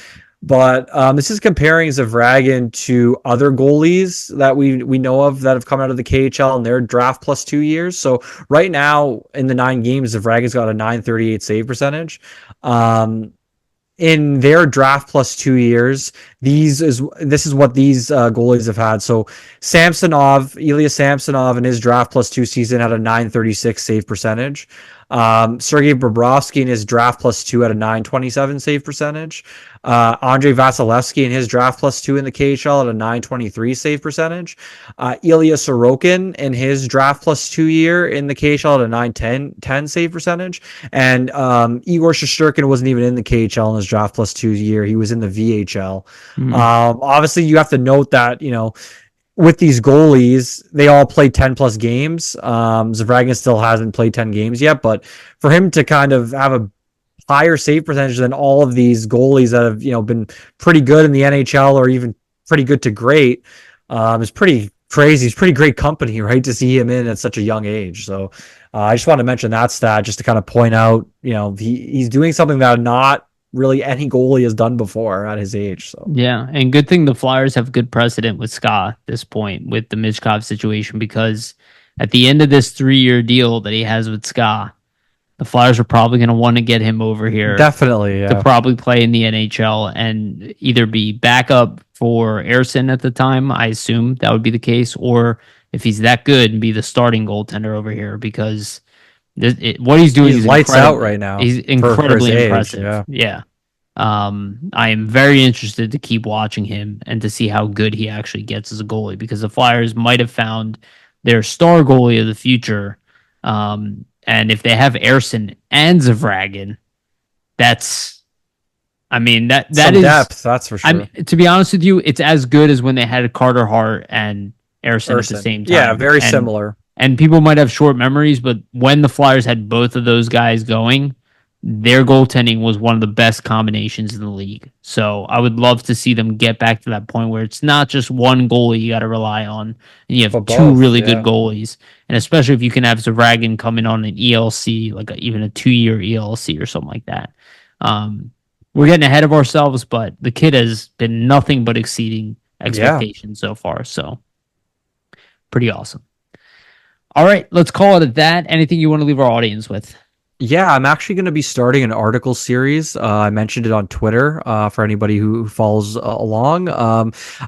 But this is comparing Zavragin to other goalies that we know of that have come out of the KHL in their draft plus 2 years. So right now in the 9 games, Zavragin's got a 938 save percentage. In their draft plus 2 years, this is what these goalies have had. So Ilya Samsonov in his draft plus 2 season had a 936 save percentage. Sergei Bobrovsky in his draft plus 2 had a 927 save percentage. Andrei Vasilevsky in his draft plus 2 in the KHL at a 923 save percentage. Ilya Sorokin in his draft plus 2 year in the KHL at a 910 save percentage. And Igor Shesterkin wasn't even in the KHL in his draft plus 2 year. He was in the VHL. Obviously, you have to note that, with these goalies, they all play 10 plus games. Zavragin still hasn't played 10 games yet, but for him to kind of have a higher save percentage than all of these goalies that have, been pretty good in the NHL or even pretty good to great, is pretty crazy. It's pretty great company, right? To see him in at such a young age. So I just want to mention that stat just to kind of point out, he's doing something that not really any goalie has done before at his age. So yeah, and good thing the Flyers have good precedent with SKA at this point with the Michkov situation, because at the end of this 3-year deal that he has with SKA, the Flyers are probably going to want to get him over here. Definitely, yeah. To probably play in the NHL and either be backup for Ersson at the time. I assume that would be the case, or if he's that good, be the starting goaltender over here, because What he's doing He's is lights out right now. He's for his incredibly age, impressive. Yeah. I am very interested to keep watching him and to see how good he actually gets as a goalie, because the Flyers might have found their star goalie of the future. And if they have Ersson and Zavragin, that's, I mean, that Some is depth, that's for sure. to be honest with you, it's as good as when they had Carter Hart and Ersson at the same time. Yeah, very similar. And people might have short memories, but when the Flyers had both of those guys going, their goaltending was one of the best combinations in the league. So I would love to see them get back to that point where it's not just one goalie you got to rely on, and you have two really good goalies. And especially if you can have Zavragin coming on an ELC, like even a 2-year ELC or something like that. We're getting ahead of ourselves, but the kid has been nothing but exceeding expectations so far. So pretty awesome. All right, let's call it at that. Anything you want to leave our audience with? Yeah, I'm actually going to be starting an article series. I mentioned it on Twitter for anybody who follows along.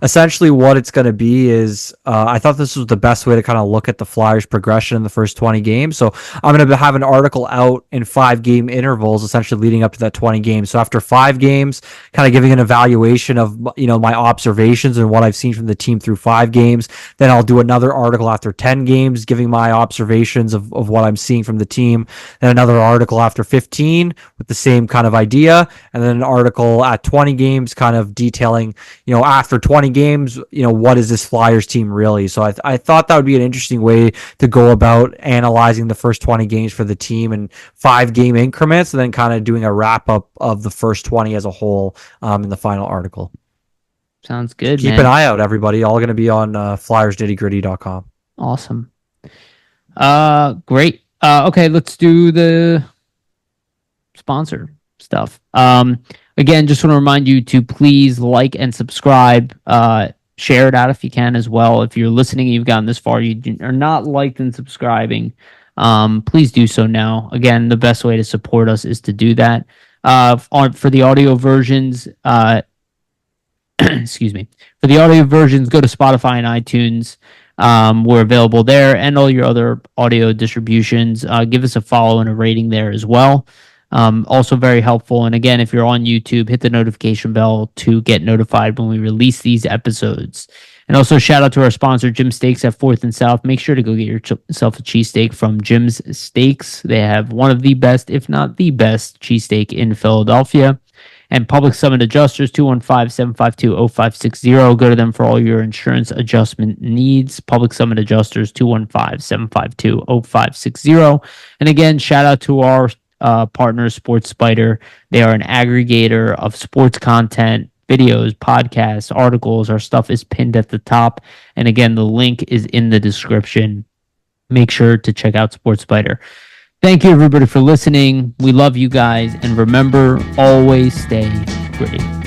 Essentially, what it's going to be is I thought this was the best way to kind of look at the Flyers' progression in the first 20 games. So I'm going to have an article out in 5-game intervals, essentially leading up to that 20 games. So after 5 games, kind of giving an evaluation of my observations and what I've seen from the team through 5 games. Then I'll do another article after 10 games, giving my observations of what I'm seeing from the team. Then another article after 15 with the same kind of idea, and then an article at 20 games kind of detailing, after 20 games, what is this Flyers team really? So I thought that would be an interesting way to go about analyzing the first 20 games for the team in 5-game increments, and then kind of doing a wrap up of the first 20 as a whole in the final article. Sounds good. Keep an eye out, everybody. All going to be on FlyersNittyGritty.com. Awesome. Great. Okay, let's do the sponsor stuff. Again, just want to remind you to please like and subscribe. Share it out if you can as well. If you're listening and you've gotten this far, you are not liked and subscribing, please do so now. Again, the best way to support us is to do that. For the audio versions, excuse me. For the audio versions, go to Spotify and iTunes. We're available there and all your other audio distributions. Give us a follow and a rating there as well. Also very helpful. And again, if you're on YouTube, hit the notification bell to get notified when we release these episodes. And also shout out to our sponsor, Jim Steaks at 4th and South. Make sure to go get yourself a cheesesteak from Jim's Steaks. They have one of the best, if not the best, cheesesteak in Philadelphia. And Public Summit Adjusters, 215-752-0560. Go to them for all your insurance adjustment needs. Public Summit Adjusters, 215-752-0560. And again, shout out to our partner, Sports Spider. They are an aggregator of sports content, videos, podcasts, articles. Our stuff is pinned at the top. And again, the link is in the description. Make sure to check out Sports Spider. Thank you, everybody, for listening. We love you guys. And remember, always stay gritty.